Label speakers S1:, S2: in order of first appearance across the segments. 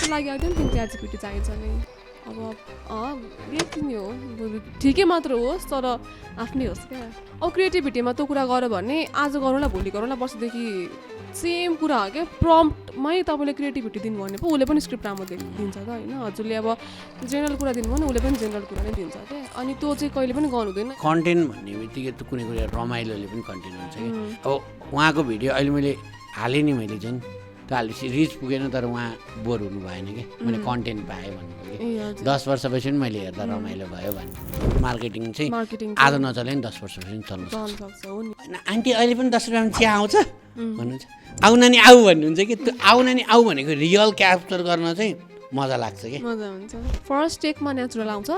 S1: त्यसको लागि I don't think chat GPT चाहिन्छ नि अब लेख्ने हो ठिकै मात्र होस् तर आफ्नै होस् क्या अब क्रिएटिभिटीमा त्यो कुरा गऱ्यो भने आज गरौँला भोलि गरौँला वर्षदेखि सेम कुरा हो क्या प्रम्प्टमै तपाईँले क्रिएटिभिटी दिनुभयो भने पो उसले पनि स्क्रिप्ट राम्रो दिन्छ त होइन हजुरले अब जेनरल कुरा दिनुभयो भने उसले पनि जेनरल कुरा नै दिन्छ क्या अनि त्यो चाहिँ कहिले पनि गर्नु हुँदैन
S2: कन्टेन्ट भन्ने बित्तिकै त कुनै कुरा रमाइलोले पनि कन्टेन्ट हुन्छ कि अब उहाँको भिडियो अहिले मैले हालेँ नि मैले जुन त्यो हालेपछि रिच पुगेन तर उहाँ बोर हुनु भएन कि मैले कन्टेन्ट पाएँ भन्नुभयो कि 10 वर्षपछि पनि मैले हेर्दा रमाइलो भयो भन्नु मार्केटिङ चाहिँ आज नचले नि 10 वर्षपछि पनि चल्नु सक्छ होइन आन्टी अहिले पनि 10 रुपियाँमा चिया आउँछ भन्नुहुन्छ आउ नानी आऊ भन्नुहुन्छ कि त्यो आउ नानी आऊ भनेको रियल क्याप्चर गर्न चाहिँ मजा लाग्छ कि
S1: मजा हुन्छ फर्स्ट टेकमा नेचुरल आउँछ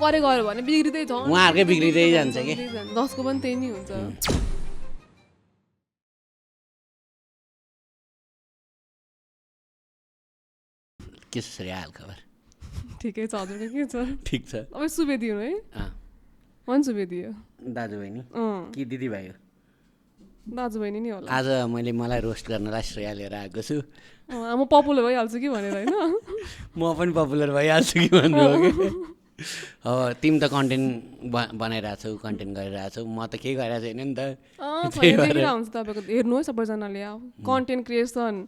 S1: गरे गयो भने बिग्रिँदै छ
S2: उहाँहरूकै बिग्रिँदै जान्छ कि
S1: 10को पनि त्यही नै हुन्छ
S2: के छ श्रेया हालखबर
S1: ठिकै छ हजुरको के छ
S2: ठिक छ
S1: अब सुवेदियो है मन सुवेदियो
S2: दाजुबहिनी कि दिदीभाइ हो
S1: दाजुबहिनी नि होला
S2: आज मलाई रोस्ट गर्नलाई श्रेया लिएर आएको छु
S1: म पपुलर भइहाल्छु कि भनेर होइन
S2: म पनि पपुलर भइहाल्छु कि भन्नुभयो कि अब तिमी त कन्टेन्ट बनाइरहेको छौ कन्टेन्ट गरिरहेको छौ म त केही गरिरहेको छैन नि त
S1: हुन्छ तपाईँको हेर्नु है सबैजनाले कन्टेन्ट क्रिएसन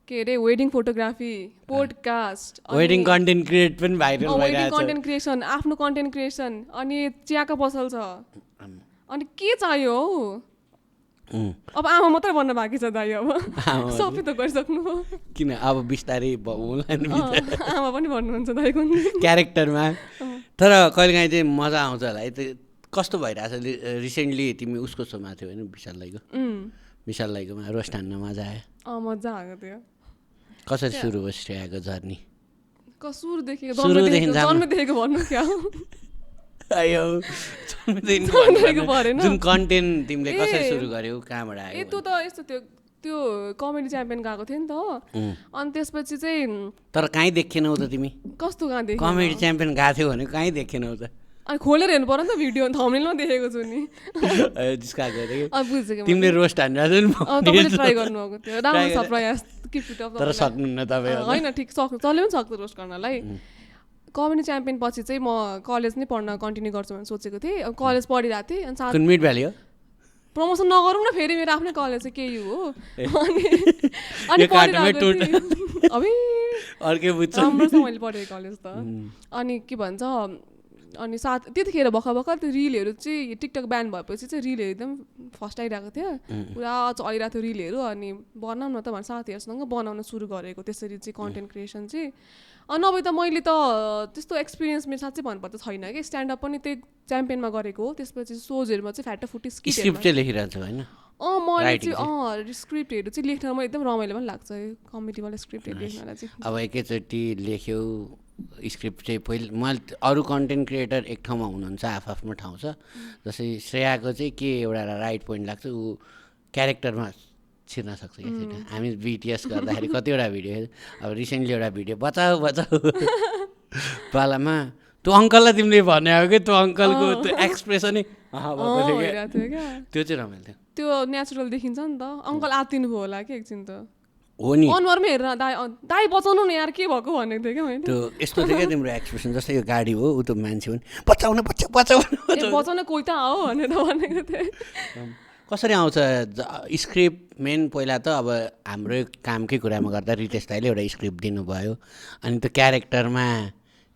S1: के अरे wedding photography podcast
S2: wedding content create पनि भाइरल
S1: भइरहेको छ कन्टेन्ट क्रिएसन आफ्नो कन्टेन्ट क्रिएसन अनि चियाको पसल छ अनि के चाहियो हौ अब आमा मात्रै बन्न बाँकी छ दाइ अब सबै त गरिसक्नु हो
S2: किन अब बिस्तारै
S1: आमा पनि भन्नुहुन्छ दाइको
S2: क्यारेक्टरमा तर कहिलेकाहीँ चाहिँ मजा आउँछ होला है कस्तो भइरहेछ रिसेन्टली तिमी उसको सोमा थियो होइन विशाल दाइकोमा रोस्ट हान्न मजा आयो
S1: मजा आएको थियो
S2: कसरी सुरु भयो श्रेयाको जर्नी
S1: सुरुदेखि जन्मदेखिको भन्नु क्या
S2: जुन कन्टेन्ट तिमीले कसरी सुरु गर्यौ कहाँबाट आयो
S1: त्यो त यस्तो त्यो कमेडी च्याम्पियन गएको थियो नि त अनि त्यसपछि चाहिँ
S2: तर कहीँ देखेनौ त तिमी
S1: कस्तो कहाँ देख्यौ
S2: कमेडी च्याम्पियन गएको थियो भने कहीँ देखेनौ त
S1: अनि खोलेर हेर्नु पर्यो नि त भिडियो थम्बनेलमा देखेको छु नि
S2: तिमीले रोस्ट
S1: हान्नु ट्राई गर्नुभएको थियो राम्रो छ प्रयास
S2: तर सक्नुहुन्न तपाईँ
S1: होइन ठिक जसले पनि सक्छ रोस्ट गर्नलाई कमेडी च्याम्पियन पछि चाहिँ म कलेज नै पढ्न कन्टिन्यू गर्छु भनेर सोचेको थिएँ कलेज पढिरहेको थिएँ अनि
S2: मिड भ्याली हो
S1: प्रमोसन नगरौँ न फेरि मेरो आफ्नै कलेज चाहिँ केयु हो राम्रो छ मैले पढेको कलेज त अनि के भन्छ अनि त्यतिखेर भर्खर त्यो रिलहरू चाहिँ टिकटक ब्यान भएपछि चाहिँ रिलहरू एकदम फर्स्ट आइरहेको थियो पुरा चलिरहेको थियो रिलहरू अनि बनाउँ न त भनेर साथीहरूसँग बनाउन सुरु गरेको त्यसरी चाहिँ कन्टेन्ट क्रिएसन चाहिँ नभए त मैले त त्यस्तो एक्सपिरियन्स मेरो साँच्चै भन्नुपर्दा छैन कि स्ट्यान्डअप पनि त्यही च्याम्पियनमा गरेको हो त्यसपछि सोजहरूमा चाहिँ फ्याटाफुटी
S2: स्क्रिप्ट चाहिँ लेखिरहेको होइन
S1: मैले चाहिँ स्क्रिप्टहरू चाहिँ लेख्न मलाई एकदम रमाइलो पनि लाग्छ कमेडीवाला स्क्रिप्टहरू लेख्नलाई चाहिँ
S2: अब एकैचोटि लेख्यो स्क्रिप्ट चाहिँ पहिले मैले अरू कन्टेन्ट क्रिएटर एक ठाउँमा हुनुहुन्छ आफ्नो ठाउँ छ जस्तै श्रेयाको चाहिँ के एउटा राइट पोइन्ट लाग्छ ऊ क्यारेक्टरमा छिर्न सक्छ क्या हामी बिटिएस गर्दाखेरि कतिवटा भिडियो अब रिसेन्टली एउटा भिडियो बचाऊ पालामा त्यो अङ्कललाई तिमीले भने हो कि त्यो अङ्कलको त्यो एक्सप्रेसनै त्यो चाहिँ रमाइलो थियो
S1: त्यो नेचुरल देखिन्छ नि त अङ्कल आत्तिनु भयो होला कि एकछिन त
S2: हो नि
S1: अनुहारमै हेरेर दाइ बचाउनु न यार के भएको भनेको थिएँ क्या मैले
S2: त्यो यस्तो थियो क्या तिम्रो एक्सप्रेसन जस्तै यो गाडी हो ऊ त मान्छे हो नि बचाउन
S1: कोही त हो भनेर भनेको थिएँ
S2: कसरी आउँछ स्क्रिप्ट मेन पहिला त अब हाम्रो कामकै कुरामा गर्दा रितेश दाइले एउटा स्क्रिप्ट दिनुभयो अनि त्यो क्यारेक्टरमा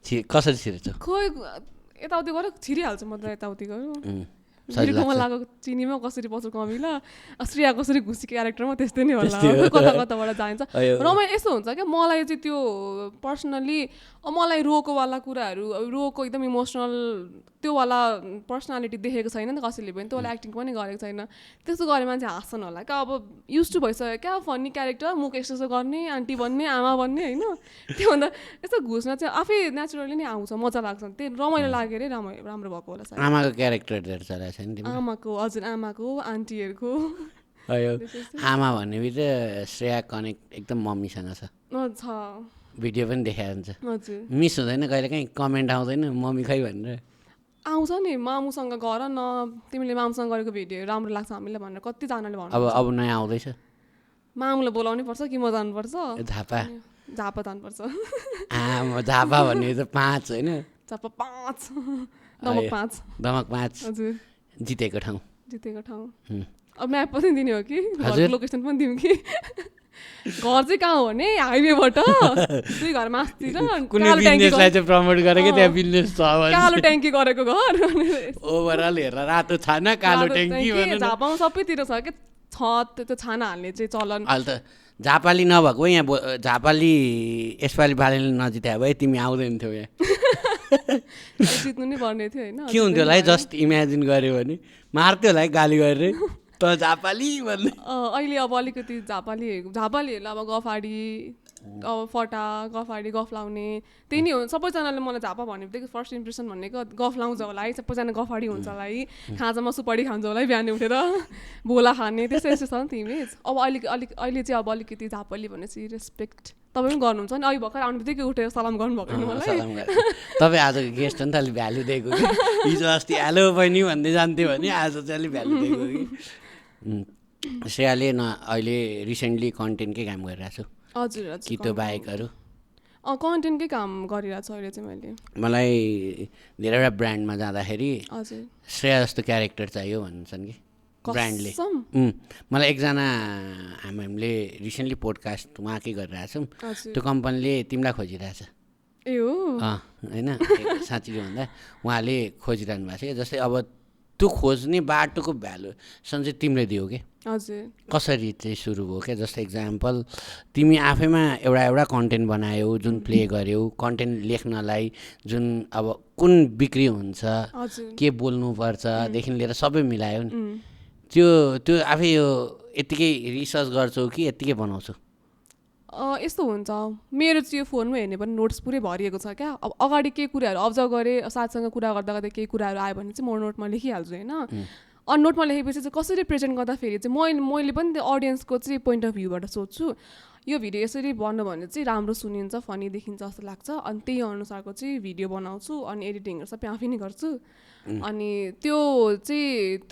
S2: कसरी छिर्छ
S1: खोइ यताउति गऱ्यो छिरिहाल्छ म त यताउति गऱ्यो मा लागेको चिनीमा कसरी पस्छ कमिला श्रेया कसरी घुसी क्यारेक्टरमा त्यस्तै नै होला कता कताबाट जान्छ रमाइलो यस्तो हुन्छ क्या मलाई चाहिँ त्यो पर्सनली मलाई रोकोवाला कुराहरू रोको एकदम इमोसनल त्योवाला पर्सनालिटी देखेको छैन नि कसैले पनि त्योवाला एक्टिङ पनि गरेको छैन त्यस्तो गरे मान्छे हाँस्छन् होला क्या अब युज टु भइसक्यो क्या फन्नी क्यारेक्टर मुख यस्तो गर्ने आन्टी बन्ने आमा बन्ने होइन त्योभन्दा यस्तो घुस्न चाहिँ आफै नेचुरली नै आउँछ मजा लाग्छ त्यही रमाइलो लागेर राम्रो भएको होला
S2: आमाको क्यारेक्टर
S1: आमाको हजुर आमाको आन्टीहरूको
S2: आमा भन्ने बित्तिकै श्रेया कनेक्ट एकदम मम्मीसँग छ भिडियो पनि देखाएको हुन्छ मिस हुँदैन कहिलेकाहीँ कमेन्ट आउँदैन मम्मी खै भनेर
S1: आउँछ नि मामुसँग गर न तिमीले मामुसँग गरेको भिडियो राम्रो लाग्छ हामीलाई भनेर कतिजनाले भन्नु
S2: अब नयाँ आउँदैछ
S1: मामुलाई बोलाउनै पर्छ कि म जानुपर्छ
S2: थापा
S1: झापा जानुपर्छ
S2: झापा भन्ने त 5 होइन
S1: झापा 5 दमक 5
S2: हजुर जितेको ठाउँ
S1: अब म्याप पनि दिने हो कि लोकेसन पनि दिउँ कि घर चाहिँ कहाँ हो भने हाइवेबाट 2 घर मास्तिर
S2: प्रमोट गरेको त्यहाँ बिजनेस छ
S1: कालो ट्याङ्की गरेको घर
S2: ओभरअल हेरेर रातो छाना कालो ट्याङ्की
S1: झापामा सबैतिर छ कि छ त्यो छाना हाल्ने चाहिँ चलन
S2: अहिले त झापाली नभएको यहाँ झापाली यसपालि बालेले नजितायो भए तिमी आउँदैन थियौ यहाँ
S1: जित्नु नै पर्ने थियो होइन
S2: के हुन्थ्यो होला है जस्ट इमेजिन गऱ्यो भने मार्थ्यो होला है गाली गरेर त झापाली भन्ने
S1: अहिले अब अलिकति झापालीहरूलाई अब गफाडी अब फटा गफाडी गफ लाउने त्यही नै हो सबैजनाले मलाई झापा भन्ने बित्तिकै फर्स्ट इम्प्रेसन भनेको गफ लाउँछ होला है सबैजना गफाडी हुन्छ होला है खाजामा सुपारी खान्छ होला है बिहान उठेर भोला खाने त्यस्तो यस्तो छ नि त इमेज अब अहिले चाहिँ अब अलिकति झापाली भनेपछि रेस्पेक्ट तपाईँ पनि गर्नुहुन्छ नि अहिले भर्खर आउने बित्तिकै उठेर सलाम गर्नुभएको नि मलाई
S2: तपाईँ आजको गेस्ट हो नि त अलिक भ्यालु दिएको कि हिजो अस्ति हेलो बहिनी भन्दै जान्थ्यो भने आज चाहिँ अलिक भ्यालु दिएको कि श्रेयाले अहिले रिसेन्टली कन्टेन्टकै काम गरिरहेको छु
S1: हजुर
S2: कि त्यो बाहेकहरू
S1: कन्टेन्टकै काम गरिरहेको छु अहिले चाहिँ
S2: मलाई धेरैवटा ब्रान्डमा जाँदाखेरि
S1: हजुर
S2: श्रेया जस्तो क्यारेक्टर चाहियो भन्छन् कि ब्रान्डले मलाई एकजना हामीले रिसेन्टली पोडकास्ट उहाँकै गरिरहेछौँ त्यो कम्पनीले तिमीलाई खोजिरहेछ
S1: ए हो
S2: होइन साँच्चै भन्दा उहाँले खोजिरहनु भएको छ जस्तै अब त्यो खोज्ने बाटोको भ्यालुसन चाहिँ तिमीले दियो कि
S1: हजुर
S2: कसरी चाहिँ सुरु भयो क्या जस्तो इक्जाम्पल तिमी आफैमा एउटा कन्टेन्ट बनायौ जुन प्ले गर्यौ कन्टेन्ट लेख्नलाई जुन अब कुन बिक्री हुन्छ के बोल्नुपर्छदेखि लिएर सबै मिलायो नि त्यो आफै यो यत्तिकै रिसर्च गर्छौ कि यत्तिकै बनाउँछौ
S1: यस्तो हुन्छ मेरो चाहिँ यो फोनमा हेर्ने पनि नोट्स पुरै भरिएको छ क्या अब अगाडि केही कुराहरू अब्जर्भ गरेँ साथसँग कुरा गर्दा गर्दा केही कुराहरू आयो भने चाहिँ म नोटमा लेखिहाल्छु होइन अनि नोटमा लेखेपछि चाहिँ कसरी प्रेजेन्ट गर्दाखेरि चाहिँ मैले पनि त्यो अडियन्सको चाहिँ पोइन्ट अफ भ्यूबाट सोध्छु यो भिडियो यसरी भन्नु भने चाहिँ राम्रो सुनिन्छ फनी देखिन्छ जस्तो लाग्छ अनि त्यही अनुसारको चाहिँ भिडियो बनाउँछु अनि एडिटिङहरू सबै आफै नै गर्छु अनि त्यो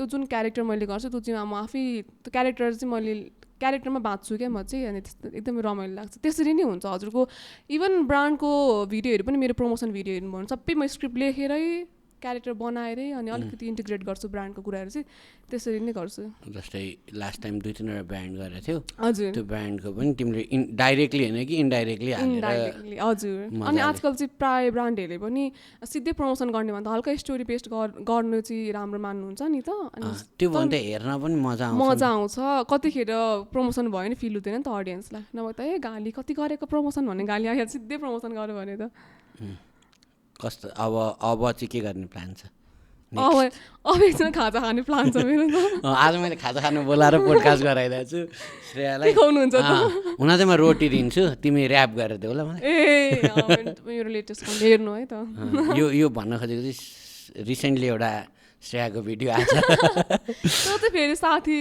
S1: जुन क्यारेक्टर मैले गर्छु त्यो चाहिँ म आफै त्यो क्यारेक्टर चाहिँ मैले क्यारेक्टरमा बाँच्छु क्या म चाहिँ अनि एकदमै रमाइलो लाग्छ त्यसरी नै हुन्छ हजुरको इभन ब्रान्डको भिडियोहरू पनि मेरो प्रमोसन भिडियो हेर्नु भयो भने सबै म स्क्रिप्ट लेखेरै क्यारेक्टर बनाएरै अनि अलिकति इन्टिग्रेट गर्छु ब्रान्डको कुराहरू चाहिँ त्यसरी नै गर्छु
S2: जस्तै लास्ट टाइम 2-3 ब्रान्ड गरेको थियो
S1: हजुर
S2: त्यो ब्रान्डको पनि तिमीले डाइरेक्टली होइन कि इन्डाइरेक्टली
S1: हजुर अनि आजकल चाहिँ प्रायः ब्रान्डहरूले पनि सिधै प्रमोसन गर्ने भन्दा हल्का स्टोरी पेस्ट गर्नु चाहिँ राम्रो मान्नुहुन्छ नि त अनि
S2: त्यो भन्दा हेर्न पनि मजा
S1: आउँछ कतिखेर प्रमोसन भयो नि फिल हुँदैन नि त अडियन्सलाई नभए त गाली कति गरेको प्रमोसन भन्ने गाली आएर सिधै प्रमोसन गर्यो भने त
S2: कस्तो अब चाहिँ के गर्ने प्लान छ
S1: अब एकजना खाजा खाने प्लान छ मेरो त
S2: आज मैले खाजा खानु बोलाएर पोडकास्ट गराइरहेको छु श्रेयालाई
S1: खुवाउनुहुन्छ
S2: हुन चाहिँ म रोटी दिन्छु तिमी ऱ्याप गरेर देऊ ल मलाई
S1: मेरो लेटेस्ट हेर्नु है त
S2: यो भन्न खोजेको चाहिँ रिसेन्टली एउटा श्रेयाको भिडियो आएको छ
S1: त्यो चाहिँ फेरि साथी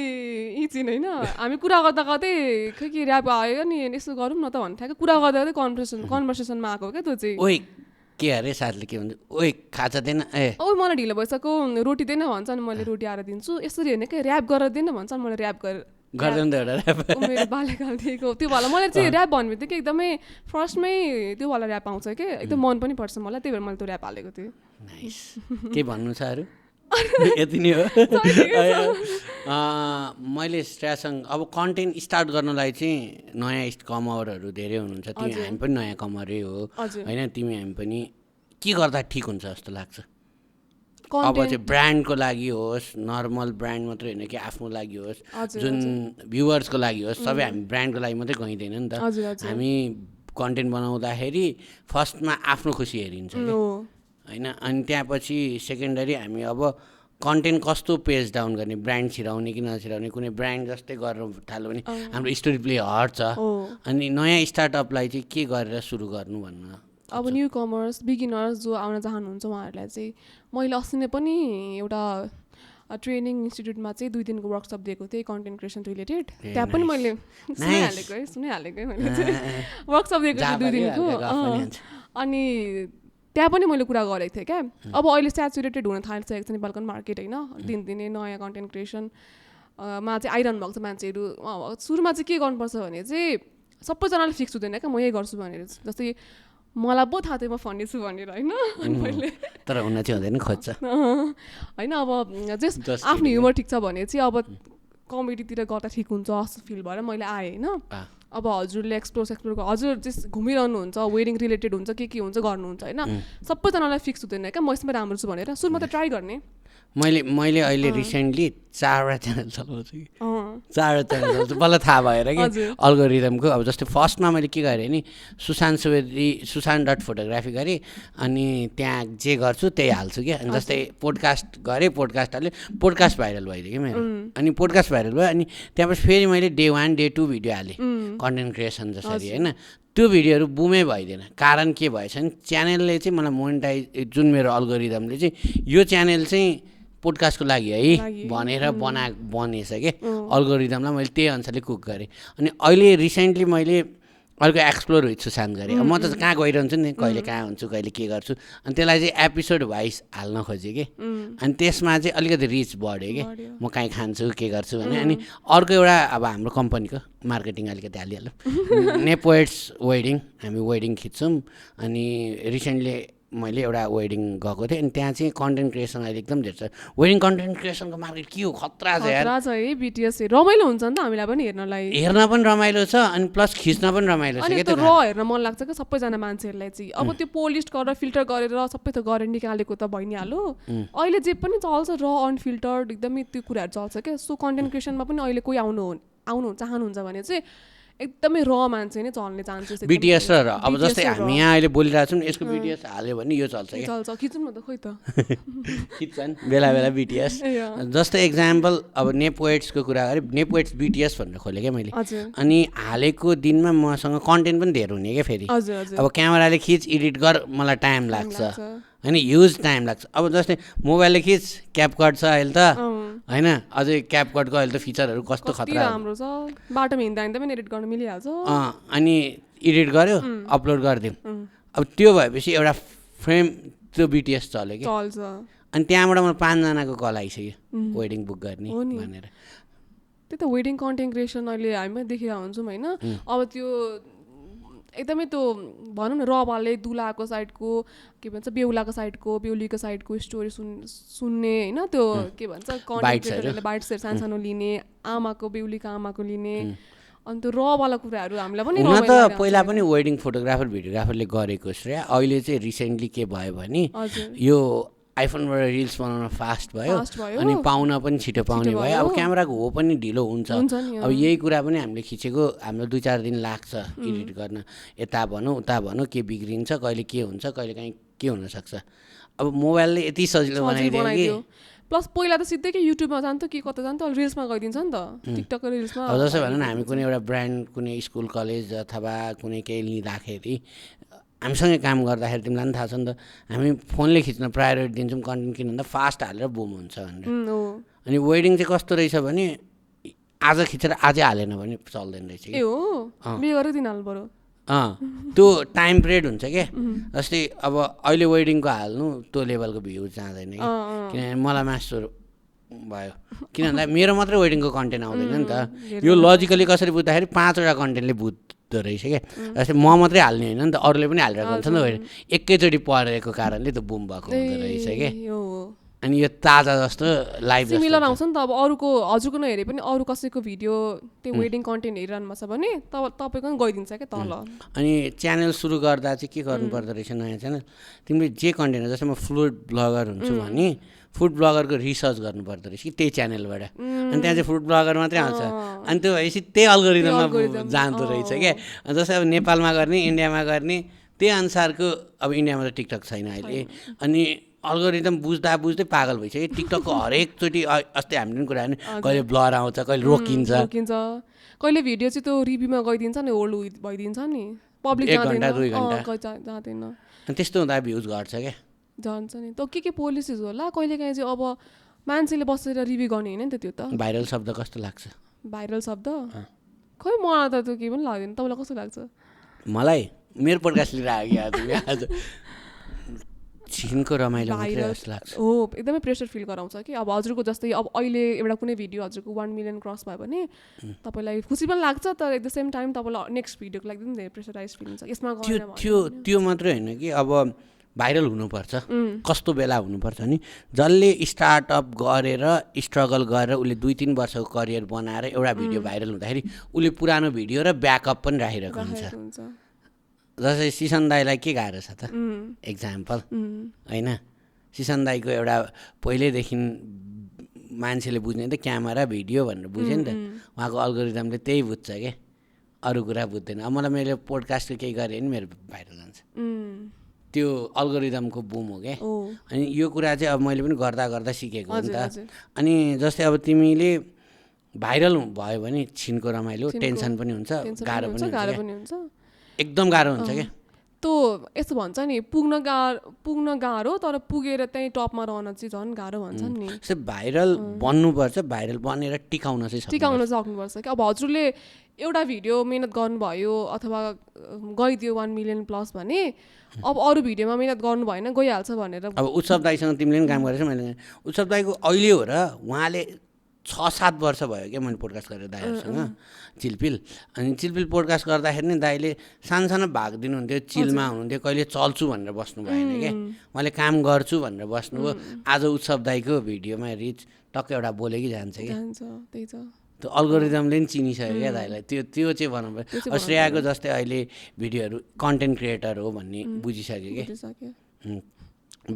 S1: इचिन होइन हामी कुरा गर्दा गर्दै खै के ऱ्याप आयो नि यसो गरौँ न त भन्थ्यो कुरा गर्दा गर्दै कन्भर्सेसनमा आएको क्या त्यो चाहिँ
S2: ओइ के अरे साथीले के भन्छ ओइ खाजा दिएन
S1: मलाई ढिलो भइसक्यो रोटी दिएन भन्छ अनि मैले रोटी आएर दिन्छु यसरी होइन क्या ऱ्याप गरेर दिएन भन्छ अनि मैले ऱ्याप
S2: गर्दैन त एउटा ऱ्याप
S1: मेरो बाल्यकालदेखिको त्यो वाला मलाई चाहिँ ऱ्याप भन्ने बित्तिकै एकदमै फर्स्टमै त्यो वाला ऱ्याप आउँछ कि एकदम मन पनि पर्छ मलाई त्यही भएर मैले त्यो ऱ्याप हालेको थिएँ
S2: नाइस के भन्नु छ अरू यति नै हो मैले श्रेयासँग अब कन्टेन्ट स्टार्ट गर्नलाई चाहिँ नयाँ कमरहरू धेरै हुनुहुन्छ तिमी हामी पनि नयाँ कमरै हो होइन तिमी हामी पनि के गर्दा ठिक हुन्छ जस्तो लाग्छ अब चाहिँ ब्रान्डको लागि होस् नर्मल ब्रान्ड मात्रै होइन कि आफ्नो लागि होस् जुन भ्युवर्सको लागि होस् सबै हामी ब्रान्डको लागि मात्रै गइँदैन नि त हामी कन्टेन्ट बनाउँदाखेरि फर्स्टमा आफ्नो खुसी हेरिन्छ होइन अनि त्यहाँपछि सेकेन्डरी हामी अब कन्टेन्ट कस्तो पेज डाउन गर्ने ब्रान्ड छिराउने कि नछिराउने कुनै ब्रान्ड जस्तै गर्न थाल्यो भने हाम्रो स्टोरी प्ले हट्छ अनि नयाँ स्टार्टअपलाई चाहिँ के गरेर सुरु गर्नु भन्न
S1: अब न्यू कमर्स बिगिनर्स जो आउन चाहनुहुन्छ उहाँहरूलाई चाहिँ मैले अस्ति नै पनि एउटा ट्रेनिङ इन्स्टिट्युटमा चाहिँ 2 दिनको वर्कसप दिएको थिएँ कन्टेन्ट क्रिएसन रिलेटेड त्यहाँ पनि मैले सुनाइहालेको मैले चाहिँ वर्कसप दिएको थिएँ 2 दिनको अनि त्यहाँ पनि मैले कुरा गरेको थिएँ क्या अब अहिले सेचुरेटेड हुन थालिसकेको छ नेपालको मार्केट होइन दिनदिनै नयाँ कन्टेन्ट क्रिएसनमा चाहिँ आइरहनु भएको छ मान्छेहरू सुरुमा चाहिँ के गर्नुपर्छ भने चाहिँ सबैजनाले फिक्स हुँदैन क्या म यही गर्छु भनेर जस्तै मलाई पो थाहा थियो म फन्नी छु भनेर होइन मैले
S2: तर हुन चाहिँ हुँदैन खोज्छ
S1: होइन अब जस्ट आफ्नो ह्युमर ठिक छ भने चाहिँ अब कमेडीतिर गर्दा ठिक हुन्छ जस्तो फिल भएर मैले आएँ होइन अब हजुरले एक्सप्लोर हजुर जस घुमिरहनुहुन्छ वेडिङ रिलेटेड हुन्छ के हुन्छ गर्नुहुन्छ होइन सबैजनालाई फिक्स हुँदैन क्या म यसमा राम्रो छु भनेर सुरुमा त ट्राई गर्ने
S2: मैले अहिले रिसेन्टली 4वटा च्यानल चलाउँछु कि 4वटा च्यानल चलाउँछु बल्ल थाहा भएर कि अल्गोरिदमको अब जस्तै फर्स्टमा मैले के गरेँ नि susan.photography गरेँ अनि त्यहाँ जे गर्छु त्यही हाल्छु क्या अनि जस्तै पोडकास्ट गरेँ पोडकास्ट हाल्यो पोडकास्ट भाइरल भइदियो कि मेरो अनि पोडकास्ट भाइरल भयो अनि त्यहाँपछि फेरि मैले डे 1 डे 2 भिडियो हालेँ कन्टेन्ट क्रिएसन जसरी होइन त्यो भिडियोहरू बुमै भइदिएन कारण के भएछ भने च्यानलले चाहिँ मलाई मोनेटाइज जुन मेरो अल्गोरिदमले चाहिँ यो च्यानल चाहिँ पोडकास्टको लागि है भनेर बनेछ कि अल्गोरिदमलाई मैले त्यही अनुसारले कुक गरेँ अनि अहिले रिसेन्टली मैले अर्को एक्सप्लोर विथ सुशान्त गरेँ म त कहाँ गइरहन्छु नि कहिले कहाँ हुन्छु कहिले के गर्छु अनि त्यसलाई चाहिँ एपिसोड वाइज हाल्न खोजेँ कि अनि त्यसमा चाहिँ अलिकति रिच बढ्यो कि म कहीँ खान्छु के गर्छु भने अनि अर्को एउटा अब हाम्रो कम्पनीको मार्केटिङ अलिकति हालिहाल्यो नेपोएट्स वेडिङ हामी वेडिङ खिच्छौँ अनि रिसेन्टली मैले एउटा वेडिङ गएको थिएँ अनि त्यहाँ चाहिँ कन्टेन्ट क्रिएसन अहिले एकदम धेरै छ वेडिङ कन्टेन्ट क्रिएसनको मार्केट के हो खतरा छ यार
S1: खतरा छ है बिटिएस रमाइलो हुन्छ नि त हामीलाई पनि
S2: हेर्न पनि रमाइलो छ अनि प्लस खिच्न पनि रमाइलो छ
S1: के त र हेर्न मन लाग्छ क्या सबैजना मान्छेहरूलाई चाहिँ अब त्यो पोलिस्ट गरेर फिल्टर गरेर सबै त गरेर निकालेको त भइ नै हाल्यो अहिले जे पनि चल्छ र अनफिल्टर्ड एकदमै त्यो कुराहरू चल्छ क्या सो कन्टेन्ट क्रिएसनमा पनि अहिले कोही आउनु चाहनुहुन्छ भने चाहिँ एकदमै र मान्छे नै चल्ने चान्सेस
S2: बिटिएस र अब जस्तै हामी यहाँ अहिले बोलिरहेको छौँ यसको बिटिएस हाल्यो भने यो चल्छ
S1: खिचौँ न त खोइ त
S2: खिच्छन् बेला बेला बिटिएस जस्तै एक्जाम्पल अब नेपोएट्सको कुरा गरेँ नेपोएट्स बिटिएस भनेर खोलेँ क्या मैले अनि हालेको दिनमा मसँग कन्टेन्ट पनि धेरै हुने क्या फेरि अब क्यामेराले खिच एडिट गर मलाई टाइम लाग्छ होइन ह्युज टाइम लाग्छ अब जस्तै मोबाइलले खिच क्यापकट छ अहिले त होइन अझै क्यापकटको अहिले त फिचरहरू कस्तो खतरा
S1: राम्रो छ बाटोमा हिँड्दा हिँड्दा पनि एडिट गर्न मिलिहाल्छ
S2: अनि एडिट गर्यो अपलोड गरिदिउँ अब त्यो भएपछि एउटा फ्रेम त्यो बिटिएस चल्यो कि अनि त्यहाँबाट मलाई 5 जनाको कल आइसक्यो वेडिङ बुक गर्ने भनेर
S1: त्यही त वेडिङ कन्टेन्ट क्रिएसन अहिले हामी देखिरहेको हुन्छौँ होइन अब त्यो एकदमै त्यो भनौँ न रवालले दुलाको साइडको के भन्छ बेहुलाको साइडको बेहुलीको साइडको स्टोरी सुन्ने होइन त्यो के भन्छ कन्टेन्ट बाइट्सहरू सानो लिने आमाको बेहुलीको आमाको लिने अनि त्यो रवाला कुराहरू हामीलाई पनि
S2: हुन त पहिला पनि वेडिङ फोटोग्राफर भिडियोग्राफरले गरेको श्रेय अहिले चाहिँ रिसेन्टली के भयो भने यो आइफोनबाट रिल्स बनाउन फास्ट भयो अनि पाउन पनि छिटो पाउने भयो अब क्यामेराको हो पनि ढिलो हुन्छ अब यही कुरा पनि हामीले खिचेको हाम्रो 2-4 दिन लाग्छ एडिट गर्न यता भनौँ उता भनौँ के बिग्रिन्छ कहिले के हुन्छ कहिले काहीँ के हुनसक्छ अब मोबाइलले यति सजिलो बनाइदियो कि
S1: प्लस पहिला त सिधै कि युट्युबमा जान्थ्यो कि कता जान्थ्यो रिल्समा गइदिन्छ नि त टिकटकको रिल्समा
S2: अब जस्तै भनौँ न हामी कुनै एउटा ब्रान्ड कुनै स्कुल कलेज अथवा कुनै केही लिँदाखेरि हामीसँगै काम गर्दाखेरि तिमीलाई पनि थाहा छ नि त हामी फोनले खिच्न प्रायोरिटी दिन्छौँ कन्टेन्ट किन भन्दा फास्ट हालेर बुम हुन्छ भनेर अनि वेडिङ चाहिँ कस्तो रहेछ भने आज खिचेर आजै हालेन भने चल्दैन रहेछ कि त्यो टाइम पिरियड हुन्छ क्या जस्तै अब अहिले वेडिङको हाल्नु त्यो लेभलको भ्यू जाँदैन कि किनभने मलाई मास्टर भयो किन भन्दा मेरो मात्रै वेडिङको कन्टेन्ट आउँदैन नि त यो लजिकली कसरी बुझ्दाखेरि 5वटा कन्टेन्टले बुझ्दो रहेछ क्या जस्तै म मात्रै हाल्ने होइन नि त अरूले पनि हालिरहेको हुन्छ नि त एकैचोटि परेको कारणले त्यो बुम भएको हुँदो रहेछ क्या अनि यो ताजा जस्तो लाइभ
S1: सिमिलर आउँछ नि त अब अरूको हजुरको नहेरे पनि अरू कसैको भिडियो त्यो वेडिङ कन्टेन्ट हेरिरहनु छ भने तपाईँको पनि गइदिन्छ क्या तल
S2: अनि च्यानल सुरु गर्दा चाहिँ के गर्नु पर्दो रहेछ नयाँ च्यानल तिमीले जे कन्टेन्ट जस्तै म फुड ब्लगर हुन्छु भने फुड ब्लगरको रिसर्च गर्नुपर्दो रहेछ कि त्यही च्यानलबाट अनि त्यहाँ चाहिँ फुड ब्लगर मात्रै आउँछ अनि त्यो भएपछि त्यही अल्गोरिदममा जाँदो रहेछ क्या जस्तै अब नेपालमा गर्ने इन्डियामा गर्ने त्यही अनुसारको अब इन्डियामा त टिकटक छैन अहिले अनि अल्गोरिदम बुझ्दै पागल भइसक्यो टिकटकको हरेकचोटि अस्ति हामीले पनि कुरा गर्ने कहिले ब्लर आउँछ कहिले रोकिन्छ
S1: कहिले भिडियो चाहिँ त्यो रिभ्यूमा गइदिन्छ नि होल्ड भइदिन्छ नि पब्लिक
S2: 1 घन्टा 2 घन्टा
S1: जाँदैन
S2: अनि त्यस्तो हुँदा भ्युज घट्छ क्या
S1: जान्छ नि त के पोलिसिज होला कहिले काहीँ चाहिँ अब मान्छेले बसेर रिभ्यू गर्ने होइन नि त त्यो त
S2: भाइरल शब्द कस्तो लाग्छ
S1: भाइरल शब्द खै मलाई त त्यो केही पनि लाग्दैन तपाईँलाई कस्तो लाग्छ
S2: मलाई मेरो पोडकास्ट लिएर आयो कि आज छिनको रमाइलो मात्रै जस्तो लाग्छ
S1: हो एकदमै प्रेसर फिल गराउँछ कि अब हजुरको जस्तै अब अहिले एउटा कुनै भिडियो हजुरको 1 मिलियन क्रस भयो भने तपाईँलाई खुसी पनि लाग्छ तर एट द सेम टाइम तपाईँलाई नेक्स्ट भिडियोको लागि पनि धेरै प्रेसराइज फिल हुन्छ यसमा
S2: त्यो मात्रै होइन कि अब भाइरल हुनुपर्छ कस्तो बेला हुनुपर्छ नि जसले स्टार्टअप गरेर स्ट्रगल गरेर उसले 2-3 वर्षको करियर बनाएर एउटा भिडियो भाइरल हुँदाखेरि उसले पुरानो भिडियो र ब्याकअप पनि राखिरहेको हुन्छ जस्तै सिसन दाईलाई के गाह्रो छ त एक्जाम्पल होइन सिसन दाईको एउटा पहिल्यैदेखि मान्छेले बुझ्ने त क्यामेरा भिडियो भनेर बुझ्यो नि त उहाँको अल्गोरिदमले त्यही बुझ्छ क्या अरू कुरा बुझ्दैन अब मलाई मैले पोडकास्टको केही गरेँ नि मेरो भाइरल जान्छ त्यो अल्गोरिदमको बुम हो क्या अनि यो कुरा चाहिँ अब मैले पनि गर्दा गर्दा सिकेको हो नि त अनि जस्तै अब तिमीले भाइरल भयो भने छिनको रमाइलो टेन्सन पनि हुन्छ गाह्रो पनि हुन्छ एकदम गाह्रो हुन्छ क्या
S1: त्यो यस्तो भन्छ नि पुग्न गाह्रो तर पुगेर त्यहीँ टपमा रहन चाहिँ झन् गाह्रो भन्छन् नि
S2: भाइरल बन्नुपर्छ भाइरल बनेर टिकाउन
S1: सक्नुपर्छ कि अब हजुरले एउटा भिडियो मेहनत गर्नुभयो अथवा गइदियो 1 मिलियन प्लस भने अब अरू भिडियोमा मेहनत गर्नु भएन गइहाल्छ भनेर
S2: अब उत्सव दाईसँग तिमीले पनि काम गरेछ मैले उत्सव दाईको अहिले हो र उहाँले 6-7 वर्ष भयो क्या मैले पोडकास्ट गरेर दाईहरूसँग चिलपिल अनि चिलपिल पोडकास्ट गर्दाखेरि नि दाईले सानो भाग दिनुहुन्थ्यो चिलमा हुनुहुन्थ्यो कहिले चल्छु भनेर बस्नु भएन क्या उहाँले काम गर्छु भनेर बस्नुभयो आज उत्सव दाईको भिडियोमा रिच टक्क एउटा बोलेकै जान्छ क्या त्यो अल्गोरिदमले नि चिनिसक्यो क्या दाईलाई त्यो चाहिँ भनौँ अब श्रेयाको जस्तै अहिले भिडियोहरू कन्टेन्ट क्रिएटर हो भन्ने बुझिसक्यो क्या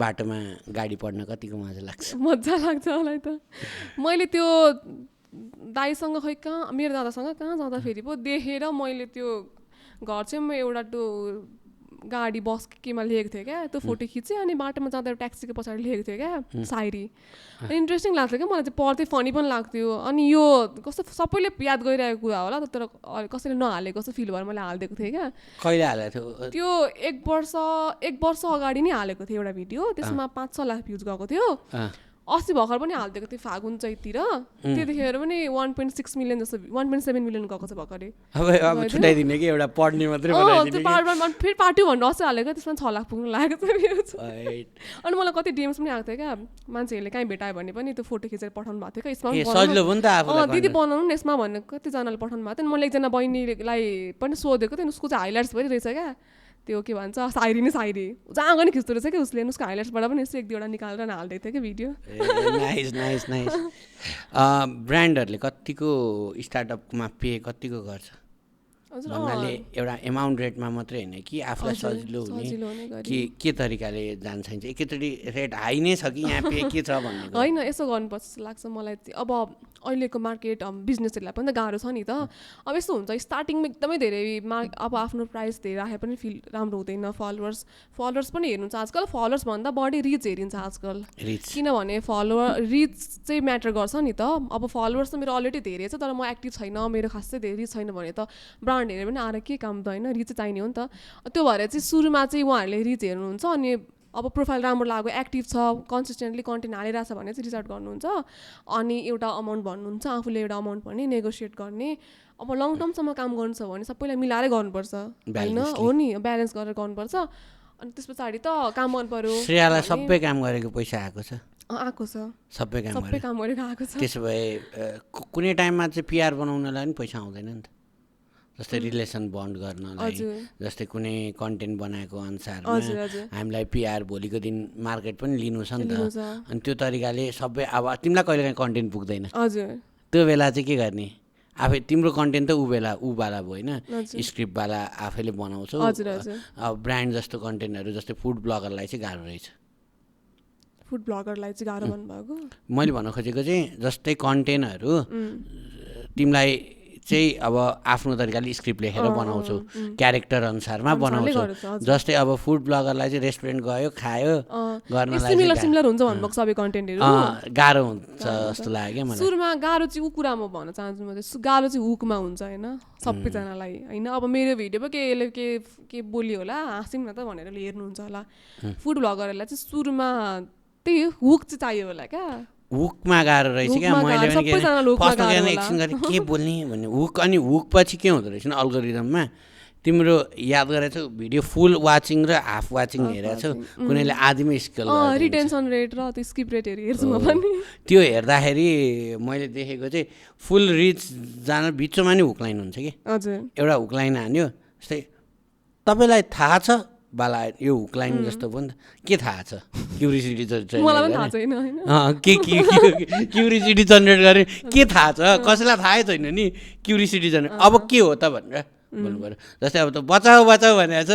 S2: बाटोमा गाडी पढ्न कतिको मजा लाग्छ
S1: मलाई त मैले त्यो दाईसँग खै कहाँ मेरो दादासँग कहाँ जाँदाखेरि पो देखेर मैले त्यो घर चाहिँ म एउटा त्यो गाडी बस केमा लेखेको थिएँ क्या त्यो फोटो खिचेँ अनि बाटोमा जाँदा ट्याक्सीको पछाडि लेखेको थिएँ क्या सायरी इन्ट्रेस्टिङ लाग्थ्यो क्या मलाई चाहिँ पढ्दै फनी पनि लाग्थ्यो अनि यो कस्तो सबैले याद गरिरहेको कुरा होला तर कसैले नहालेको जस्तो फिल भएर मैले हालिदिएको थिएँ क्या
S2: कहिले हालेको थियो
S1: त्यो 1 वर्ष अगाडि नै हालेको थिएँ एउटा भिडियो त्यसमा 5-6 लाख भ्युज गएको थियो 80 भर्खर पनि हालिदिएको थियो फागुन चैतिर त्यतिखेर पनि 1.6 मिलियन जस्तो 1.7 मिलियन गएको छ भर्खरै
S2: अब छुटाइदिने कि एउटा पढ्ने मात्रै
S1: बनाइदिने फेरि पार्टी भन्नु अस्ति हालेको त्यसमा 6 लाख पुग्नु लागेको छ अनि मलाई कति डिएम्स पनि आएको थियो क्या मान्छेहरूले कहीँ भेटायो भने पनि त्यो फोटो खिचेर पठाउनु भएको थियो दिदी बनाउनु न यसमा भन्ने कतिजनाले पठाउनु भएको थियो मैले एकजना बहिनीलाई पनि सोधेको थिएँ उसको चाहिँ हाइलाइट्स भइरहेछ क्या त्यो के भन्छ सायरी जहाँ पनि खिच्दो रहेछ क्या उसले उसको हाइलाइट्सबाट पनि यसो 1-2 निकालेर हालिदिएको थियो क्या भिडियो
S2: नाइस ब्रान्डहरूले कतिको स्टार्टअपमा पे कतिको गर्छ भन्नाले एउटा एमाउन्ट रेटमा मात्रै होइन कि आफूलाई सजिलो हुने के तरिकाले जान्छ एकैचोटि रेट हाई नै छ कि यहाँ पे के छ भन्ने
S1: होइन यसो गर्नुपर्छ जस्तो लाग्छ मलाई अब अहिलेको मार्केट बिजनेसहरूलाई पनि त गाह्रो छ नि त अब यस्तो हुन्छ स्टार्टिङमा एकदमै धेरै अब आफ्नो प्राइस धेरै राखे पनि फिल राम्रो हुँदैन फलोवर्स पनि हेर्नुहुन्छ आजकल फलोवर्स भन्दा बढी रिच हेरिन्छ आजकल किनभने रिच चाहिँ म्याटर गर्छ नि त अब फलोवर्स त मेरो अलरेडी धेरै छ तर म एक्टिभ छैन मेरो खासै धेरै रिच छैन भने त ब्रान्ड हेरेर पनि आएर के काम त होइन रिच चाहिने हो नि त त्यो भएर चाहिँ सुरुमा चाहिँ उहाँहरूले रिच हेर्नुहुन्छ अनि अब प्रोफाइल राम्रो लाग्यो एक्टिभ छ कन्सिस्टेन्टली कन्टेन्ट हालिरहेको छ भने चाहिँ रिच आउट गर्नुहुन्छ अनि एउटा अमाउन्ट भन्नुहुन्छ आफूले एउटा अमाउन्ट भन्ने नेगोसिएट गर्ने अब लङ टर्मसम्म काम गर्नु छ भने सबैलाई मिलाएरै गर्नुपर्छ होइन हो नि ब्यालेन्स गरेर गर्नुपर्छ अनि त्यस पछाडि त काम मन पर्यो
S2: श्रेयालाई सबै काम गरेको पैसा
S1: आएको छ
S2: सबै काम
S1: गरेको आएको छ
S2: त्यसो भए कुनै टाइममा चाहिँ पिआर बनाउनलाई पनि पैसा आउँदैन नि त जस्तै रिलेसन बन्ड गर्नलाई जस्तै कुनै कन्टेन्ट बनाएको अनुसारमा हामीलाई पिआर भोलिको दिन मार्केट पनि लिनु छ नि त अनि त्यो तरिकाले सबै अब तिमीलाई कहिलेकाहीँ कन्टेन्ट पुग्दैन त्यो बेला चाहिँ के गर्ने आफै तिम्रो कन्टेन्ट त उवाला भयो होइन स्क्रिप्टवाला आफैले बनाउँछौ अब ब्रान्ड जस्तो कन्टेन्टहरू जस्तै फुड ब्लगरलाई चाहिँ गाह्रो रहेछ
S1: फुड ब्लगरलाई चाहिँ गाह्रो भन्नुभएको
S2: मैले भन्न खोजेको चाहिँ जस्तै कन्टेन्टहरू तिमीलाई चाहिँ अब आफ्नो तरिकाले स्क्रिप्ट लेखेर बनाउँछौ क्यारेक्टर अनुसारमा बनाउँछौ जस्तै अब फुड ब्लगरलाई चाहिँ रेस्टुरेन्ट गयो खायो गर्नलाई
S1: सिमिलर हुन्छ भन्नुभएको सबै कन्टेन्टहरू
S2: गाह्रो हुन्छ जस्तो लाग्यो मलाई
S1: सुरुमा गाह्रो चाहिँ ऊ कुरा म भन्न चाहन्छु म चाहिँ गाह्रो चाहिँ हुकमा हुन्छ होइन सबैजनालाई होइन अब मेरो भिडियो पो के बोल्यो होला हाँस्यौँ न त भनेर हेर्नुहुन्छ होला फुड ब्लगरहरूलाई चाहिँ सुरुमा त्यही हुक चाहिँ चाहियो होला क्या
S2: हुकमा गाह्रो रहेछ क्या मैले पनि फर्स्ट एकछिन गरेँ के बोल्ने भन्ने हुक अनि हुक पछि के हुँदो रहेछ नि अल्गोरिदममा तिम्रो याद गरेछौ भिडियो फुल वाचिङ र हाफ वाचिङ हेरेछौ कुनैले आधीमै स्केल
S1: रिटेन्सन रेट र त्यो स्किप रेट हेर्छु म पनि
S2: त्यो हेर्दाखेरि मैले देखेको चाहिँ फुल रिच जान बिचमा नि हुक लाइन हुन्छ कि
S1: हजुर
S2: एउटा हुक लाइन हान्यो जस्तै तपाईँलाई थाहा छ बाला यो हुक लाइन जस्तो पनि के थाहा छ क्युरियोसिटी
S1: मलाई पनि थाहा छैन
S2: के क्युरियोसिटी जेनेरेट गरे के थाहा छ कसैलाई थाहै छैन नि क्युरियोसिटी जेनेरेट अब के हो त भनेर भन्नु पऱ्यो जस्तै अब त बचाऊ बचाऊ भनेको छ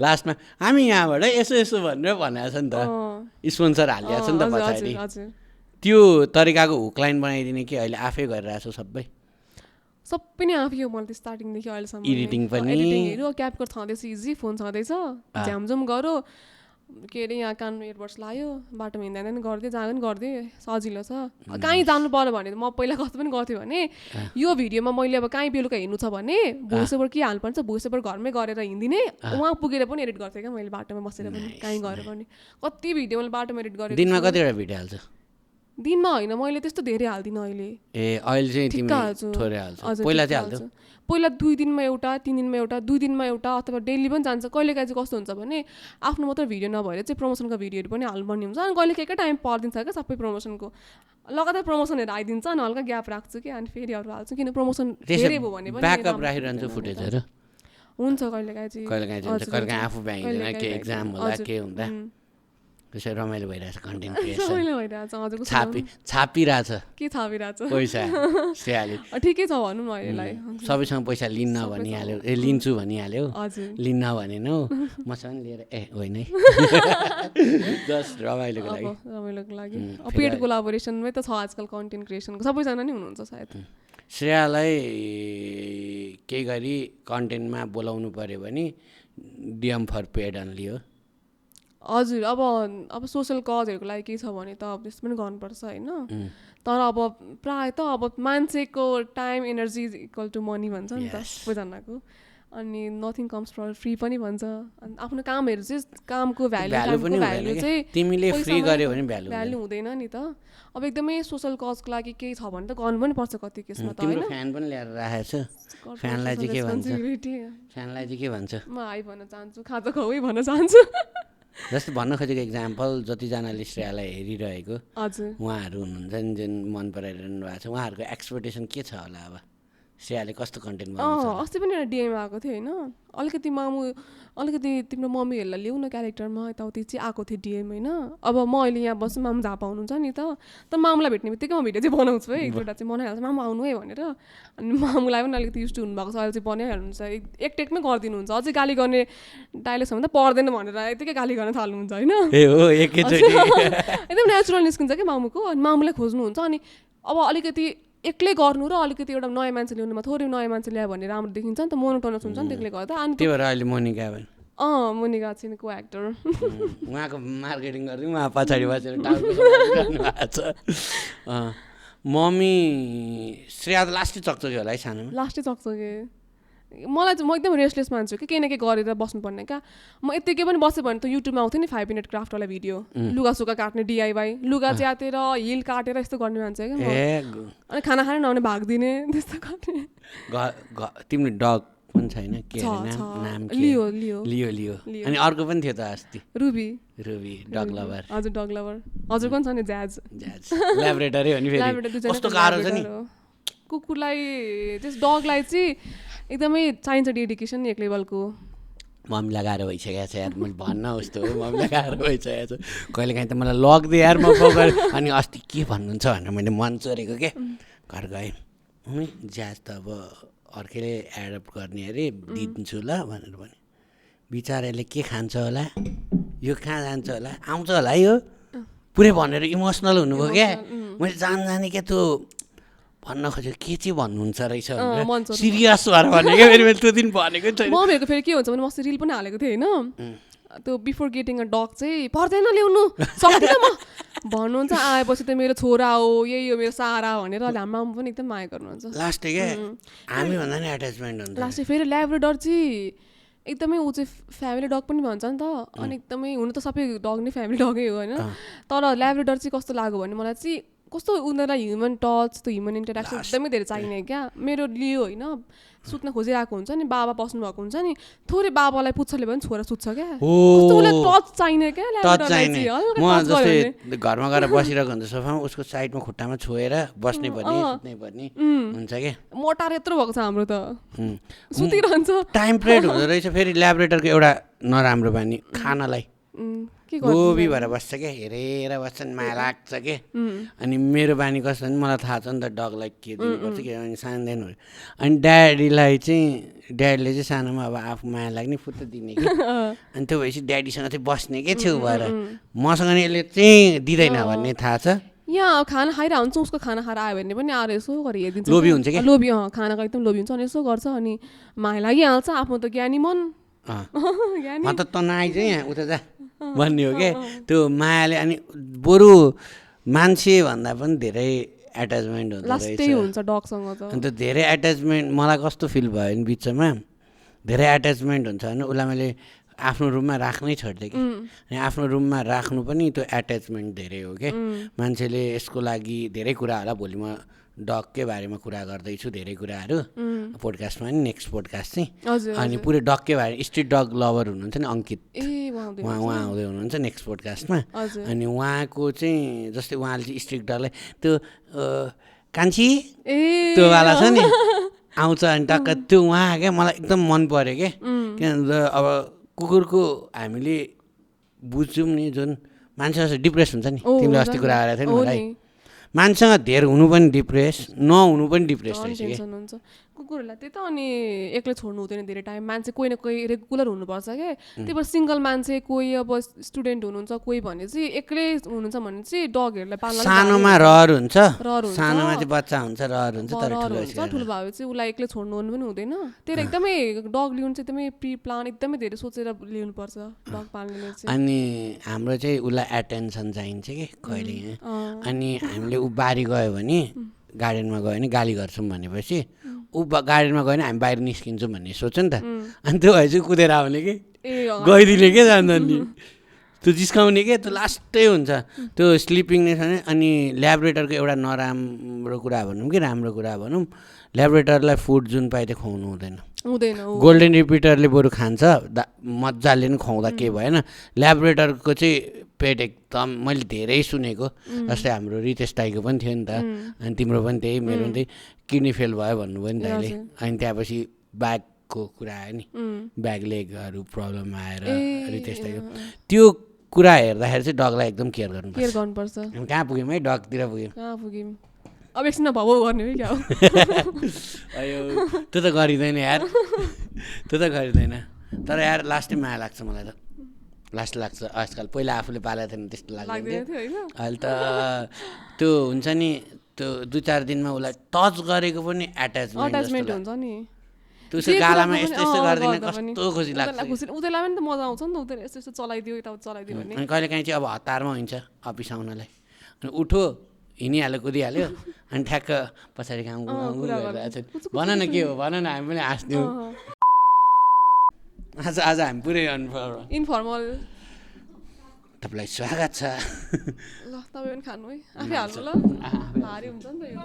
S2: लास्टमा हामी यहाँबाट यसो यसो भनेर भनेको छ नि त स्पोन्सर हालिएको छ नि त पछाडि त्यो तरिकाको हुक लाइन बनाइदिने कि अहिले आफै गरिरहेको छु
S1: सबै नै आफै हो मैले स्टार्टिङदेखि अहिलेसम्म
S2: एडिटिङ पनि
S1: एडिटिङहरू क्यापकट छँदैछ इजी फोन छँदैछ झ्यामझुम गरो के अरे यहाँ कानमा इयरबड्स लायो बाटोमा हिँड्दा पनि गरिदिएँ जहाँ पनि गरिदिएँ सजिलो छ कहीँ जानु पऱ्यो भने म पहिला कस्तो पनि गर्थेँ भने यो भिडियोमा मैले अब कहीँ बेलुका हिँड्नु छ भने भोइस ओभर के हाल्नुपर्छ भोइस ओभर घरमै गरेर हिँडिदिने उहाँ पुगेर पनि एडिट गर्थेँ क्या मैले बाटोमा बसेर पनि कहीँ गएर पनि कति भिडियो मैले बाटोमा एडिट गरेँ
S2: दिनमा कतिवटा भिडियो हाल्छ
S1: दिनमा होइन मैले त्यस्तो धेरै हाल्दिनँ अहिले
S2: अहिले चाहिँ तिमी थोरै हाल्छौ पहिला चाहिँ हाल्थ्यौ
S1: पहिला 2 दिनमा एउटा 3 दिनमा एउटा 2 दिनमा एउटा अथवा डेली पनि जान्छ कहिलेकाहीँ चाहिँ कस्तो हुन्छ भने आफ्नो मात्र भिडियो नभएर चाहिँ प्रमोसनको भिडियोहरू पनि हाल्नुपर्ने हुन्छ अनि कहिले के टाइम पर्दिन्छ क्या सबै प्रमोसनको लगातार प्रमोसनहरू आइदिन्छ अनि हल्का ग्याप राख्छु कि अनि फेरि अरू हाल्छु किन प्रमोसन धेरै भयो भने पनि
S2: ब्याकअप राखिरहन्छु फुटेजहरू
S1: हुन्छ कहिलेकाहीँ
S2: चाहिँ आफू भ्याइँदैन के एक्जाम होला के हुँदा त्यसै रमाइलो भइरहेछ कन्टेन्ट क्रिएसन छापिरहेछ
S1: के छापिरहेछ
S2: पैसा स्याहाली
S1: ठिकै छ भनौँ न अहिलेलाई
S2: सबैसँग पैसा लिन्न भनिहाल्यो लिन्छु भनिहाल्यो लिन्न भनेनौ मसँग लिएर होइन है जस्ट रमाइलोको लागि
S1: पेड कोलाबोरेसनमै त छ आजकल कन्टेन्ट क्रिएसनको सबैजना नै हुनुहुन्छ सायद
S2: श्रेयालाई केही गरी कन्टेन्टमा बोलाउनु पऱ्यो भने डिएम फर पेड अन्ली हो
S1: हजुर अब सोसल कजहरूको लागि केही छ भने त अब त्यस्तो पनि गर्नुपर्छ होइन तर अब प्रायः त अब मान्छेको time energy is equal to money भन्छ नि त सबैजनाको अनि नथिङ कम्स फर फ्री पनि भन्छ अनि आफ्नो कामहरू चाहिँ कामको भ्यालु चाहिँ
S2: तिमीले फ्री गर्यो भने भ्यालु
S1: हुँदैन नि त अब एकदमै सोसल कजको लागि केही छ भने त गर्नु पनि पर्छ कति केसमा त होइन
S2: फ्यान पनि ल्याएर राखेको छ फ्यानलाई चाहिँ के भन्छ
S1: म हाई भन्न चाहन्छु खाजा खुवाई भन्न चाहन्छु
S2: जस्तो भन्न खोजेको इक्जाम्पल जतिजनाले श्रेयालाई हेरिरहेको उहाँहरू हुनुहुन्छ नि जुन मन पराइरहनु भएको छ उहाँहरूको एक्सपेक्टेसन के छ होला अब श्रेयाले कस्तो कन्टेन्ट बनाउँछ
S1: अस्ति पनि एउटा डिएम आएको थियो होइन अलिकति तिम्रो मम्मीहरूलाई ल्याउ न क्यारेक्टरमा यताउति चाहिँ आएको थियो डिएम होइन अब म अहिले यहाँ बस्छु मामु झापा हुनुहुन्छ नि त मामुलाई भेट्ने बित्तिकै म भिडियो चाहिँ बनाउँछु है एकपल्ट चाहिँ बनाइहाल्छु मामु आउनु है भनेर अनि मामुलाई पनि अलिकति युज टु हुनुभएको छ अहिले चाहिँ बनाइहाल्नुहुन्छ एक टेकमै गरिदिनुहुन्छ अझै गाली गर्ने डाइलेक्स भने त पर्दैन भनेर यतिकै गाली गर्न थाल्नुहुन्छ होइन एकदम नेचुरल निस्किन्छ क्या मामुको अनि मामुलाई खोज्नुहुन्छ अनि अब अलिकति एक्लै गर्नु र अलिकति एउटा नयाँ मान्छे ल्याउनुमा थोरै नयाँ मान्छे ल्यायो भने राम्रो देखिन्छ नि त मोनोटोनस हुन्छ नि त्यसले गर्दा अनि
S2: त्यही भएर अहिले मोनिका
S1: मोनिका चाहिँ को एक्टर
S2: उहाँको मार्केटिङ गर्दै उहाँ पछाडि बसेर टाउको गर्नुभएको छ मम्मी श्रेया त लास्टै चकचके होला है सानोमा
S1: लास्टै चकचके मलाई चाहिँ म एकदम रेस्टलेस मान्छु कि केही न केही गरेर बस्नुपर्ने क्या म यत्तिकै पनि बसेँ भने त युट्युबमा आउँथ्यो नि 5 मिनट क्राफ्टवाला भिडियो लुगा सुगा काट्ने डिआइवाई लुगा च्यातेर हिल काटेर यस्तो गर्ने मान्छे क्या अनि खाना खाने नआउने भागिदिने त्यस्तो गर्ने
S2: तिम्रो डग पनि छैन के नाम
S1: लियो
S2: अनि अर्को पनि थियो त अस्ति
S1: रुबी
S2: डग लभर
S1: हजुर डग लभर हजुर पनि छ नि ज्याज
S2: ल्याब्रेटरी हो नि फेरि कस्तो गाह्रो छ नि
S1: कुकुरलाई त्यस डगलाई चाहिँ एकदमै चाहिन्छ डेडिकेसन एक लेभलको
S2: मम्मीलाई गाह्रो भइसकेको छ यार मैले भन्न उस्तो हो मम्मीलाई गाह्रो भइसकेको छ कहिलेकाहीँ त मलाई लगिदिएँ यार म पकाएर अनि अस्ति के भन्नुहुन्छ भनेर मैले मन चोरेको के घर गएँ मम्मी ज्याज त अब अर्कैले एडप्ट गर्ने अरे दिन्छु ल भनेर भने बिचाराले के खान्छ होला यो कहाँ जान्छ होला आउँछ होला यो पुरै भनेर इमोसनल हुनुभयो क्या मैले जाने क्या त्यो भन्न खोजेको के चाहिँ भन्नुहुन्छ रहेछ भनेर सिरियस भएर भनेको फेरि मैले त्यो दिन भनेको छैन
S1: मम्मीहरूको फेरि के हुन्छ भने म रिल पनि हालेको थिएँ होइन त्यो बिफोर गेटिङ अ डग चाहिँ पर्दैन ल्याउनु सक्दिनँ म भन्नुहुन्छ आएपछि त मेरो छोरा हो यही हो मेरो सारा भनेर हाम्रो आमा पनि एकदम माया गर्नुहुन्छ
S2: लास्ट क्या हामी भन्दा नि एट्याचमेन्ट हुन्छ
S1: लास्ट फेरि ल्याब्राडोर चाहिँ एकदमै ऊ चाहिँ फ्यामिली डग पनि भन्छ नि त अनि एकदमै हुनु त सबै डग नै फ्यामिली डगै हो होइन तर ल्याब्राडोर चाहिँ कस्तो लाग्यो भने मलाई चाहिँ कस्तो उनीहरूलाई ह्युमन टच त्यो ह्युमन इन्टरेक्सन एकदमै धेरै चाहिने क्या मेरो लियो होइन सुत्न खोजिरहेको हुन्छ नि बाबा बस्नुभएको हुन्छ नि थोरै बाबालाई पुच्छले पनि छोरा सुत्छ क्या कस्तो उसलाई टच चाहिने क्या
S2: म जस्तै घरमा गएर बसिरहेको हुन्छ सोफामा उसको साइडमा खुट्टामा छोएर बस्नै पर्ने सुत्नै पर्ने हुन्छ क्या
S1: मोटार यत्रो भएको छ हाम्रो त सुतिरहन्छ
S2: टाइम पिरियड हुँदो रहेछ फेरि ल्याबोरेटरको एउटा नराम्रो बानी खानालाई लोभी भएर बस्छ क्या हेरेर बस्छन् माया लाग्छ के अनि मेरो बानी कस्तो भने मलाई थाहा छ नि त डगलाई के दिनुपर्छ के अनि सानोदेखि अनि ड्याडीले चाहिँ सानोमा अब आफू माया लाग्ने फुत्त दिने कि अनि त्यो भएपछि ड्याडीसँग चाहिँ बस्ने के छेउ भएर मसँग नि यसले चाहिँ दिँदैन भन्ने थाहा छ
S1: यहाँ खाना खाइरहेको हुन्छ उसको खाना खाएर आयो भने पनि आएर यसो गरी हेरिदिन्छ
S2: लोभी हुन्छ कि
S1: लोभी खानाको एकदम लोभी हुन्छ अनि यसो गर्छ अनि माया लागिहाल्छ आफ्नो त ज्ञानी मन
S2: म त नआइज यहाँ उता जा भन्ने हो क्या त्यो मायाले अनि बरु मान्छे भन्दा पनि धेरै एट्याचमेन्ट
S1: हुन्छ डगसँग
S2: अन्त धेरै एट्याचमेन्ट मलाई कस्तो फिल भयो भने बिचमा धेरै एट्याचमेन्ट हुन्छ होइन उसलाई मैले आफ्नो रुममा राख्नै छोडिदिएँ कि अनि आफ्नो रुममा राख्नु पनि त्यो एट्याचमेन्ट धेरै हो क्या मान्छेले यसको लागि धेरै कुरा होला भोलि म डगकै बारेमा कुरा गर्दैछु धेरै कुराहरू पोडकास्टमा नि नेक्स्ट पोडकास्ट चाहिँ अनि पुरै डगकै बारे स्ट्रिट डग लभर हुनुहुन्छ नि अङ्कित उहाँ आउँदै हुनुहुन्छ नेक्स्ट पोडकास्टमा अनि उहाँको चाहिँ जस्तै उहाँले चाहिँ स्ट्रिट डगलाई त्यो कान्छी त्यो वाला छ नि आउँछ अनि टक्क त्यो उहाँ क्या मलाई एकदम मन पऱ्यो क्या किनभने अब कुकुरको हामीले बुझ्छौँ नि जुन मान्छे डिप्रेस हुन्छ नि तिमीले अस्ति कुरा गरेको थियौ नि मलाई मान्छेसँग धेर हुनु पनि डिप्रेस नहुनु पनि डिप्रेस रहेछ
S1: हुन्छ कुकुरहरूलाई त्यही त अनि एक्लै छोड्नु हुँदैन धेरै टाइम मान्छे कोही न कोही रेगुलर हुनुपर्छ क्या त्यही भएर सिङ्गल मान्छे कोही अब स्टुडेन्ट हुनुहुन्छ कोही भने चाहिँ एक्लै हुनुहुन्छ भने चाहिँ डगहरूलाई पाल्न
S2: सानोमा रहर हुन्छ सानोमा चाहिँ बच्चा हुन्छ रहर हुन्छ तर
S1: ठुलो भयो चाहिँ उसलाई एक्लै छोड्नु पनि हुँदैन त्यही एकदमै डग लिनु चाहिँ एकदमै प्री प्लान एकदमै धेरै सोचेर लिनुपर्छ डग पाल्नेले चाहिँ
S2: अनि हाम्रो चाहिँ उसलाई एटेन्सन चाहिन्छ कि कहिले अनि हामीले ऊ बारी गयो भने गार्डनमा गयो भने गाली गर्छौँ भनेपछि ऊ गार्डनमा गयो भने हामी बाहिर निस्किन्छौँ भन्ने सोच नि त अनि त्यो भए चाहिँ कुदेर आउने कि गइदिने के जान्दैन नि त्यो जिस्काउने के त्यो लास्टै हुन्छ त्यो स्लिपिङ नै छ भने अनि ल्याबोरेटरको एउटा नराम्रो कुरा भनौँ कि राम्रो कुरा भनौँ ल्याबोरेटरलाई फुड जुन पाए त्यो खुवाउनु हुँदैन गोल्डन रिपिटरले बरु खान्छ मजाले नि खुवाउँदा के भएन ल्याबोरेटरको चाहिँ पेट एकदम मैले धेरै सुनेको जस्तै हाम्रो रितेश दाइको पनि थियो नि त अनि तिम्रो पनि त्यही मेरो पनि त्यही किडनी फेल भयो भन्नुभयो नि दाइले अनि त्यहाँपछि ब्यागको कुरा आयो नि ब्याग लेगहरू प्रब्लम आएर रितेश दाइको त्यो कुरा हेर्दाखेरि चाहिँ डगलाई एकदम केयर गर्नुपर्छ कहाँ पुग्यौँ है डगतिर पुग्यौँ
S1: अब एकछिन भाउ गर्ने हो क्या
S2: अयो त्यो त गरिँदैन यार त्यो त गरिँदैन तर यार लास्टै माया लाग्छ मलाई त लास्ट लाग्छ आजकल पहिला आफूले पालेको थिएन त्यस्तो लाग्दैन अहिले त त्यो हुन्छ नि त्यो 2-4 दिनमा उसलाई टच गरेको पनि एट्याचमेन्ट
S1: हुन्छ नि
S2: त्यो गालामा यस्तो यस्तो गर्दैन कस्तो खुसी लाग्छ
S1: उनीहरूलाई पनि त मजा आउँछ नि त उनीहरूले यस्तो यस्तो चलाइदियो यता चलाइदियो भने
S2: अनि कहिले काहीँ चाहिँ अब हतारमा हुन्छ अफिस आउनलाई अनि उठो हिँडिहाल्यो कुदिहाल्यो अनि ठ्याक्क पछाडि काम गरिरहेको छ भन न के हो भन न हामी पनि हाँस्दियौँ आज हामी पुरै
S1: इन्फर्मल
S2: तपाईँलाई स्वागत छ
S1: ल तपाईँ पनि खानु है आफै हाल्नु ल भारी हुन्छ नि त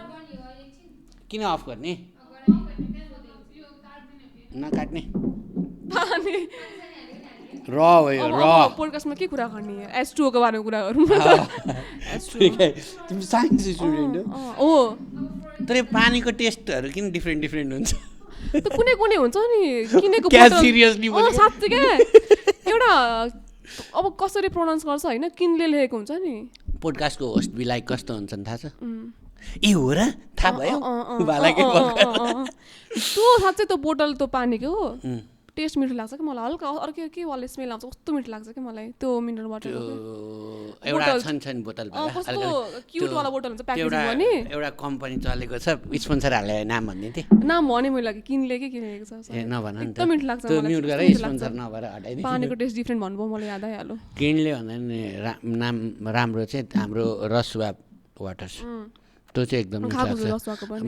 S2: किन अफ गर्ने नकाट्ने र भयो र
S1: पोडकास्टमा के कुरा गर्ने S2O को बारेमा कुरा गरौँ
S2: तिमी साइन्स स्टुडेन्ट
S1: हो
S2: तर पानीको टेस्टहरू किन डिफ्रेन्ट हुन्छ
S1: कुनै कुनै हुन्छ नि किनेको
S2: सिरियसली
S1: साँच्चै क्या एउटा अब कसरी प्रोनाउन्स गर्छ होइन किनले लेखेको हुन्छ नि
S2: पोडकास्टको होस्ट बिलाइ कस्तो हुन्छ नि थाहा छ ए हो र थाहा भयो
S1: त्यो साँच्चै त्यो बोतल त्यो पानीको हो टेस्ट मिठो लाग्छ कि मलाई हल्का अर्को के वाले स्मेल आउँछ कस्तो मिठो लाग्छ कि मलाई त्यो मिनरल वाटर
S2: एउटा छन् बोतल
S1: कस्तो क्युट वाला बोतल हुन्छ प्याकेजिङ गर्ने
S2: एउटा कम्पनी चलेको छ स्पोन्सर हाले नाम भन्ने थिए
S1: नाम भने मैले किनले के किनेको छ
S2: ए नभन नि त
S1: एकदम मिठो लाग्छ
S2: त्यो म्युट गरे स्पोन्सर नभएर हटाइदिनु
S1: पानीको टेस्ट डिफरेन्ट भन्नुभयो मलाई याद आइहाल्यो
S2: किनले भन्दा नि नाम राम्रो चाहिँ हाम्रो रसुवा वाटर्स त्यो चाहिँ एकदम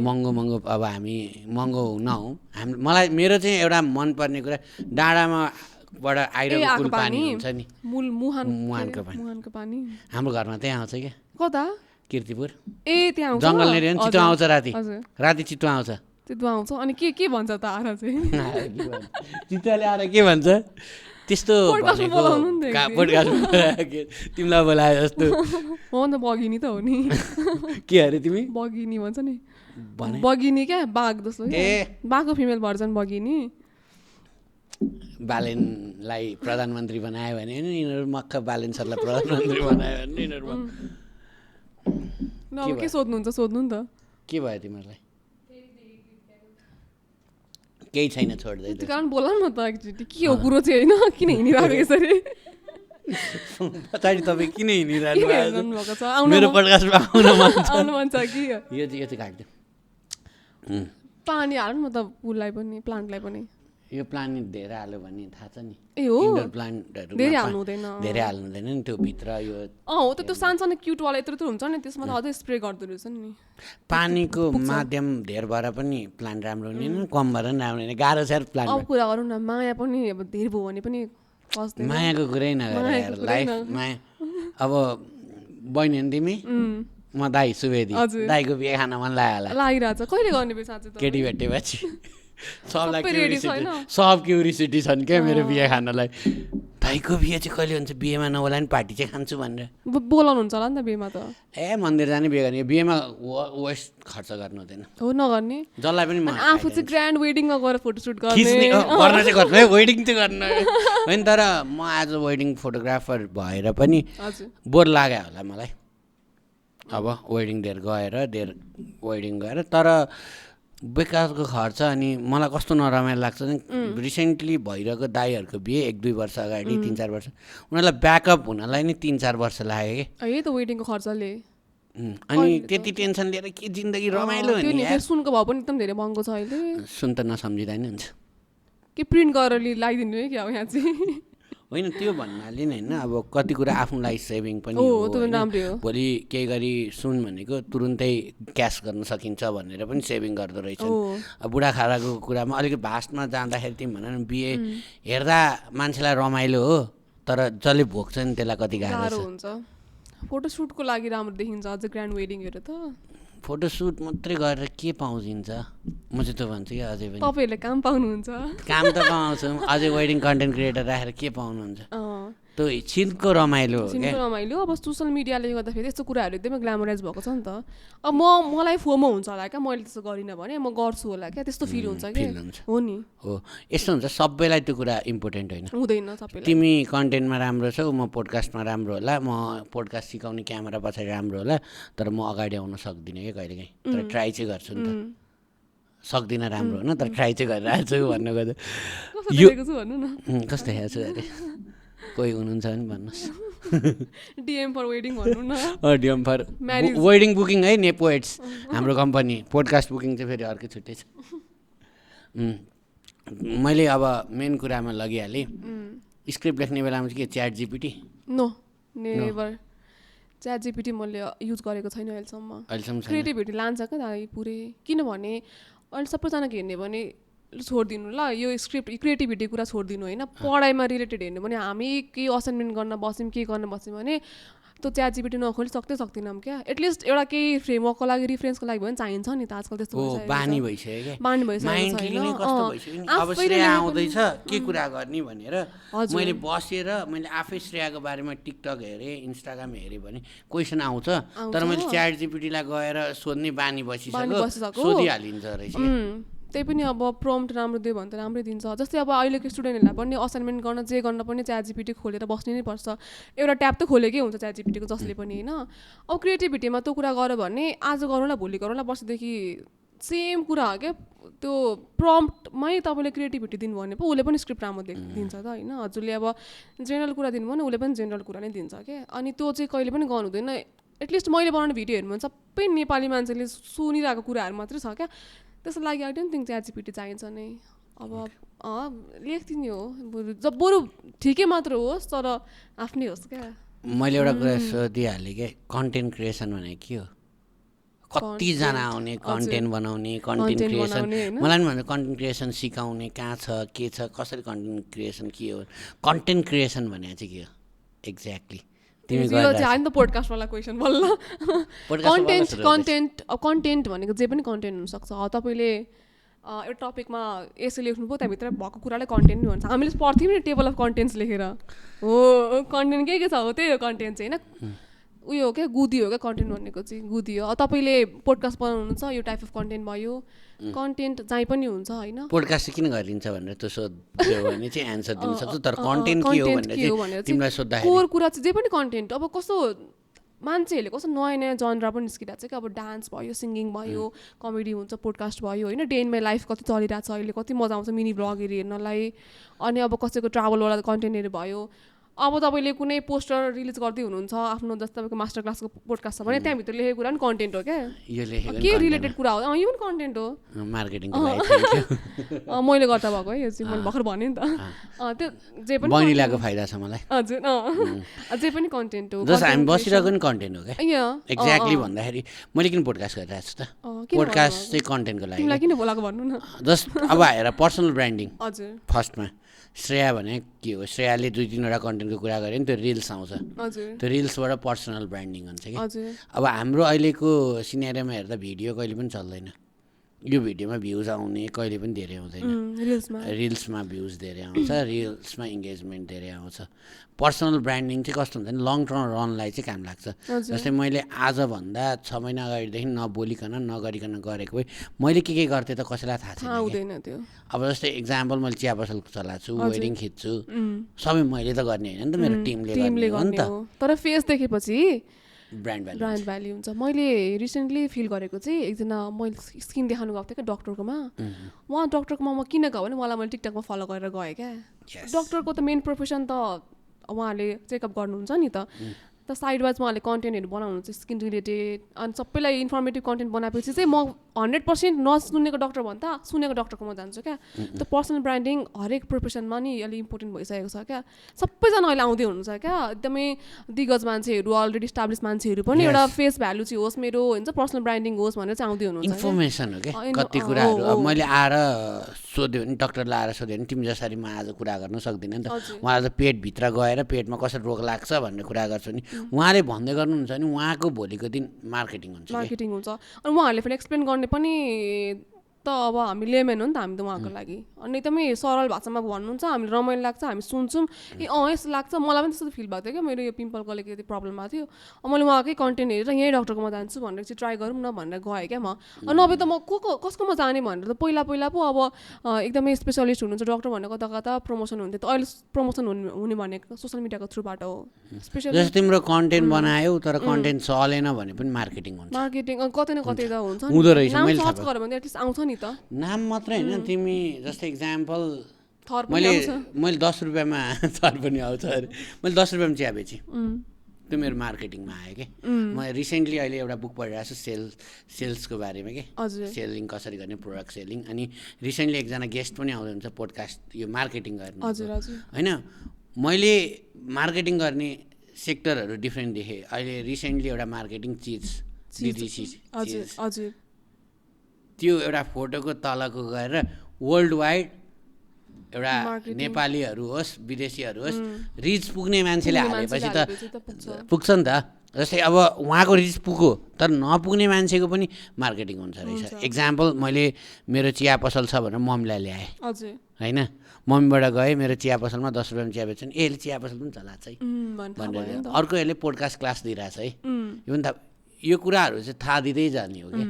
S2: महँगो अब हामी महँगो नहौँ मलाई मेरो चाहिँ एउटा मनपर्ने कुरा डाँडामाबाट आइरहेको कुल पानी हुन्छ नि
S1: मुहानको
S2: पानी हाम्रो घरमा त्यही आउँछ क्या
S1: कता
S2: कीर्तिपुर
S1: ए त्यहाँ आउँछ
S2: जङ्गल एरिया नि चितुवा आउँछ राति
S1: हजुर
S2: राति चितुवा आउँछ
S1: चितुवा आउँछ अनि के भन्छ त आएर चाहिँ
S2: चितुवाले आएर के भन्छ त्यस्तो तिमीलाई बोलाए जस्तो
S1: हो नि त बगिनी त हो नि
S2: के अरे तिमी
S1: बगिनी भन्छ नि बगिनी क्या बाघ जस्तो बाघको फिमेल भर्जन बगिनी
S2: बालेनलाई प्रधानमन्त्री बनायो भने यिनीहरू मक्ख बालेन सरलाई प्रधानमन्त्री बनायो भने यिनीहरू
S1: अब के सोध्नुहुन्छ सोध्नु नि त
S2: के भयो तिमीहरूलाई केही छैन छोड्दै
S1: त्यो कारण बोला न त एकचोटि के हो कुरो चाहिँ होइन किन हिँडिरहेको यसरी
S2: पछाडि तपाईँ किन हिँडिरहनु
S1: भएको छ
S2: मेरो पडकास्टमा
S1: आउनु मन छ कि
S2: यो चाहिँ काट्दिउँ
S1: पानी हाल्नु न त फुललाई पनि प्लान्टलाई पनि
S2: यो प्लान्ट धेरै हाल्यो भने थाहा छ नि
S1: ए हो
S2: इन्डोर प्लान्टहरू
S1: धेरै हाल्नु हुँदैन
S2: धेरै हाल्नु हुँदैन नि त्यो भित्र यो
S1: हो त त्यो सानो सानो क्युटवाला यत्रो हुन्छ नि त्यसमा त अझै स्प्रे गर्दो रहेछ नि
S2: पानीको माध्यम धेर भएर पनि प्लान्ट राम्रो हुने कम भएर पनि राम्रो हुने गाह्रो छ प्लान्ट
S1: अब कुरा गरौँ न माया पनि अब धेरै भयो भने पनि
S2: मायाको कुरै नगरेर लाइफ माया अब बहिनी नि तिमी म दाई सुवेदी दाईको बिहे खान मन
S1: लागिरहेछ कहिले गर्ने बिहे साँच्चै त
S2: केटी भेटेपछि सबलाई सब क्युरियोसिटी छन् क्या मेरो बिहे खानलाई भाइको बिहे चाहिँ कहिले हुन्छ बिहेमा नहोला नि पार्टी चाहिँ खान्छु भनेर
S1: बोलाउनु हुन्छ होला नि त बिहेमा त
S2: ए मन्दिर जाने बिहे गर्ने बिहेमा वेस्ट खर्च गर्नु हुँदैन
S1: हो नगर्ने
S2: जसलाई पनि
S1: आफू चाहिँ ग्रान्ड वेडिङमा गएर फोटोसुट
S2: गर्न चाहिँ गर्नु है वेडिङ चाहिँ गर्नु होइन तर म आज वेडिङ फोटोग्राफर भएर पनि बोर लाग्यो होला मलाई अब वेडिङ धेर वेडिङ गएर तर बेकारको खर्च अनि मलाई कस्तो नरमाइलो लाग्छ नि रिसेन्टली भइरहेको दाईहरूको बिहे 1-2 वर्ष अगाडि 3-4 वर्ष उनीहरूलाई ब्याकअप हुनलाई नि 3-4 वर्ष लाग्यो कि
S1: यही त वेडिङको खर्चले
S2: अनि त्यति टेन्सन लिएर के जिन्दगी रमाइलो
S1: नि सुनको भाउ पनि एकदम धेरै महँगो छ अहिले
S2: सुन त नसम्झिँदा नि हुन्छ
S1: के प्रिन्ट गरेर लगाइदिनु है क्या यहाँ चाहिँ
S2: होइन त्यो भन्नाले नि होइन अब कति कुरा आफूलाई सेभिङ पनि भोलि केही गरी सुन भनेको तुरुन्तै क्यास गर्न सकिन्छ भनेर पनि सेभिङ गर्दो रहेछन् अब बुढाखाराको कुरामा अलिकति भास्टमा जाँदाखेरि तिमी भन बिहे हेर्दा मान्छेलाई रमाइलो हो तर जसले भोग्छ नि त्यसलाई कति गाह्रो
S1: हुन्छ फोटोसुटको लागि राम्रो देखिन्छ अझ ग्रान्ड वेडिङहरू त
S2: फोटोसुट मात्रै गरेर के पाउँछ म चाहिँ त भन्छु कि अझै पनि
S1: तपाईँहरूले काम पाउनुहुन्छ
S2: काम त पाउँछौँ अझै वेडिङ कन्टेन्ट क्रिएटर राखेर के पाउनुहुन्छ त्यो छिनको रमाइलो
S1: अब सोसियल मिडियाले गर्दाखेरि यस्तो कुराहरू एकदमै ग्ल्यामराइज भएको छ नि त अब मलाई फोमो हुन्छ होला क्या मैले त्यस्तो गरिनँ भने म गर्छु होला क्या त्यस्तो फिल हुन्छ कि हो नि
S2: हो यस्तो हुन्छ सबैलाई त्यो कुरा इम्पोर्टेन्ट
S1: हुँदैन सबैलाई
S2: तिमी कन्टेन्टमा राम्रो छौ म पोडकास्टमा राम्रो होला म पोडकास्ट सिकाउने क्यामेरा पछाडि राम्रो होला तर म अगाडि आउन सक्दिनँ कि कहिलेकाहीँ तर ट्राई चाहिँ गर्छु नि त सक्दिनँ राम्रो होइन तर ट्राई चाहिँ गरिरहेको छु भन्नुको त कस्तो हेर्छु अरे कोही हुनुहुन्छ भने भन्नुहोस्
S1: डिएम फर वेडिङ भन्नु न
S2: डिएम फर वेडिङ बुकिङ है ने पोएट्स हाम्रो कम्पनी पोडकास्ट बुकिङ चाहिँ फेरि अर्कै छुट्टै छ मैले अब मेन कुरामा लगिहालेँ स्क्रिप्ट लेख्ने बेलामा चाहिँ के ChatGPT
S1: no never ChatGPT मैले युज गरेको छैन अहिलेसम्म क्रिएटिभिटी लान्छ क्या दाइ पुरै किनभने अहिले सबैजनाको हेर्ने भने छोडिदिनु ल यो स्क्रिप्ट क्रिएटिभिटी कुरा छोडिदिनु होइन पढाइमा रिलेटेड हेर्नु भने हामी केही असाइनमेन्ट गर्न बस्यौँ के गर्न बस्यौँ भने त्यो च्याट जिपिटी नखोली सक्दैनौँ क्या एटलिस्ट एउटा केही फ्रेमवर्कको लागि रिफरेन्सको लागि पनि चाहिन्छ नि त आजकल त्यस्तो
S2: बानी भइसक्यो आउँदैछ के कुरा गर्ने भनेर मैले बसेर मैले आफै श्रेयाको बारेमा टिकटक हेरेँ इन्स्टाग्राम हेरेँ भने क्वेसन आउँछ तर मैले च्याट जिपिटीलाई गएर सोध्ने बानी बसिसक्यो सोधिहालिन्छ रहेछ
S1: त्यही पनि अब प्रम्प्ट राम्रो दियो भने त राम्रै दिन्छ जस्तै अब अहिलेको स्टुडेन्टहरूलाई पनि असाइनमेन्ट गर्न जे गर्न पनि च्याट जिपिटी खोलेर बस्नै नै पर्छ एउटा ट्याब त खोलेकै हुन्छ च्याट जिपिटीको जसले पनि होइन अब क्रिएटिभिटीमा त्यो कुरा गर्यो भने आज गरौँला भोलि गरौँला वर्षदेखि सेम कुरा हो क्या त्यो प्रम्प्टमै तपाईँले क्रिएटिभिटी दिनु भने पो उसले पनि स्क्रिप्ट राम्रो दिन्छ त होइन हजुरले अब जेनरल कुरा दिनु भने उसले पनि जेनरल कुरा नै दिन्छ क्या अनि त्यो चाहिँ कहिले पनि गर्नु हुँदैन एटलिस्ट मैले बनाउने भिडियो हेर्नु भने सबै नेपाली मान्छेले सुनिरहेको कुराहरू मात्रै छ क्या त्यसको लागि I don't think chat GPT चाहिन्छ नै अब लेख्दिने हो बरु ठिकै मात्र होस् तर आफ्नै होस् क्या
S2: मैले एउटा कुरा सोधिहालेँ क्या कन्टेन्ट क्रिएसन भनेको के हो कतिजना आउने कन्टेन्ट बनाउने कन्टेन्ट क्रिएसन मलाई पनि भन्छ कन्टेन्ट क्रिएसन सिकाउने कहाँ छ के छ कसरी कन्टेन्ट क्रिएसन के हो कन्टेन्ट क्रिएसन भने चाहिँ के हो एक्ज्याक्टली तिमी
S1: यो चाहिँ होइन त पोडकास्टवाला क्वेसन बल्ल कन्टेन्ट भनेको जे पनि कन्टेन्ट हुनसक्छ तपाईँले एउटा टपिकमा एसे लेख्नु पो त्यहाँभित्र भएको कुरालाई कन्टेन्ट नि भन्छ हामीले पढ्थ्यौँ नि टेबल अफ कन्टेन्ट्स लेखेर हो कन्टेन्ट के छ हो त्यही हो कन्टेन्ट चाहिँ होइन उयो हो क्या गुदी हो क्या कन्टेन्ट भनेको चाहिँ गुदी हो तपाईँले पोडकास्ट बनाउनुहुन्छ यो टाइप अफ कन्टेन्ट भयो कन्टेन्ट जहीँ पनि हुन्छ होइन
S2: पोडकास्ट किन गरिन्छ भनेर त्यो सोध्यो भने चाहिँ एन्सर दिन सक्छु तर कन्टेन्ट के हो भनेर तिमीलाई सोध्दाखेरि
S1: कोर कुरा चाहिँ जे पनि कन्टेन्ट अब कस्तो मान्छेहरूले कस्तो नयाँ नयाँ जनरा पनि निस्किरहेको छ कि अब डान्स भयो सिङ्गिङ भयो कमेडी हुन्छ पोडकास्ट भयो होइन डे इन माई लाइफ कति चलिरहेको छ अहिले कति मजा आउँछ मिनी ब्लगहरू हेर्नलाई अनि अब कसैको ट्राभलवाला कन्टेन्टहरू भयो अब तपाईँले कुनै पोस्टर रिलिज गर्दै हुनुहुन्छ आफ्नो जस्तो तपाईँको मास्टर क्लासको पोडकास्ट छ भने त्यहाँभित्र लेखेको कुरा पनि कन्टेन्ट हो क्या के रिलेटेड कुरा हो यो पनि कन्टेन्ट हो
S2: मार्केटिङको
S1: मैले गर्दा भएको है यो चाहिँ मैले भर्खर भनेँ नि त त्यो जे पनि
S2: बनिलाको फाइदा छ मलाई
S1: हजुर जे पनि कन्टेन्ट हो
S2: जस्ट हामी बसिरहेको नि कन्टेन्ट हो क्या एक्ज्याक्टली भन्दाखेरि मैले किन पोडकास्ट गरिरहेको छु त पोडकास्ट चाहिँ कन्टेन्टको लागि
S1: तिमीलाई किन बोलाएको भन्नु न
S2: जस्ट अब आएर पर्सनल ब्रान्डिङ
S1: हजुर
S2: फर्स्टमा श्रेया भने के हो श्रेयाले 2-3वटा कन्टेन्टको कुरा गऱ्यो नि त्यो रिल्स आउँछ त्यो रिल्सबाट पर्सनल ब्रान्डिङ हुन्छ कि अब हाम्रो अहिलेको सिनेरियोमा हेर्दा भिडियो कहिले पनि चल्दैन यो भिडियोमा भ्युज आउने कहिले पनि धेरै आउँदैन रिल्समा भ्युज धेरै आउँछ रिल्समा इङ्गेजमेन्ट धेरै आउँछ पर्सनल ब्रान्डिङ चाहिँ कस्तो हुन्छ नि लङ टर्म रनलाई चाहिँ काम लाग्छ जस्तै मैले आजभन्दा 6 महिना अगाडिदेखि नबोलिकन नगरिकन गरेको भए मैले के गर्थेँ त कसैलाई थाहा छैन त्यो अब जस्तै इक्जाम्पल मैले चिया पसल चलाएको छु वेडिङ खिच्छु सबै मैले त गर्ने होइन नि त मेरो टिमले गर्ने नि त
S1: तर फेस देखेपछि
S2: ब्रान्ड
S1: भ्याल्यु हुन्छ मैले रिसेन्टली फिल गरेको चाहिँ एकजना मैले स्किन देखाउनु गएको थिएँ क्या डक्टरकोमा उहाँ डक्टरकोमा म किन गएँ भने मलाई टिकटकमा फलो गरेर गएँ क्या डक्टरको त मेन प्रोफेसन त उहाँले चेकअप गर्नुहुन्छ नि त साइड वाइज उहाँले कन्टेन्टहरू बनाउनुहुन्छ स्किन रिलेटेड अनि सबैलाई इन्फर्मेटिभ कन्टेन्ट बनाएपछि चाहिँ म 100% नसुनेको डक्टर भन्दा सुनेको डक्टरकोमा जान्छु क्या त्यो पर्सनल ब्रान्डिङ हरेक प्रोफेसनमा नि अलिक इम्पोर्टेन्ट भइसकेको छ क्या सबैजना अहिले आउँदै हुनुहुन्छ क्या एकदमै दिग्गज मान्छेहरू अलरेडी इस्टाब्लिस मान्छेहरू पनि एउटा फेस भ्यालु चाहिँ होस् मेरो हुन्छ पर्सनल ब्रान्डिङ होस् भनेर चाहिँ आउँदै हुनुहुन्छ
S2: इन्फर्मेसन हो क्या कति कुराहरू अब मैले आएर सोध्यो भने डक्टरलाई आएर सोध्यो भने तिमी जसरी म आज कुरा गर्न सक्दिनँ नि त उहाँलाई त पेटभित्र गएर पेटमा कसरी रोग लाग्छ भन्ने कुरा गर्छु नि उहाँले भन्दै गर्नुहुन्छ नि उहाँको भोलिको दिन मार्केटिङ हुन्छ
S1: अनि उहाँहरूले फेरि एक्सप्लेन गर्ने पनि त अब हामी लेमेन हो नि त हामी त उहाँको लागि अनि एकदमै सरल भाषामा भन्नुहुन्छ हामीले रमाइलो लाग्छ हामी सुन्छौँ यस्तो लाग्छ मलाई पनि त्यस्तो फिल भएको थियो क्या मेरो यो पिम्पलको अलिकति प्रब्लम भएको थियो मैले उहाँकै कन्टेन्ट हेरेर यहीँ डक्टरकोमा जान्छु भनेर चाहिँ ट्राई गरौँ न भनेर गएँ क्या म नभए त म कसकोमा जाने भनेर त पहिला पो अब एकदमै स्पेसलिस्ट हुनुहुन्छ डक्टर भनेको कता प्रमोसन हुन्थ्यो त अहिले प्रमोसन हुने भनेको सोसियल मिडियाको थ्रुबाट हो
S2: स्पेसली तिम्रो कन्टेन्ट बनायौ तर कन्टेन्ट चलेन भने पनि मार्केटिङ हुन्छ
S1: मार्केटिङ कतै न कतै त हुन्छ
S2: हुँदो रहेछ मैले
S1: सर्च गरेँ भने एटलिस्ट आउँछ नि त
S2: नाम मात्रै होइन तिमी जस्तै इक्जाम्पल मैले 10 रुपियाँमा थर पनि आउँछ अरे मैले 10 रुपियाँमा चिया बेचेँ त्यो मेरो मार्केटिङमा आयो कि म रिसेन्टली अहिले एउटा बुक पढिरहेको छु सेल्सको बारेमा के सेलिङ कसरी गर्ने प्रोडक्ट सेलिङ अनि रिसेन्टली एकजना गेस्ट पनि आउँदै हुन्छ पोडकास्ट यो मार्केटिङ गर्ने होइन मैले मार्केटिङ गर्ने सेक्टरहरू डिफ्रेन्ट देखेँ अहिले रिसेन्टली एउटा मार्केटिङ चिज त्यो एउटा फोटोको तलको गएर वर्ल्ड वाइड एउटा नेपालीहरू होस् विदेशीहरू होस् रिच पुग्ने मान्छेले हालेपछि त पुग्छ नि त जस्तै अब उहाँको रिच पुग्यो तर नपुग्ने मान्छेको पनि मार्केटिङ हुन्छ रहेछ इक्जाम्पल मैले मेरो चिया पसल छ भनेर मम्मीलाई ल्याएँ होइन मम्मीबाट गएँ मेरो चिया पसलमा 10 रुपियाँमा चिया बेच्छन् यसले चिया पसल पनि चलाएको है भनेर अर्कोहरूले पोडकास्ट क्लास दिइरहेछ है यो कुराहरू चाहिँ थाहा दिँदै जाने हो कि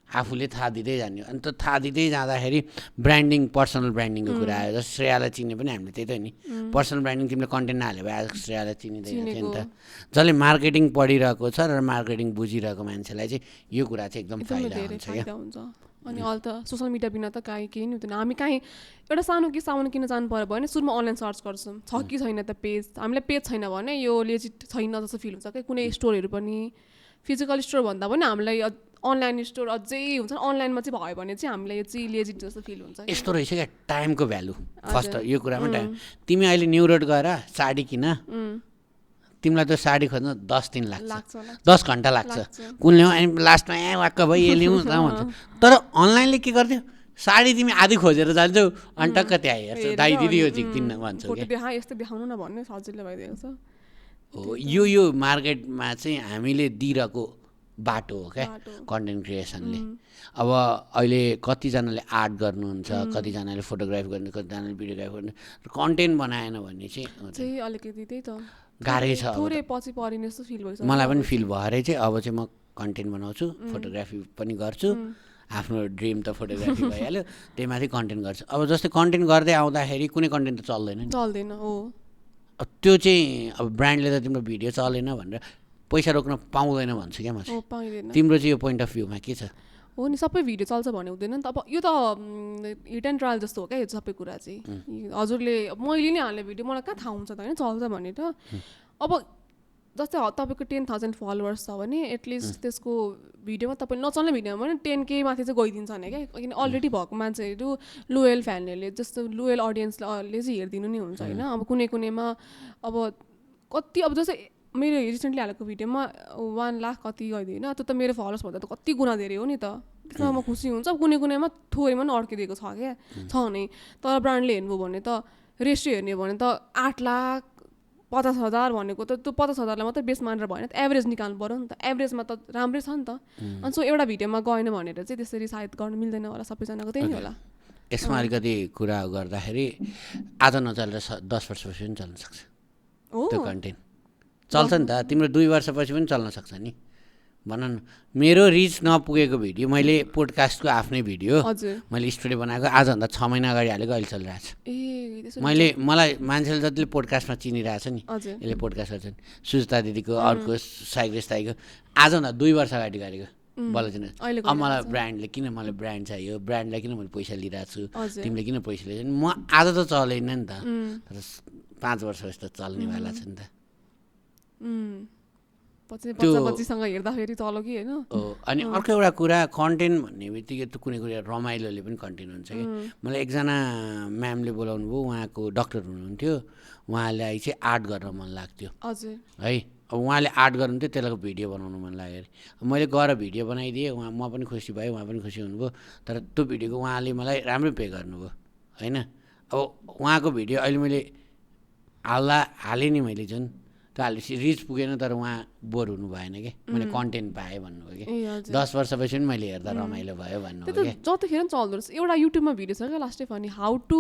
S2: आफूले थाहा दिँदै जाने हो अनि त थाहा दिँदै जाँदाखेरि ब्रान्डिङ पर्सनल ब्रान्डिङको कुरा आयो जस्तो श्रेयालाई चिन्ने पनि हामीले त्यही त नि पर्सनल ब्रान्डिङ तिमीले कन्टेन्ट नहाल्यो भए आज श्रेयालाई चिनिँदैन थियो नि त जसले मार्केटिङ पढिरहेको छ र मार्केटिङ बुझिरहेको मान्छेलाई चाहिँ यो कुरा चाहिँ एकदम फाइदा हुन्छ
S1: अनि अहिले त सोसियल मिडिया बिना त केही नि हुँदैन हामी काहीँ एउटा सानो किन जानु पऱ्यो भने सुरुमा अनलाइन सर्च गर्छौँ छ कि छैन त पेज हामीलाई पेज छैन भने यो लेजिट छैन जस्तो फिल हुन्छ क्या कुनै स्टोरहरू पनि फिजिकल स्टोर भन्दा पनि हामीलाई अनलाइन स्टोर अझै हुन्छ अनलाइनमा चाहिँ भयो भने चाहिँ हामीलाई यो चाहिँ लेजिट जस्तो फिल हुन्छ
S2: यस्तो रहेछ क्या टाइमको भ्यालु फर्स्ट यो कुरामा टाइम तिमी अहिले न्यु रोड गएर साडी किन तिमीलाई त्यो साडी खोज्न 10 दिन लाग्छ 10 घन्टा लाग्छ कुन ल्याउँ अनि लास्टमा वाक्क भयो यो ल्याउँ भन्छ तर अनलाइनले के गर्थ्यो साडी तिमी आधी खोजेर जान्छौ अनि टक्क त्यहाँ हेर्छौ दाइ दिदी यो झिक्दिन भन्छौ
S1: यस्तो देखाउनु न भन्ने सजिलो भइदिएको छ
S2: हो यो मार्केटमा चाहिँ हामीले दिइरहेको बाटो हो क्या कन्टेन्ट क्रिएसनले। अब अहिले कतिजनाले आर्ट गर्नुहुन्छ, कतिजनाले फोटोग्राफी गर्नु, कतिजनाले भिडियोग्राफी गर्नु, कन्टेन्ट बनाएन भने चाहिँ
S1: अलिकति त्यही त
S2: गाह्रै छ। मलाई पनि फिल भएरै चाहिँ अब चाहिँ म कन्टेन्ट बनाउँछु, फोटोग्राफी पनि गर्छु, आफ्नो ड्रिम त फोटोग्राफी भइहाल्यो, त्यही माथि कन्टेन्ट गर्छु। अब जस्तै कन्टेन्ट गर्दै आउँदाखेरि कुनै कन्टेन्ट त चल्दैन
S1: हो।
S2: त्यो चाहिँ अब ब्रान्डले त तिम्रो भिडियो चलेन भनेर पैसा रोक्न पाउँदैन भन्छु क्या म चाहिँ। तिम्रो चाहिँ यो पोइन्ट अफ भ्यूमा के छ?
S1: हो नि, सबै भिडियो चल्छ भन्ने हुँदैन नि त। अब यो त हिट एन्ड ट्रायल जस्तो हो क्या यो सबै कुरा चाहिँ। हजुरले मैले नै हाल्ने भिडियो मलाई कहाँ थाहा हुन्छ त होइन चल्छ भन्ने त। अब जस्तै तपाईँको 10,000 फलोवर्स छ भने एटलिस्ट त्यसको भिडियोमा तपाईँ नचल्ने भिडियोमा पनि 10K माथि चाहिँ गइदिन्छ भने क्या। किन अलरेडी भएको मान्छेहरू लोयल फ्यानहरूले जस्तो लोयल अडियन्सले चाहिँ हेरिदिनु नै हुन्छ होइन। अब कुनैमा अब कति अब जस्तै मेरो रिसेन्टली हालेको भिडियोमा 1 लाख कति गइदियो होइन, त्यो त मेरो फलोवर्स भन्दा त कति गुणा धेरै हो नि त। त्यसमा म खुसी हुन्छ। कुनैमा थोरैमा पनि अड्किदिएको छ क्या, छ नै। तर ब्रान्डले हेर्नुभयो भने त रेसियो हेर्ने भने त 8,50,000 भनेको त त्यो 50,000लाई मात्रै बेस मानेर भएन, एभरेज निकाल्नु पऱ्यो नि त। एभरेजमा त राम्रै छ नि त। अनि सो एउटा भिडियोमा गएन भनेर चाहिँ त्यसरी सायद गर्नु मिल्दैन होला, सबैजनाको त्यही नै होला।
S2: यसमा अलिकति कुरा गर्दाखेरि आज नचलेर 10 वर्षपछि पनि चल्न सक्छ त्यो कन्टेन्ट। चल्छ नि त, तिम्रो 2 वर्षपछि पनि चल्न सक्छ नि। भन न, मेरो रिच नपुगेको भिडियो, मैले पोडकास्टको आफ्नै भिडियो मैले स्टोरी बनाएको आजभन्दा 6 महिना अगाडि हालेको अहिले चलिरहेको छ। मलाई मान्छेले जतिले पोडकास्टमा चिनिरहेको छ नि, यसले पोडकास्ट गर्छ नि, सुजता दिदीको, अर्को साइग्रेस दाइको आजभन्दा 2 वर्ष अगाडि गरेको बल्ल चाहिँ। अब मलाई ब्रान्डले किन, मलाई ब्रान्ड चाहियो, ब्रान्डलाई किन मैले पैसा लिइरहेको छु, तिमीले किन पैसा लिएको, म आज त चलेन नि त, तर 5 वर्षपछि त चल्नेवाला छ नि त।
S1: पछिसँग हेर्दाखेरि चलो कि होइन।
S2: अनि अर्को एउटा कुरा, कन्टेन्ट भन्ने बित्तिकै त कुनै कुरा रमाइलोले पनि कन्टेन्ट हुन्छ कि। मलाई एकजना म्यामले बोलाउनु भयो, उहाँको डक्टर हुनुहुन्थ्यो, उहाँलाई चाहिँ आर्ट गर्न मन लाग्थ्यो है। अब उहाँले आर्ट गर्नुहुन्थ्यो, त्यसलाई भिडियो बनाउनु मन लाग्यो अरे। मैले गएर भिडियो बनाइदिएँ, म पनि खुसी भएँ, उहाँ पनि खुसी हुनुभयो। तर त्यो भिडियोको उहाँले मलाई राम्रो पे गर्नुभयो होइन। अब उहाँको भिडियो अहिले मैले हालेँ नि, मैले जुन त्यो हालेपछि रिच पुगेन, तर उहाँ बोर हुनु भएन कि, मैले कन्टेन्ट पाएँ भन्नुभयो कि। 10 वर्षपछि पनि मैले हेर्दा रमाइलो भयो भन्नुभयो कि।
S1: जतिखेर पनि चल्दो रहेछ। एउटा युट्युबमा भिडियो छ क्या लास्टै भने, how to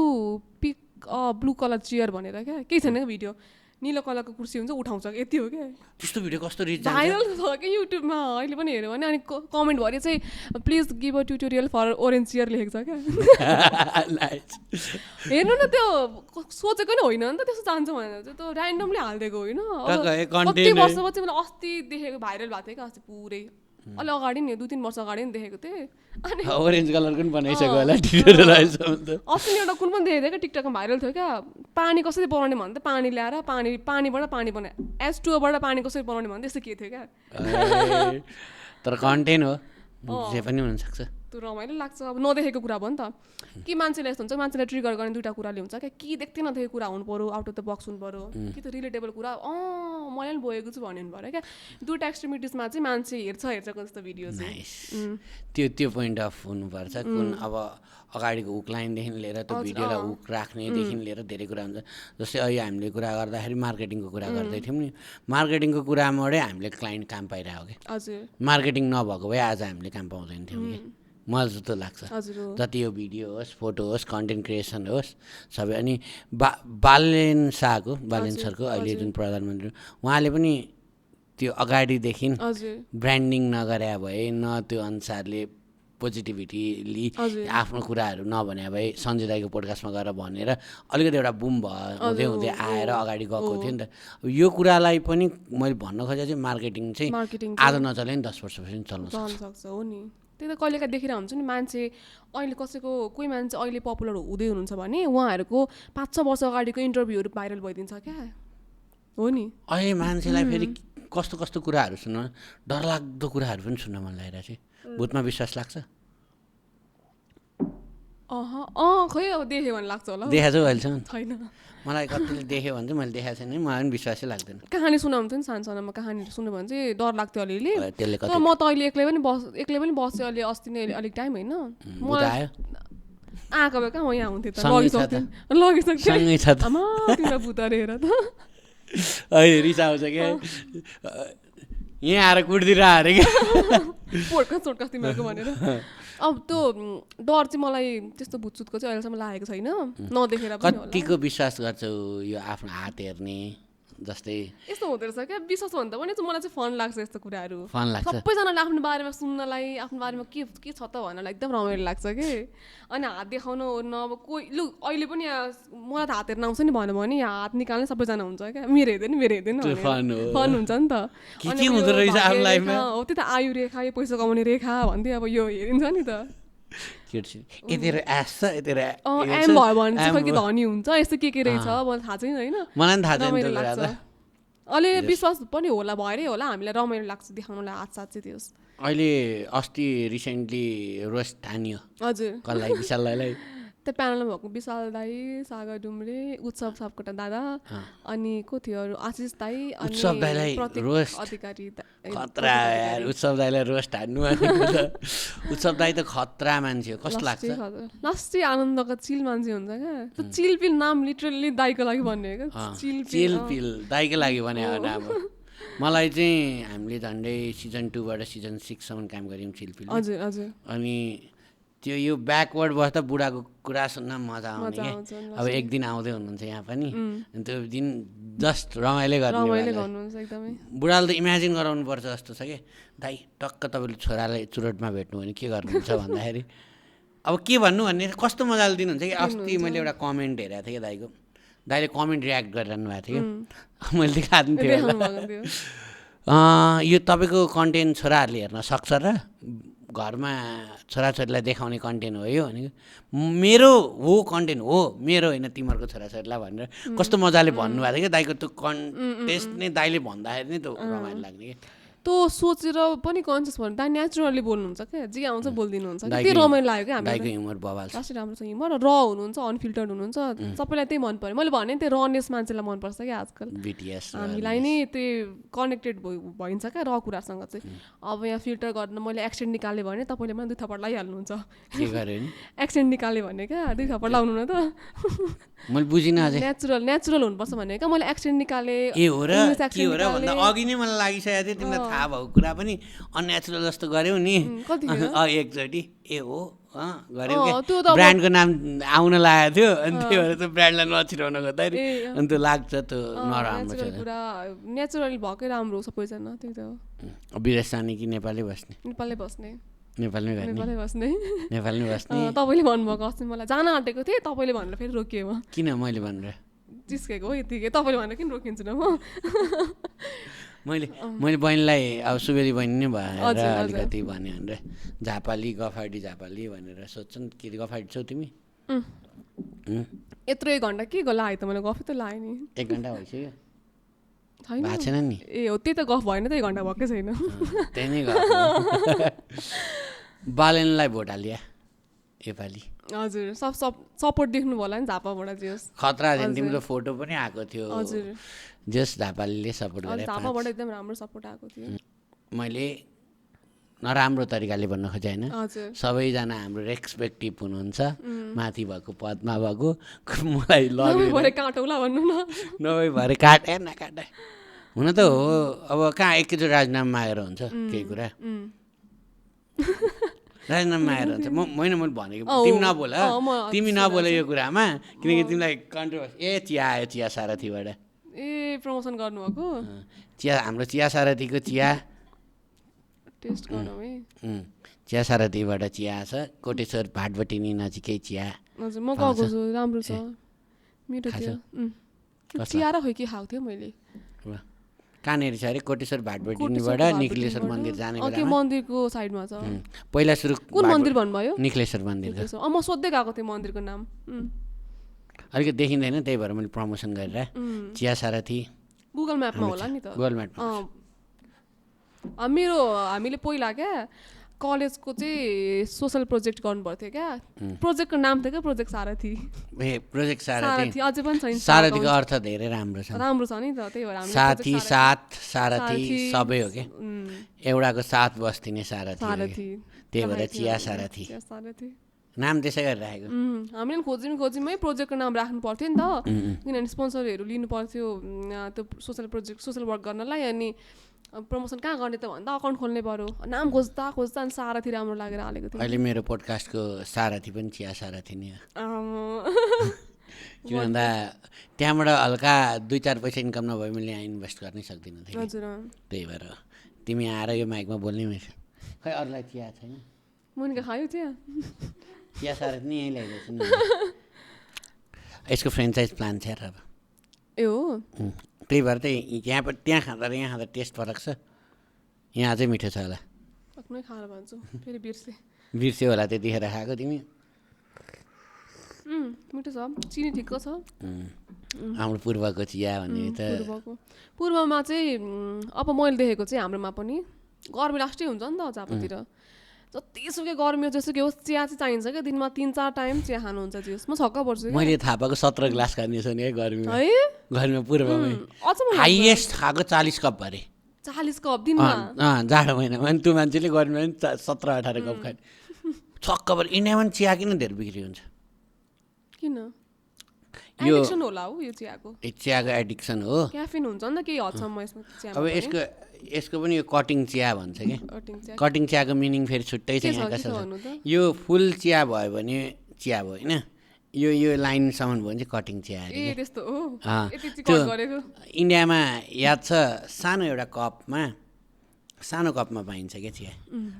S1: pick blue colour chair भनेर क्या, केही छैन क्या भिडियो, निलो कलरको कुर्सी हुन्छ उठाउँछ, यति हो क्या।
S2: त्यस्तो भिडियो कस्तो रिच
S1: भाइरल छ कि युट्युबमा अहिले पनि हेऱ्यो भने। अनि कमेन्ट भरि चाहिँ please give a tutorial for orange chair लेखेको छ क्या। हेर्नु न, त्यो सोचेको नै होइन नि त त्यस्तो चाहन्छ भनेर चाहिँ, त्यो ऱ्यान्डमली हालिदिएको होइन। कति वर्षपछि मैले अस्ति देखेको, भाइरल भएको थियो क्या अस्ति पुरै, अलि अगाडि नि 2-3 वर्ष अगाडि नि देखेको थिएँ। अनि
S2: ओरेन्ज कलरको पनि बनाइसक्यो होला ट्युटोरियल।
S1: अस्ति एउटा कुन पनि देखेको थियो क्या, टिकटकमा भाइरल थियो क्या। पानी कसरी बनाउने भन्दा पानी ल्याएर पानीबाट पानी बनाए, H2O बाट पानी कसरी बनाउने भन्दा यस्तो के थियो क्या।
S2: तर कन्टेन्ट हो, जे पनि हुनसक्छ।
S1: त्यो रमाइलो लाग्छ। अब नदेखेको कुरा भयो नि त। कि मान्छेले यस्तो हुन्छ, मान्छेलाई ट्रिगर गर्ने 2टा कुराले हुन्छ क्या। कि देख्दै नदेखेको कुरा हुनु पऱ्यो, आउट अफ द बक्स हुनु पऱ्यो, कि त रिलेटेबल कुरा, मैले पनि बोकेको छु भन्नु पऱ्यो क्या। 2टा एक्सट्रिमिटिजमा चाहिँ मान्छे हेर्छको जस्तो भिडियो चाहिँ
S2: त्यो पोइन्ट अफ हुनुपर्छ। कुन अब अगाडिको हुक लाइनदेखि लिएर त्यो भिडियोलाई हुक राख्नेदेखि लिएर धेरै कुरा हुन्छ। जस्तै अहिले हामीले कुरा गर्दाखेरि मार्केटिङको कुरा गर्दै थियौँ नि, मार्केटिङको कुराबाटै हामीले क्लाइन्ट काम पाइरहेको कि। मार्केटिङ नभएको भए आज हामीले काम पाउँदैन थियौँ कि, मलाई जस्तो लाग्छ। जति यो भिडियो होस्, फोटो होस्, कन्टेन्ट क्रिएसन होस्, सबै। अनि बालेन सरको अहिले जुन प्रधानमन्त्री, उहाँले पनि त्यो अगाडिदेखि ब्रान्डिङ नगरे भए, न त्यो अनुसारले पोजिटिभिटी आफ्नो कुराहरू नभने भए, सञ्जय दाइको पोडकास्टमा गएर भनेर अलिकति एउटा बुम हुँदै हुँदै आएर अगाडि गएको थियो नि त। यो कुरालाई पनि मैले भन्न खोजेँ चाहिँ मार्केटिङ चाहिँ आज नचले नि 10 वर्षपछि चल्न सक्छ
S1: हो नि। त्यही त कहिलेका देखिरहेको हुन्छ नि, मान्छे अहिले कोही मान्छे अहिले पपुलर हुँदै हुनुहुन्छ भने उहाँहरूको 5-6 वर्ष अगाडिको इन्टरभ्यूहरू भाइरल भइदिन्छ क्या हो नि।
S2: अहिले मान्छेलाई फेरि कस्तो कस्तो कुराहरू सुन्न, डरलाग्दो कुराहरू पनि सुन्न मन लागिरहेको छ। भूतमा विश्वास लाग्छ?
S1: खै अब देखेँ भने लाग्छ होला।
S2: देखाएको छु अहिलेसम्म
S1: छैन।
S2: मलाई कतिले देख्यो भने चाहिँ मैले देखाएको छैन, मलाई पनि विश्वासै लाग्दैन।
S1: कहानी सुनाउँथ्यो नि, सानोसानोमा कहानीहरू सुन्यो भने चाहिँ डर लाग्थ्यो अलिअलि। तर म त अहिले एक्लै पनि बस्छु अहिले, अस्ति नै अलिक टाइम होइन मलाई आएको भए कहाँ म यहाँ हुन्थेँ त, लगिसक्थेँ। तिमीलाई भूत अरे हेर त।
S2: अहिले रिसाउँछ क्या यहाँ आएर कुट्दिएर अरे क्या
S1: सोटकास तिमीहरूको भनेर। अब त्यो डर चाहिँ मलाई त्यस्तो भुतचुतको चाहिँ अहिलेसम्म लागेको छैन, नदेखेर पनि होला।
S2: कतिको विश्वास गर्छौ यो आफ्नो हात हेर्ने जस्तै
S1: यस्तो हुँदो रहेछ क्या, विश्वास भन्दा पनि मलाई चाहिँ फन लाग्छ यस्तो कुराहरू।
S2: फन लाग्छ
S1: सबैजनाले आफ्नो बारेमा सुन्नलाई, आफ्नो बारेमा के छ त भन्नलाई एकदम रमाइलो लाग्छ कि। अनि हात देखाउनु ओर्नु अब कोही लु अहिले पनि मलाई त हात हेर्न आउँछ नि भन्यो भने यहाँ हात निकाल्ने सबैजना हुन्छ क्या, मेरो हेर्दैन फन हुन्छ नि त।
S2: के हुँदो रहेछ आफ्नो लाइफमा
S1: हो त्यो त आयु रेखा, यो पैसा कमाउने रेखा भन्दै अब यो हेरिन्छ नि त।
S2: यतिर आछ यतिर
S1: एम भयो भने चाहिँ खोइ के धनी हुन्छ यस्तो के रहेछ मलाई थाहा छैन होइन,
S2: मलाई थाहा छैन।
S1: रमाइलो लाग्छ अलि विश्वास पनि होला भएरै होला हामीलाई रमाइलो लाग्छ देखाउनुलाई हात साथ चाहिँ त्यो।
S2: अहिले अस्ति रिसेन्टली रोस्ट हानियो
S1: हजुर
S2: कसलाई विशाललाई
S1: त्यो प्यानलमा भएको विशाल दाई, सागर डुम्रे, उत्सव सापकोटा दादा अनि को थियो अरू आशिष दाई,
S2: उत्सव दाईलाई रोस्ट
S1: अधिकारी
S2: खतरा यार। उत्सव दाईलाई रोस्ट हान्नु उत्सव दाई त खतरा मान्छे हो, कस्तो लाग्छ
S1: लास्टै आनन्दको चिल मान्छे हुन्छ क्या। त्यो चिल पिल नाम लिटरली दाईको लागि भन्ने हो क्या,
S2: चिल पिल दाईको लागि भने नाम। मलाई चाहिँ हामीले झन्डै सिजन 2 बाट सिजन 6 सम्म काम गऱ्यौँ चिल पिल।
S1: हजुर हजुर।
S2: अनि त्यो यो ब्याकवर्ड बस्दा बुढाको कुरा सुन्न मजा आउने क्या। अब एक दिन आउँदै हुनुहुन्छ यहाँ पनि, त्यो दिन जस्ट रमाइलो
S1: गर्नुहुन्छ एकदमै।
S2: बुढाले त इमेजिन गराउनु पर्छ जस्तो छ कि दाइ टक्क तपाईँले छोरालाई चुरोटमा भेट्नु भने के गर्नुहुन्छ भन्दाखेरि अब के भन्नु भन्ने कस्तो मजाले दिनुहुन्छ कि। अस्ति मैले एउटा कमेन्ट हेरेको थिएँ कि दाइको, दाइले कमेन्ट रियाक्ट गरिरहनु भएको थियो कि मैले देखाएको थिएँ यो तपाईँको कन्टेन्ट छोराहरूले हेर्न सक्छ र घरमा छोराछोरीलाई देखाउने कन्टेन्ट हो यो भनेको। मेरो हो कन्टेन्ट हो, मेरो होइन तिमीहरूको छोराछोरीलाई भनेर कस्तो मजाले भन्नुभएको थियो कि दाइको त्यो कन्टेस्ट नै दाइले भन्दाखेरि नै त्यो रमाइलो लाग्ने कि।
S1: त्यो सोचेर पनि कन्सियस भन्नु दाइ नेचुरली बोल्नुहुन्छ क्या, जे आउँछ बोलिदिनुहुन्छ, त्यो रमाइलो लाग्यो क्या।
S2: दाइको ह्युमर बवाल छ,
S1: खासै राम्रो छ ह्युमर, र हुनुहुन्छ अनफिल्टर्ड हुनुहुन्छ, सबैलाई त्यही मन पर्यो। मैले भने त्यो रनेस मान्छेलाई मनपर्छ क्या आजकल, हामीलाई नै त्यो कनेक्टेड भइन्छ क्या र कुरासँग चाहिँ। अब यहाँ फिल्टर गर्न मैले एक्सेन्ट निकालेँ भने तपाईँले पनि 2 थप्पड लगाइहाल्नुहुन्छ, एक्सेन्ट निकालेँ भने क्या 2 थप्पड लाउनु न त।
S2: मैले बुझिनँ अझै
S1: नेचुरल हुनुपर्छ भने क्या। मैले एक्सेन्ट निकालेँ
S2: ए हो र के हो र भन्दा अघि नै मलाई लागिसकेको थियो तिमीलाई थाहा भएको कुरा पनि अननेचुरल जस्तो गऱ्यौ नि एकचोटि। ए हो गऱ्यौ क्या, ब्रान्डको नाम आउन लागेको थियो अनि त्यही भएर त्यो ब्रान्डलाई नछिराउन खोज्दाखेरि अनि त्यो लाग्छ त्यो नराम्रो छ।
S1: पुरा नेचुरली भएकै राम्रो सबैजना, त्यही त हो।
S2: विदेश जाने कि नेपालै बस्ने?
S1: नेपालै बस्ने,
S2: नेपालमै
S1: बस्ने।
S2: तपाईँले
S1: भन्नुभएको अस्ति मलाई जान आँटेको थिएँ, तपाईँले भनेर फेरि रोकिएँ म।
S2: किन मैले भनेर
S1: जिस्केको हो यतिकै, तपाईँले भनेर किन रोकिन्छु न म।
S2: मैले बहिनीलाई अब सुवेदी बहिनी नै भएर अलिकति भन्यो भनेर झापाली गफाडी झापाली भनेर सोध्छन्। के गफाडी छौ तिमी?
S1: यत्रो 1 घन्टा के लाग्यो त मैले गफै त लाग्यो नि।
S2: 1 घन्टा भइसक्यो भएको छैन नि।
S1: ए हो त्यही त गफ भएन त 1 घन्टा भएकै छैन।
S2: त्यही नै गफ। बालेनलाई भोट हालिया योपालि?
S1: हजुर सपोर्ट देख्नु होला नि झापाबाट जे होस्।
S2: खतरा थियो, तिम्रो फोटो पनि आएको थियो।
S1: हजुर
S2: जस झापालीले सपोर्ट गरे,
S1: झापाबाट एकदम राम्रो सपोर्ट आएको थियो।
S2: मैले नराम्रो तरिकाले भन्न खोजेँ होइन,
S1: हजुर
S2: सबैजना हाम्रो रेस्पेक्टिभ हुनुहुन्छ, माथि भएको पदमा भएको मलाई
S1: लगेर काटौला भन्नु न,
S2: नभए भरे काटे नकाटे हुन त हो। अब कहाँ एकैचोटि राजीनामा मागेर हुन्छ केही कुरा, राजीनामा मागेर हुन्छ। मैले भनेको तिमी नबोल, तिमी नबोल यो कुरामा, किनकि तिमीलाई कन्ट्रोभर्सी। ए चिया आयो चिया सारथीबाट,
S1: ए प्रमोसन गर्नुभएको
S2: चिया, हाम्रो चिया सारथीको चिया
S1: टेस्ट गरौँ है।
S2: चिया सारथीबाट चिया छ, कोटेश्वर भाटबटिनी नजिकै चिया।
S1: हजुर म गएको छु, राम्रो छ मेरो त्यो चिया र खोइ के खाएको थियो मैले।
S2: कहाँनिर छ अरे? कोटेश्वर भाटबटिनीबाट निक्लेश्वर मन्दिर जाने बेलामा,
S1: मन्दिरको साइडमा छ।
S2: पहिला सुरु
S1: कुन मन्दिर भन्नुभयो?
S2: निक्लेश्वर मन्दिर।
S1: म सोध्दै गएको थिएँ मन्दिरको नाम,
S2: अलिकति देखिँदैन, त्यही भएर मैले प्रमोसन गरेर चिया सारथी
S1: गुगल म्यापमा होला नि त।
S2: गुगल म्यापमा
S1: हामीले पहिला क्या कलेजको चाहिँ सोसल प्रोजेक्ट गर्नुपर्थ्यो क्या, प्रोजेक्टको नाम थियो क्या प्रोजेक्ट सारथी।
S2: ए प्रोजेक्ट सारथी
S1: अझै पनि छैन।
S2: सारथीको अर्थ धेरै राम्रो छ
S1: नि त, त्यही भएर
S2: साथी साथ सारथी सबै हो क्या, एउटाको साथ बस्दिने सारथी, त्यही भएर चिया सारथी। नाम त्यसै गरेर राखेको
S1: हामीले खोजीमै प्रोजेक्टको नाम राख्नु पर्थ्यो नि त किनभने स्पोन्सरहरू लिनु पर्थ्यो त्यो सोसल वर्क गर्नलाई अनि प्रमोसन कहाँ गर्ने त भन्दा अकाउन्ट खोल्नै पर्यो नाम खोज्दा अनि सारथी राम्रो लागेर हालेको थियो
S2: अहिले मेरो पोडकास्टको सारथी पनि चिया सारथी नि किन भन्दा त्यहाँबाट हल्का 2-4 पैसा इन्कम नभए मैले यहाँ इन्भेस्ट गर्नै सक्दिनँ थिएँ त्यही भएर तिमी आएर यो माइकमा बोल्नै मिल्छ खै अरूलाई चिया छैन
S1: मुनिका खायो
S2: चिया सारथी नि यहीँ ल्याइदिएछु नि यसको फ्रेन्चाइज प्लान छ अब
S1: ए हो
S2: त्यही भएर चाहिँ त्यहाँ खाँदा र यहाँ खाँदा टेस्ट फरक छ यहाँ चाहिँ मिठो छ होला
S1: आफ्नै खाएर भन्छु फेरि
S2: बिर्स्यो होला त्यतिखेर खाएको तिमी
S1: मिठो छ चिनी ठिक्क छ
S2: हाम्रो पूर्वको चिया भन्ने त
S1: पूर्वमा चाहिँ अब मैले देखेको चाहिँ हाम्रोमा पनि गर्मी लास्टै हुन्छ नि त झापातिर जतिसुकै गर्मी जसुकै होस् चिया चाहिँ चाहिन्छ क्या दिनमा 3-4 टाइम चिया खानुहुन्छ जियोस् म छक्क पर्छु
S2: मैले थाहा पाएको 17 ग्लास खाने छु नि है गर्मीमा पूर्वमै हाइएस्ट खाएको 40 कप भरे
S1: 40 कप दिनमा
S2: जाडो महिनामा अनि त्यो मान्छेले गर्मीमा पनि 17-18 कप खाने छक्क परे इन्डियामा चिया किन धेरै बिक्री हुन्छ
S1: किन एडिक्सन होला हो यो चियाको
S2: एडिक्सन हो
S1: क्याफिन हुन्छ नि त केही हदसम्म यसमा चियामा
S2: अब यसको पनि यो कटिङ चिया भन्छ कि कटिङ चियाको मिनिङ फेरि छुट्टै छ यहाँ कसरी यो फुल चिया भयो भने चिया भयो होइन यो लाइनसम्म भयो भने चाहिँ कटिङ चिया त्यो इन्डियामा याद छ सानो कपमा पाइन्छ क्या चिया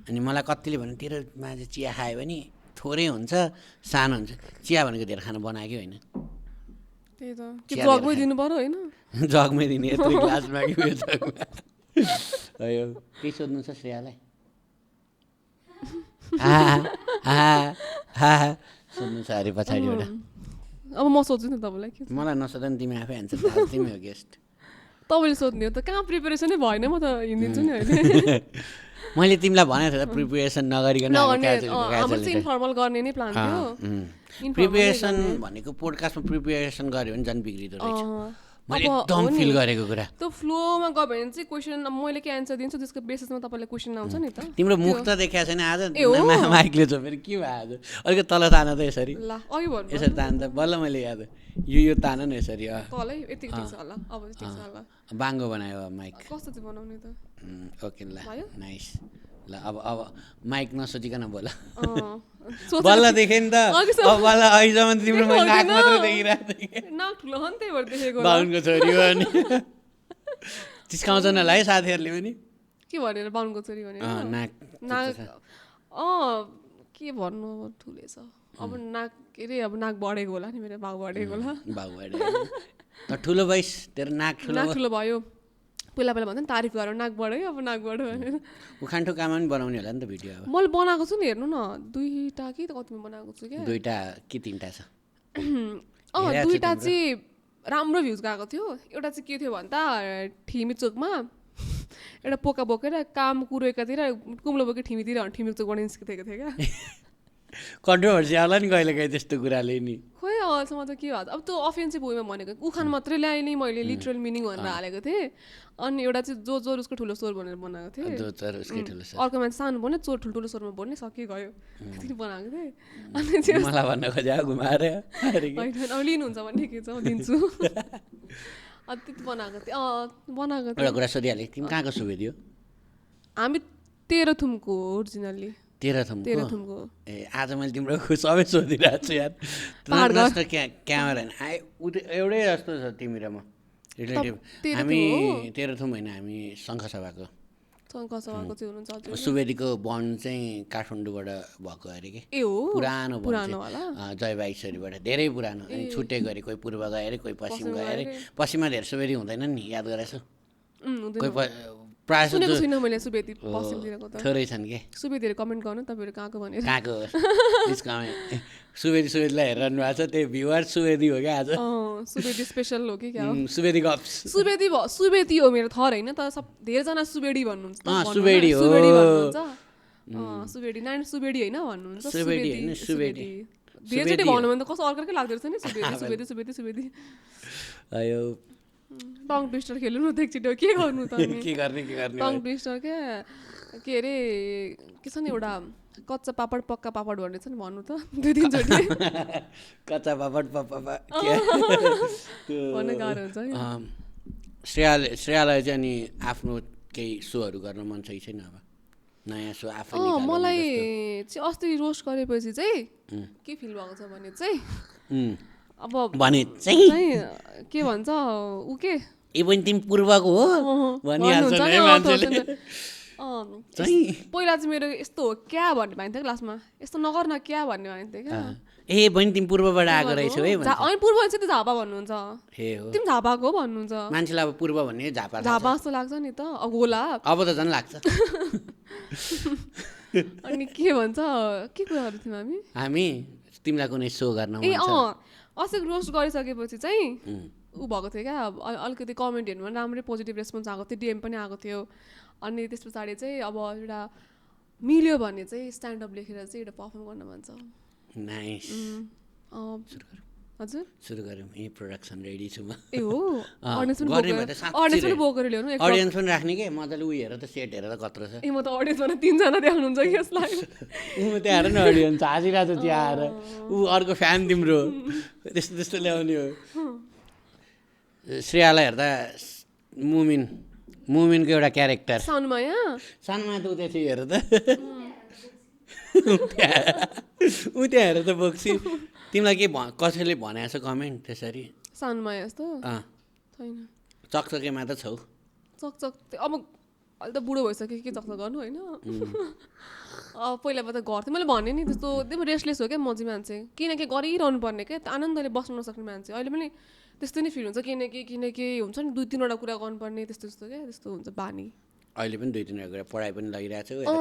S2: अनि मलाई कतिले भन्यो तेरोमा चाहिँ चिया खायो भने थोरै हुन्छ सानो हुन्छ चिया भनेको धेरै खाना बनाएकै होइन
S1: जगमै दिनु पर्यो होइन
S2: जगमै दिने यत्रो ग्लासमा कि उयो जगमा केही सोध्नु छ श्रेयालाई सोध्नु छ अरे पछाडिबाट
S1: अब म सोध्छु नि तपाईँलाई
S2: मलाई नसोध्दा नि तिमी आफै एन्सर तिमी हो गेस्ट
S1: तपाईँले सोध्ने हो त कहाँ प्रिपेरेसनै भएन म त हिँडिदिन्छु नि अहिले
S2: मैले तिमीलाई भनेको थिएँ प्रिपेरेसन नगरिकन
S1: इन्फर्मल गर्ने नै प्लान थियो
S2: प्रिपेरेसन भनेको पोडकास्टमा प्रिपेरेसन गऱ्यो भने झन् बिग्रिँदो रहेछ मैले एकदम फिल गरेको कुरा
S1: त्यो फ्लोमा गयो भने चाहिँ क्वेसन मैले के एन्सर दिन्छु त्यसको बेसिसमा तपाईँलाई क्वेसन आउँछ नि त
S2: तिम्रो मुख त देखाएको छैन आज माइकले जो फेरि के भयो आज अलिकति तल तान त यसरी यसरी तान त बल्ल मैले याद यो तान न यसरी
S1: तलै यति ठिक छ होला अब ठिक छ होला
S2: बाङ्गो बनायो माइक
S1: कस्तो चाहिँ बनाउने त
S2: ओके ल नाइस ल अब माइक नसोचिकन बोल बल्ल देखेँ नि त अब बल्ल अहिलेसम्म तिम्रो मैले नाक मात्र देखिरहेको थिएँ
S1: नाक ठुलो हो नि त्यही भएर देखेको
S2: बाहुनको छोरी हो अनि चिस्काउँछ न है साथीहरूले पनि
S1: के भनेर बाहुनको छोरी भनेर
S2: नाक
S1: के भन्नु अब ठुलै छ अब नाक के अरे अब नाक बढेको होला नि मेरो भाउ बढेको होला
S2: भाउ बढेको ठुलो भइस तेरो नाक
S1: ठुलो भयो पहिला भन्दा नि तारिफ गरेर नाक बढ्यो अब नाक बढ्यो भनेर
S2: उखान ठोकामा पनि बनाउने होला नि त भिडियो अब
S1: मैले बनाएको छु नि हेर्नु न 2टा कि कतिमा बनाएको छु क्या
S2: 2टा कि 3टा छ
S1: 2टा चाहिँ राम्रो भ्युज गएको थियो एउटा चाहिँ के थियो भन्दा ठिमी चोकमा एउटा पोका बोकेर काम कुरोकातिर कुम्लो बोकेर ठिमी चोकबाट निस्किदिएको थियो क्या
S2: कन्ट्रोभर्सी आउला नि कहिले काहीँ त्यस्तो कुराले नि
S1: खोइ अहिलेसम्म त के भयो अब त्यो अफेन्सिभ वेमा भनेको उखान मात्रै ल्याएँ नि मैले लिटरल मिनिङ भनेर हालेको थिएँ अनि एउटा चाहिँ जो उसको ठुलो स्वर भनेर बनाएको थिएँ अर्को मान्छे सानो बोल्ने चोर ठुल्ठुलो स्वरमा बोल्ने सकि गयो त्यति बनाएको थिएँ अनि चाहिँ
S2: मलाई भन्न खोज्यो घुमाएर
S1: अब लिनुहुन्छ भने के छ दिन्छु त्यति बनाएको थिएँ
S2: एउटा कुरा सोधिहालेँ तिमी कहाँको सुवेदी हो
S1: हामी तेह्रथुमको ओरिजिनल्ली
S2: तेह्रथुमको ए आज मैले तिम्रो सबै सोधिरहेको छु यार जस्तो क्यामेरा होइन एउटै जस्तो छ तिमी र म रिलेटिभ हामी तेह्रथुम होइन हामी शङ्खसभाको सुवेदीको बन्ड चाहिँ काठमाडौँबाट भएको अरे कि पुरानो जयबाइसरीबाट धेरै पुरानो अनि छुट्टै गरे कोही पूर्व गयो अरे कोही पश्चिम गयो अरे पश्चिममा धेरै सुवेदी हुँदैन नि याद गरेछु कोही प्रायः थोरै छन् कि
S1: सुवेदीहरू कमेन्ट गर्नु तपाईँहरू कहाँको भनेर
S2: कहाँको सुवेदीलाई हेरिरहनु भएको छ त्यही भ्युवर सुवेदी हो क्या आज
S1: सुवेदी स्पेसल हो कि क्या
S2: सुवेदी गप्स
S1: सुवेदी हो मेरो थर होइन त सब धेरैजना सुवेडी भन्नुहुन्छ
S2: सुवेडी हो
S1: सुवेडी नारायण सुवेडी होइन भन्नुहुन्छ
S2: सुवेडी
S1: धेरैचोटि भन्नु भने त कस्तो अर्कै लाग्दो रहेछ नि सुवेदी सुवेदी सुवेदी
S2: अयो
S1: टङ ट्विस्टर खेल्नु न एकचोटि के गर्नु त
S2: के गर्ने
S1: टङ ट्विस्टर के अरे के छ नि एउटा कच्चा पापड पक्का पापड भन्ने छ नि भन्नु त 2-3 चोटि
S2: कच्चा पापड
S1: भन्न गाह्रो हुन्छ नि
S2: श्रेयालाई चाहिँ अनि आफ्नो केही सोहरू गर्न मन छ कि छैन अब नयाँ सो आफै
S1: मलाई चाहिँ अस्ति रोस्ट गरेपछि चाहिँ के फिल भएको छ भने चाहिँ अब
S2: भने चाहिँ
S1: के भन्छ उ के
S2: ए पनि तिमी पूर्वको हो भनिहाल्छ नि मान्छेले
S1: पहिला चाहिँ मेरो यस्तो हो क्या भन्ने भन्थ्यो क्लासमा यस्तो नगर न क्या भन्ने भन्थ्यो क्या
S2: ए बहिनी तिमी पूर्वबाट आएको रहेछौ है
S1: अनि पूर्व चाहिँ त्यो झापा भन्नुहुन्छ तिमी झापाको भन्नुहुन्छ
S2: मान्छेलाई अब पूर्व भन्ने झापा
S1: जस्तो लाग्छ नि त अब होला
S2: अब त झन् लाग्छ
S1: अनि के भन्छ के कुराहरू थियौँ
S2: हामी तिमीलाई कुनै सो गर्न
S1: ए अस्ति रोस्ट गरिसकेपछि चाहिँ ऊ भएको थियो क्या अलिकति कमेन्टहरूमा राम्रै पोजिटिभ रेस्पोन्स आएको थियो डिएम पनि आएको थियो अनि त्यस पछाडि चाहिँ अब एउटा मिल्यो भने चाहिँ स्ट्यान्डअप लेखेर चाहिँ एउटा पर्फर्म गर्न मन छ
S2: नाइस
S1: हजुर
S2: सुरु गरौँ यही प्रोडक्सन रेडी छु म
S1: ए हो
S2: अडियन्स पनि राख्ने के मजाले उयो हेर त सेट हेरेर कत्रो छ
S1: ए म त अडियन्समा 3 जना देख्नुहुन्छ कि यसलाई
S2: ऊ त्यहाँ हेर न अडियन्स हाँसिरहेको छ त्यहाँ आएर ऊ अर्को फ्यान तिम्रो त्यस्तो ल्याउने हो श्रेयालाई हेर्दा मुमिनको एउटा क्यारेक्टर
S1: सानुमाया
S2: त उता थियो हेर त ऊ त्यहाँ हेर त बोक्सी तिमीलाई के कसैले भनेको छ कमेन्ट त्यसरी
S1: सानुमाया जस्तो छैन
S2: चकचकेमा त छौ
S1: चकचक अब अहिले त बुढो भइसक्यो के चकचक गर्नु होइन पहिला त गर्थेँ मैले भने नि त्यस्तो एकदम रेस्टलेस हो क्या म चाहिँ मान्छे किनकि गरिरहनु पर्ने क्या आनन्दले बस्नु नसक्ने मान्छे अहिले पनि त्यस्तो नै फिल हुन्छ किनकि हुन्छ नि 2-3वटा कुरा गर्नुपर्ने त्यस्तो क्या त्यस्तो हुन्छ बानी
S2: अहिले पनि 2-3वटा कुरा पढाइ पनि लगिरहेको छु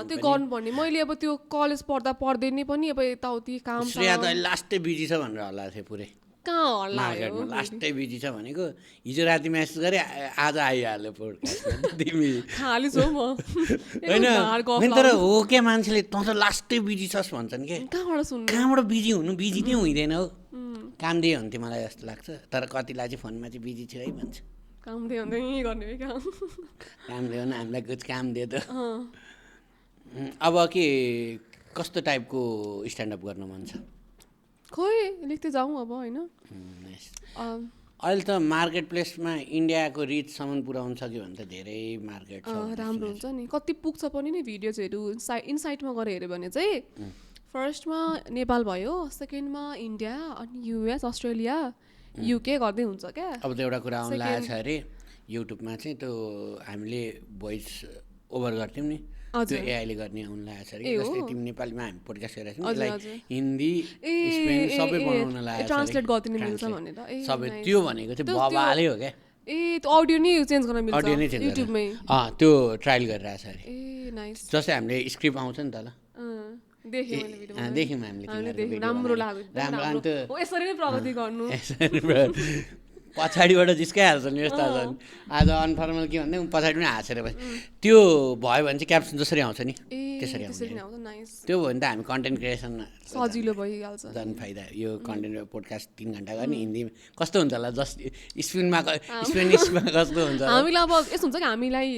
S1: त्यो गर्नुपर्ने मैले अब त्यो कलेज पढ्दै नै पनि अब यताउति काम
S2: श्रेया त लास्टै बिजी छ भनेर हल्ला थियो पुरै
S1: कहाँ हल्ला
S2: लास्टै बिजी छ भनेको हिजो राति म्यासेज गरे आज आइहाल्यो पोडकास्टमा तिमी
S1: खाली छु म
S2: होइन तर हो क्या मान्छेले तँ त लास्टै बिजी छस् भन्छन् के कहाँबाट बिजी हुनु बिजी नै हुँदैन हौ काम दिए हुन्थ्यो मलाई जस्तो लाग्छ तर कतिलाई चाहिँ फोनमा चाहिँ बिजी छु है भन्छ
S1: काम दियो भने गर्ने
S2: काम दियो भने हामीलाई कुछ काम दियो त अब के कस्तो टाइपको स्ट्यान्डअप गर्न मन छ
S1: खोइ लेख्दै जाउँ अब होइन
S2: अहिले त मार्केट प्लेसमा इन्डियाको रिचसम्म पुऱ्याउनु सक्यो भने त धेरै मार्केट छ
S1: राम्रो हुन्छ नि कति पुग्छ पनि नि भिडियोजहरू इनसाइटमा गएर हेऱ्यो भने चाहिँ फर्स्टमा नेपाल भयो सेकेन्डमा इन्डिया अनि युएस अस्ट्रेलिया युके गर्दै हुन्छ क्या
S2: अब त एउटा कुरा आउनु लागेको छ अरे युट्युबमा चाहिँ त्यो हामीले भोइस ओभर गर्थ्यौँ नि त्यो एआईले गर्ने आउनु लागेको छ अरे जस्तै तिमी नेपालीमा हामी पोडकास्ट गरेको छौँ यसलाई हिन्दी स्पेनिस सबै बनाउन लागेको छ
S1: ट्रान्सलेट गरिदिनु मिल्छ भनेर
S2: सबै त्यो भनेको चाहिँ बबाले हो क्या
S1: ए त्यो अडियो नै चेन्ज गर्न मिल्छ
S2: अडियो नै चेन्ज
S1: युट्युबमै
S2: त्यो ट्रायल गरिरहेको छ अरे
S1: ए नाइस
S2: जस्तै हामीले स्क्रिप्ट आउँछ नि त ल
S1: देख्यौँ
S2: हामीले
S1: राम्रो लाग्यो यसरी नै प्रगति गर्नु
S2: पछाडिबाट जिस्काइहाल्छ नि यस्तो छन् आज अनफर्मल के भन्दै पछाडि पनि हाँसेर त्यो भयो भने चाहिँ क्याप्सन जसरी आउँछ नि त्यसरी आउँछ त्यो भयो भने त हामी कन्टेन्ट क्रिएसन
S1: सजिलो भइहाल्छ
S2: झन् फाइदा यो कन्टेन्ट पोडकास्ट 3 घन्टा गर्ने हिन्दी कस्तो हुन्छ होला जस्ट स्पेनिसमा कस्तो हुन्छ
S1: हामीलाई अब यस्तो हुन्छ कि हामीलाई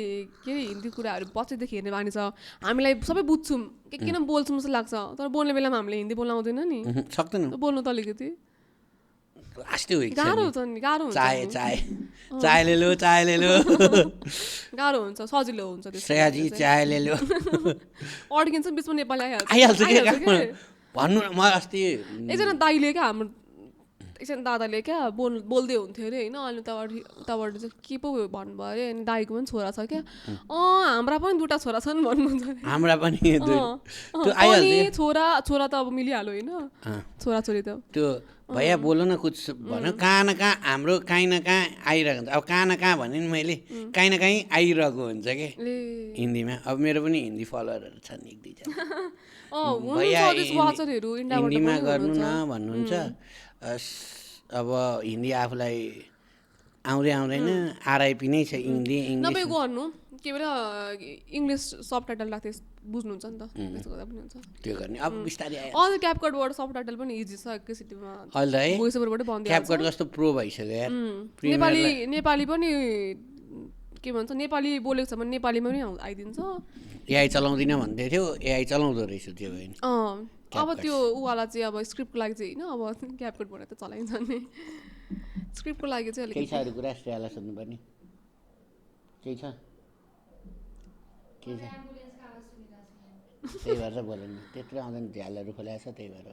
S1: के हिन्दी कुराहरू पछिदेखि हेर्ने बानी छ हामीलाई सबै बुझ्छौँ के किन बोल्छौँ जस्तो लाग्छ तर बोल्ने बेलामा हामीले हिन्दी बोल्न आउँदैन नि
S2: सक्दैन
S1: बोल्नु त अलिकति
S2: लास्टै हो
S1: गाह्रो हुन्छ नि गाह्रो हुन्छ
S2: चाय ले लो
S1: गाह्रो हुन्छ सजिलो हुन्छ त्यो
S2: श्रेयाजी चाय ले लो
S1: अडियन्स बिचमा नेपाली
S2: आइहाल्छ के भन्नु म अस्ति
S1: एकजना दाइले क्या हाम्रो एकजना दादाले क्या बोल्दै हुन्थ्यो अरे होइन अनि उताबाट चाहिँ के पो भन्नुभयो अरे अनि दाइको पनि छोरा छ क्या हाम्रा पनि 2टा छोरा छन् भन्नुहुन्छ
S2: हाम्रा पनि
S1: छोरा त अब मिलिहाल्यो होइन छोराछोरी त
S2: त्यो भैया बोल्नु न कुछ भन कहाँ न कहाँ हाम्रो काहीँ न कहाँ आइरहेको हुन्छ अब कहाँ न कहाँ भने नि मैले काहीँ न काहीँ आइरहेको हुन्छ कि हिन्दीमा अब मेरो पनि हिन्दी फलोअरहरू छन् 1-2 भैया हिन्दीमा गर्नु न भन्नुहुन्छ अब हिन्दी आफूलाई आउँदैन आरआइपी नै छ हिन्दी
S1: नभए गर्नु के भएर इङ्ग्लिस सबटाइटल राख्थे बुझ्नुहुन्छ नि त त्यसो गर्दा पनि हुन्छ
S2: त्यो गर्ने अब बिस्तारै आयो
S1: अल क्यापकटबाट सबटाइटल पनि इजी छ एकैचोटिमा
S2: अहिले है
S1: भोइस ओभरबाट बन्द
S2: क्यापकट कस्तो प्रो भइसक्यो यार
S1: नेपाली पनि के भन्छ नेपाली बोलेको छ भने नेपालीमा पनि आइदिन्छ।
S2: एआई चलाउँदिनँ भन्दै थियो, एआई चलाउँदो रहेछ त्यो होइन।
S1: अब त्यो उवाला चाहिँ अब स्क्रिप्टको लागि चाहिँ होइन, अब क्यापकट भनेर त चलाइन्छ नि, स्क्रिप्टको लागि चाहिँ
S2: केही छ अरू कुरा श्रेयालाई सोध्नुपर्ने केही छ? केही छ त्यही भएर चाहिँ बोलेन, त्यत्रो आउँदैन, झ्यालहरू खोलाएको छ त्यही भएर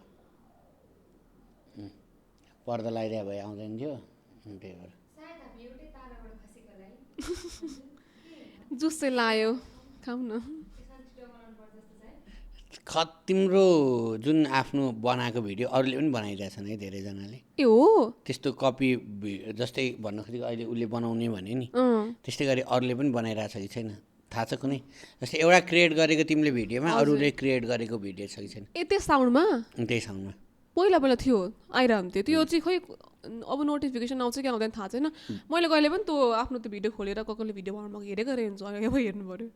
S2: पर्दा लगाइदिए भए आउँदैन थियो त्यही भएर।
S1: जुस चाहिँ लायो खाऊ न।
S2: तिम्रो जुन आफ्नो बनाएको भिडियो अरूले पनि बनाइरहेछन् है धेरैजनाले।
S1: ए हो
S2: त्यस्तो कपी जस्तै भन्नु खोजेको अहिले उसले बनाउने भने नि त्यस्तै गरी अरूले पनि बनाइरहेछ कि छैन थाहा छ कुनै? जस्तै एउटा क्रिएट गरेको तिमीले भिडियोमा अरूले क्रिएट गरेको भिडियो छ कि छैन?
S1: त्यही साउन्डमा
S2: त्यही साउन्डमा
S1: पहिला थियो आइरहन्थ्यो त्यो चाहिँ खोइ अब नोटिफिकेसन आउँछ कि आउँदैन थाहा छैन। मैले कहिले पनि त्यो आफ्नो त्यो भिडियो खोलेर कसले भिडियो बनाउनु हेरेको हुन्छ अब हेर्नु पऱ्यो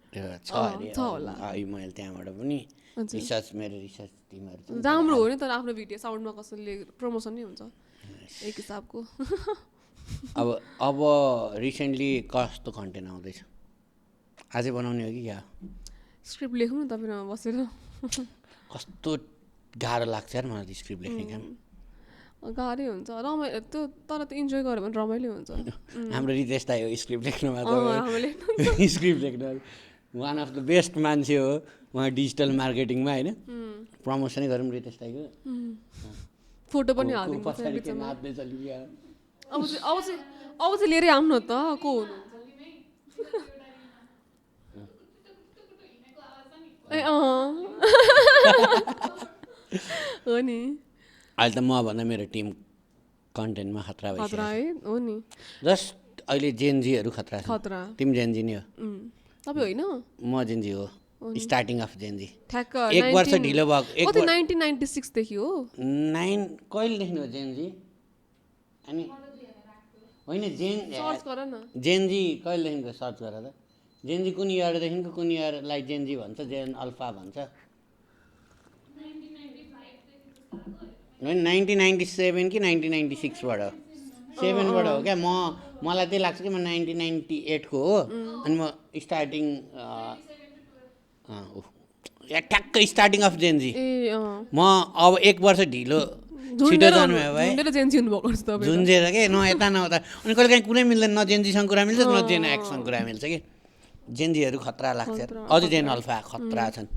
S2: छ होला मैले त्यहाँबाट पनि रिसर्च मेरो रिसर्च टिमहरू
S1: राम्रो हो नि तर आफ्नो भिडियो साउन्डमा कसैले प्रमोसन नै हुन्छ एक हिसाबको।
S2: अब रिसेन्टली कस्तो कन्टेन्ट आउँदैछ? आजै बनाउने हो कि क्या?
S1: स्क्रिप्ट लेख्नु न तपाईँ बसेर।
S2: कस्तो गाह्रो लाग्छ यार मलाई त्यो स्क्रिप्ट लेख्ने काम।
S1: गाह्रै हुन्छ रमाइलो त्यो, तर त्यो इन्जोय गऱ्यो भने रमाइलो हुन्छ।
S2: हाम्रो रितेश दाइ हो स्क्रिप्ट लेख्नुमा त, स्क्रिप्ट लेख्नु वान अफ द बेस्ट मान्छे हो उहाँ डिजिटल मार्केटिङमा होइन, प्रमोसनै गरौँ रितेश दाइको।
S1: फोटो पनि हालिदिनु अब चाहिँ लिएरै आउनु त को हुनुहुन्छ? ए हो नि
S2: अहिले त म भन्दा मेरो टिम कन्टेन्टमा खतरा भइसक्यो
S1: हो नि।
S2: जस्ट अहिले जेनजीहरू खतरा छ। तिमी जेनजी नै हो?
S1: तपाईँ होइन?
S2: म जेनजी हो, स्टार्टिङ अफ जेनजी।
S1: ठ्याक्क
S2: 1 वर्ष ढिलो भएको।
S1: 1996 देखि हो।
S2: कहिलेदेखि हो जेनजी? अनि होइन
S1: सर्च गर न
S2: जेनजी कहिलेदेखिको सर्च गर त। जेनजी कुन इयरदेखिको कुन इयरलाई जेनजी भन्छ, जेन अल्फा भन्छ? 1997 कि 1996बाट? 7बाट हो क्या। मलाई त्यही लाग्छ कि म 1998 को हो। अनि म स्टार्टिङ ठ्याक्क स्टार्टिङ अफ जेनजी। म अब 1 वर्ष ढिलो छिटो जानुभयो भाइ, झुन्जेर के न यता न उता। अनि कहिले काहीँ कुनै मिल्दैन, न जेनजीसँग कुरा मिल्छ न जेन एक्ससँग कुरा मिल्छ कि। जेनजीहरू खतरा लाग्छ, अझै जेन अल्फा खतरा छन्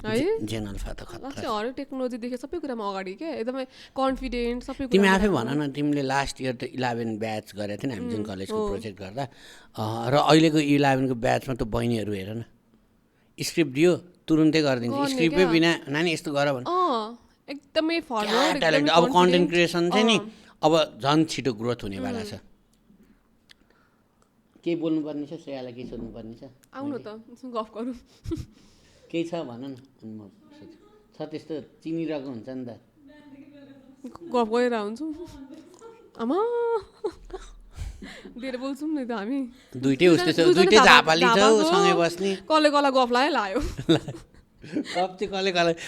S2: है। जेन अल्फा त खतरा छ,
S1: हरेक टेक्नोलोजीदेखि सबै कुरामा अगाडि क्या, एकदमै कन्फिडेन्ट सबै।
S2: तिमी आफै भन न, तिमीले लास्ट इयर त 11 ब्याच गरेको थियो नि हामी जुन कलेजको प्रोजेक्ट गर्दा, र अहिलेको 11को ब्याचमा त बहिनीहरू हेर न, स्क्रिप्ट दियो तुरुन्तै गरिदिन्छ, स्क्रिप्टै बिना नानी यस्तो गर भन,
S1: एकदमै फरवर्ड
S2: ट्यालेन्ट। अब कन्टेन्ट क्रिएसन चाहिँ नि अब झन् छिटो ग्रोथ हुनेवाला छ। केही बोल्नुपर्ने छ श्रेयालाई, केही सोध्नुपर्ने छ?
S1: आउनु त गफ गरौँ।
S2: केही छ भन न। छ त्यस्तो चिनिरहेको हुन्छ नि त,
S1: गफ गरेर हुन्छौँ। आमा धेरै बोल्छौँ नि त हामी,
S2: दुइटै उस्तै छ, दुइटै झापाली छ सँगै बस्ने।
S1: कसले कसलाई गफ लायो
S2: गफ चाहिँ कसले कसलाई,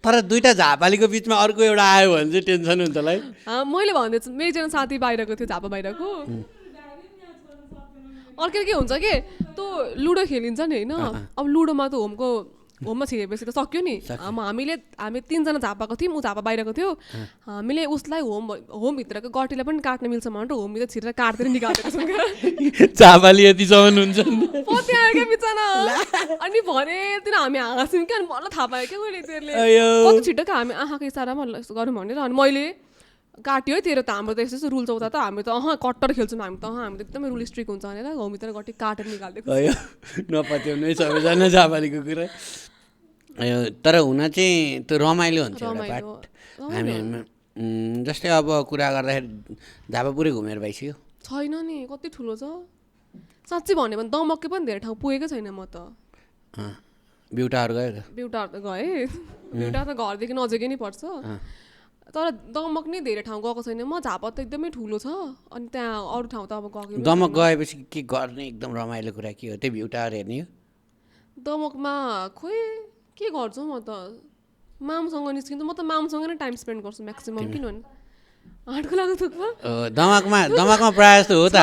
S2: तर दुइटा झापालीको बिचमा अर्को एउटा आयो भने चाहिँ टेन्सन हुन्छ होला है।
S1: मैले भन्दैछु मेरो एकजना साथी बाहिरको थियो, झापा बाहिरको। अर्को के हुन्छ कि त्यो लुडो खेलिन्छ नि होइन, अब लुडोमा त होममा छिरेपछि त सक्यो नि। हामी 3जना झापाको थियौँ, ऊ झापा बाहिरको थियो। हामीले उसलाई होमभित्रको गटीलाई पनि काट्न मिल्छ भनेर होमभित्र छिरेर काट्दै निकालेको छौँ क्या।
S2: झापाली यतिसम्म हुन्छ
S1: पत्ती आयो क्या बिचरा। अनि भने तिन हामी हाँस्यौँ क्या, अनि मलाई थाहा पायो क्या मैले त्यसले कति छिटो क्या हामी आँखाको इसारामा गरौँ भनेर। अनि मैले काट्यो है तेरो त, हाम्रो त यस्तो रुल चौता त, हामी त कट्टर खेल्छौँ हामी त, हामी त एकदमै रुल स्ट्रिक हुन्छ भनेर होमभित्र गटी काटेर निकालेको
S2: नपत्याउनु है सबैजना झापालीको कुरा। तर हुन चाहिँ त्यो रमाइलो हुन्छ एउटा पार्ट। हामी जस्तै अब कुरा गर्दाखेरि झापा पुरै घुमेर भइसक्यो
S1: छैन नि, कति ठुलो छ साँच्चै भन्यो भने। दमक्कै पनि धेरै ठाउँ पुगेकै छैन म त।
S2: ब्युटाहरू गयो त?
S1: ब्युटाहरू त गएँ, ब्युटा त घरदेखि नजिकै नै पर्छ, तर दमक नै धेरै ठाउँ गएको छैन म। झापा त एकदमै ठुलो छ, अनि त्यहाँ अरू ठाउँ त अब गएको।
S2: दमक गएपछि के गर्ने एकदम रमाइलो कुरा के हो? त्यही भ्युटाहरू हेर्ने हो?
S1: दमकमा खोइ के गर्छु म त, मामसँग निस्किन्छु म त, मामसँग नै टाइम स्पेन्ड गर्छु म्याक्सिमम्। किनभने हाटको लागि थुक्पा
S2: दमाकमा प्रायः जस्तो हो त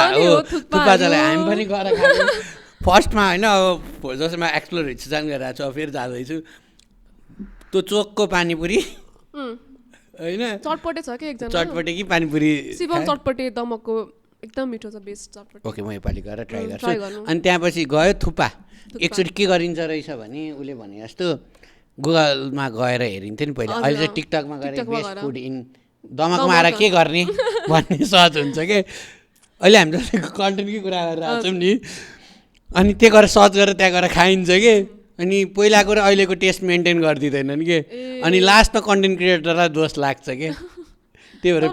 S2: थुक्पा चलाइ हामी पनि गएर खाएको फर्स्टमा होइन अब जसमा एक्सप्लोर हिचुचान गरेर छु अब फेरि जाँदैछु त्यो चोकको पानीपुरी होइन
S1: चटपटे छ कि एकजना
S2: चटपटे कि पानीपुरी
S1: शिवम चटपटे दमकको एकदम मिठो छ बेस्ट चटपटे
S2: ओके म योपालि गएर ट्राई गर्छु अनि त्यहाँपछि गयो थुक्पा एकचोटि के गरिन्छ रहेछ भने उसले भने जस्तो गुगलमा गएर हेरिन्थ्यो नि पहिला अहिले चाहिँ टिकटकमा गएर बेस्ट फुड इन दमकमा आएर के गर्ने भन्ने सर्च हुन्छ कि अहिले हामी जस्तो कन्टेन्टकै कुरा गरेर आएको छौँ नि अनि त्यो गरेर सर्च गरेर त्यहाँ गएर खाइन्छ कि अनि पहिलाको र अहिलेको टेस्ट मेन्टेन गरिदिँदैनन् कि अनि लास्टमा कन्टेन्ट क्रिएटरलाई दोष लाग्छ कि त्यही भएर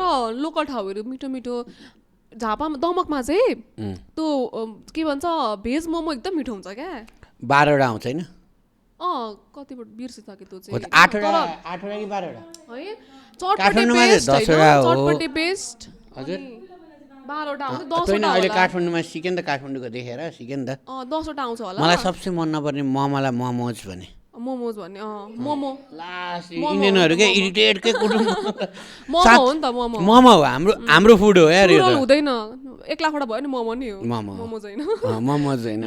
S1: लोकल ठाउँहरू मिठो मिठो झापामा दमकमा चाहिँ त्यो के भन्छ भेज मोमो एकदम मिठो हुन्छ क्या
S2: 12वटा आउँछ होइन
S1: कतिबाट बिर्सिसक्यो त्यो चाहिँ
S2: 8वटा कि 12वटा
S1: है चटपटे पेस्ट
S2: हजुर
S1: 12वटा आउँछ
S2: 10वटा अहिले काठमाडौँमा सिकेँ नि त काठमाडौँको देखेर सिकेँ नि त
S1: 10वटा आउँछ होला
S2: मलाई सबसे मन नपर्ने मोमोलाई मोमोज भने
S1: मोमो
S2: लास्ट इन्डियनहरू के इरिटेटकै कुटुम्ब
S1: मोमो हो नि त
S2: मोमो हो हाम्रो फुड हो यार यो त
S1: हुँदैन 1 लाखवटा भयो नि मोमो नि हो
S2: मोमो
S1: छैन
S2: मोमोज होइन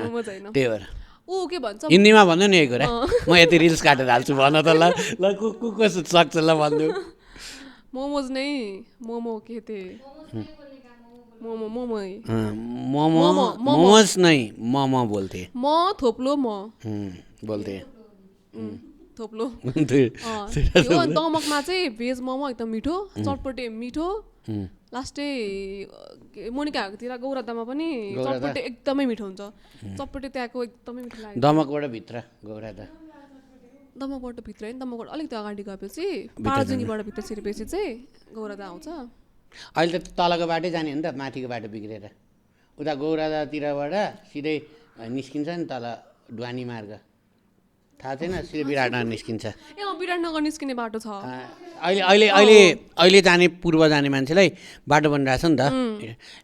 S2: त्यही भएर
S1: ऊ के भन्छ
S2: हिन्दीमा भन्नु नि एक कुरा म यति रिल्स काटेर हाल्छु भन त ल को सक्छ ल भनिदेऊ
S1: मोमोज नै मोमो के थिए
S2: मोमोज नै मोमो बोल्थे
S1: म थोप्लो म
S2: बोल्थे
S1: थोप्लो दमकमा चाहिँ भेज मोमो एकदम मिठो चटपटे मिठो लास्टै मोनिकाहरूतिर गौरादामा पनि चटपटे एकदमै मिठो हुन्छ चटपटे त्यहाँको एकदमै मिठो लाग्यो
S2: दमकबाट भित्र गौरादा
S1: दमकबाट भित्र होइन दमकबाट अलिकति अगाडि गएपछि पारजुनीबाट भित्र छिरेपछि चाहिँ गौरादा आउँछ
S2: अहिले त तलको बाटै जाने हो नि त माथिको बाटो बिग्रेर उता गौरादातिरबाट सिधै निस्किन्छ नि तल ढुवानी मार्ग थाहा छैन सिधै विराटनगर निस्किन्छ
S1: विराटनगर निस्किने बाटो छ
S2: अहिले जाने पूर्व जाने मान्छेलाई बाटो बनिरहेछ नि त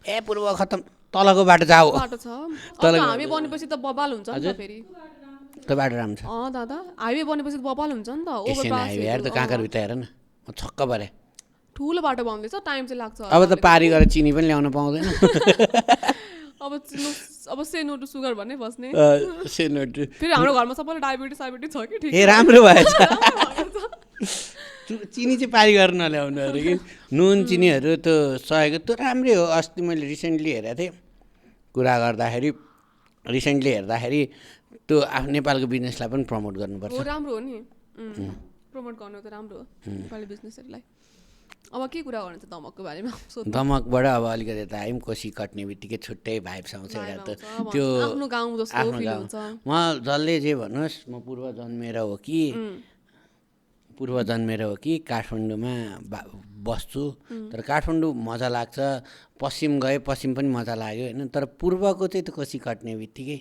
S2: ए पूर्व खतम तलको बाटो जाऊ
S1: बाटो छ हामी बनेपछि त बबाल हुन्छ नि त फेरि
S2: त्यो बाटो राम्रो छ
S1: दादा हाइवे बनेपछि त बबाल हुन्छ नि त
S2: ओभरपास हेर त काँकर भित्र हेर न म छक्क परे
S1: ठुलो बाटो बन्दैछ टाइम चाहिँ लाग्छ
S2: अब त पारी गरेर चिनी पनि ल्याउन पाउँदैन
S1: अब से नो टु सुगर भन्ने बस्ने
S2: से नो टु
S1: फेरि हाम्रो घरमा सबैले डायबिटिस छ कि ठिक
S2: ए राम्रो भएछ चिनी चाहिँ पारी गरेर नल्याउनु अरे कि नुन चिनीहरू त सहेको त राम्रै हो अस्ति मैले रिसेन्टली हेरेको थिएँ कुरा गर्दाखेरि त्यो आफ्नो नेपालको बिजनेसलाई पनि प्रमोट गर्नुपर्छ
S1: राम्रो हो नि प्रमोट गर्नु त राम्रो हो नेपाली बिजनेसहरूलाई अब के कुरा गर्नु छ दमकको बारेमा
S2: दमकबाट अब अलिकति यता आयौँ कोसी कट्ने बित्तिकै छुट्टै भाइब्स आउँछ एउटा त त्यो
S1: आफ्नो गाउँ जस्तो फिल हुन्छ
S2: म जसले जे भन्नुहोस् म पूर्व जन्मेर हो कि काठमाडौँमा बस्छु तर काठमाडौँ मजा लाग्छ पश्चिम गए पश्चिम पनि मजा लाग्यो होइन तर पूर्वको चाहिँ त्यो कोसी कट्ने बित्तिकै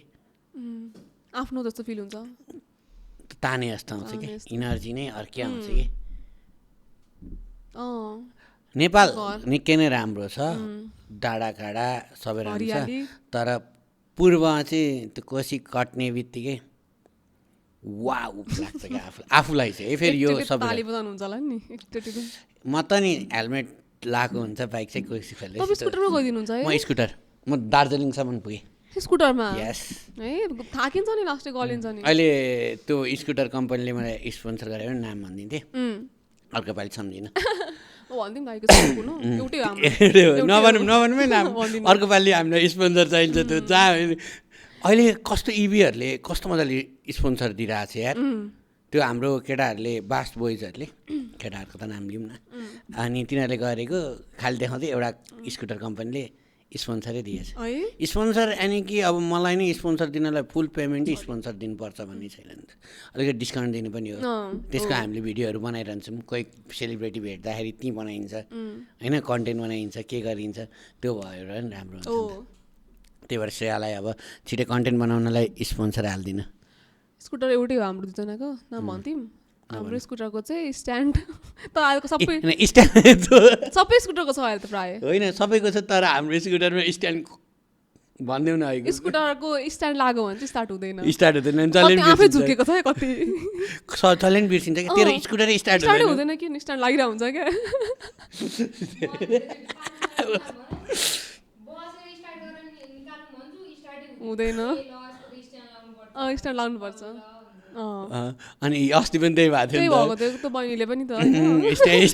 S1: आफ्नो जस्तो फिल हुन्छ
S2: ताने जस्तो आउँछ कि इनर्जी नै अर्कै आउँछ कि नेपाल निकै नै राम्रो छ डाँडाकाँडा सबै राम्रो छ तर पूर्वमा चाहिँ त्यो कोसी कट्ने बित्तिकै वाउ लाग्छ क्या आफूलाई चाहिँ फेरि यो सबै म त नि हेलमेट लगाएको हुन्छ बाइक चाहिँ कोही म स्कुटर म दार्जिलिङसम्म पुगेँ
S1: स्कुटरमा
S2: यस
S1: है थाकिन्छ नि लास्टै गलिन्छ नि
S2: अहिले त्यो स्कुटर कम्पनीले मलाई स्पोन्सर गरेर नाम भनिदिन्थेँ अर्को पालि सम्झिनँ नभनौँ नाम अर्को पालि हामीलाई स्पोन्सर चाहिन्छ त्यो जहाँ अहिले कस्तो इभीहरूले कस्तो मजाले स्पोन्सर दिइरहेको छ यार त्यो हाम्रो केटाहरूले बास्ट बोइजहरूले केटाहरूको त नाम लिउँ न अनि तिनीहरूले गरेको खालि देखाउँदै एउटा स्कुटर कम्पनीले स्पोन्सरै दिएछ स्पोन्सर यानि कि अब मलाई नै स्पोन्सर दिनलाई फुल पेमेन्टै स्पोन्सर दिनुपर्छ भन्ने छैन नि त अलिकति डिस्काउन्ट दिनु पनि हो त्यसको हामीले भिडियोहरू बनाइरहन्छौँ कोही सेलिब्रेटी भेट्दाखेरि त्यहीँ बनाइन्छ होइन कन्टेन्ट बनाइन्छ के गरिन्छ त्यो भएर पनि राम्रो हुन्छ त्यही भएर श्रेयालाई अब छिटै कन्टेन्ट बनाउनलाई स्पोन्सर हालिदिनु
S1: स्कुटर एउटै हो हाम्रो दुईजनाको नाम भन्थ्यौँ हाम्रो स्कुटरको चाहिँ स्ट्यान्ड त आएको सबै स्कुटरको छ अहिले त प्रायः
S2: होइन सबैको छ तर हाम्रो स्कुटरमा स्ट्यान्ड भनिदेऊ न अहिले
S1: स्कुटरको स्ट्यान्ड लाग्यो भने चाहिँ स्टार्ट हुँदैन
S2: स्टार्ट हुँदैन
S1: कति आफै झुकेको छ कति
S2: चल्ने बिर्सिन्छ कि तेरो स्कुटरै स्टार्ट
S1: हुँदैन कि स्ट्यान्ड लागिरहेको हुन्छ क्या हुँदैन स्ट्यान्ड लाग्नुपर्छ
S2: अनि अस्ति पनि त्यही भएको थियो
S1: भएको थियो त बहिनीले पनि त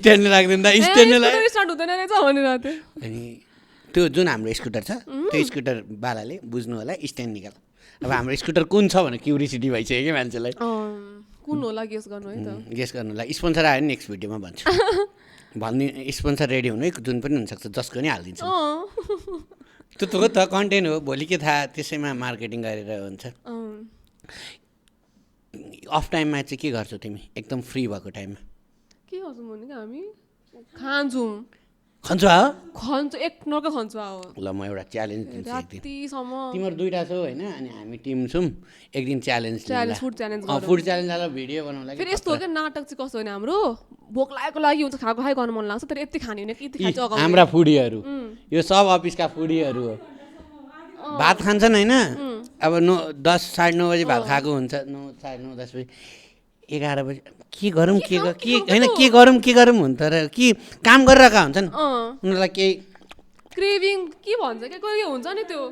S2: स्ट्यान्ड लाग्दैन
S1: स्टार्ट हुँदैन रहेछ भनेर थियो
S2: अनि त्यो जुन हाम्रो स्कुटर छ त्यो स्कुटर बालाले बुझ्नु होला स्ट्यान्ड निकाल अब हाम्रो स्कुटर कुन छ भने क्युरियोसिटी भइसक्यो कि मान्छेलाई
S1: कुन होला गेस गर्नु है त
S2: गेस गर्नुलाई स्पोन्सर आयो नि नेक्स्ट भिडियोमा भन्छु भन्ने स्पोन्सर रेडी हुनु है जुन पनि हुनसक्छ जसको नि हालिदिन्छ त्यो त हो त कन्टेन्ट हो भोलि के थाहा त्यसैमा मार्केटिङ गरेर हुन्छ अफ टाइममा चाहिँ के गर्छौ तिमी एकदम फ्री भएको टाइममा
S1: के गर्छौँ भने हामी खान्छौँ
S2: खन्छु
S1: एक नर्का खन्छु
S2: ल म एउटा च्यालेन्ज दिन्छु
S1: रातिसम्म
S2: तिमीहरू दुईवटा छौ होइन अनि हामी टिम छौँ एक दिन
S1: फुड
S2: च्यालेन्ज आएर भिडियो बनाउला
S1: फेरि यस्तो हो क्या नाटक चाहिँ कस्तो होइन हाम्रो भोक लागेको लागि हुन्छ खाएको खाइ गर्नु मन लाग्छ तर यति खाने होइन यति खान्छ
S2: हाम्रा फुडीहरू यो सब अफिसका फुडीहरू हो भात खान्छन् होइन अब 10 साढे 9 बजी भात खाएको हुन्छ 9 साढे 9 10 बजी 11 बजी के गरौँ होइन के गरौँ हुन्छ र कि काम गरिरहेका हुन्छन् उनीहरूलाई केही
S1: क्रेभिङ के भन्छ क्या कोही हुन्छ नि त्यो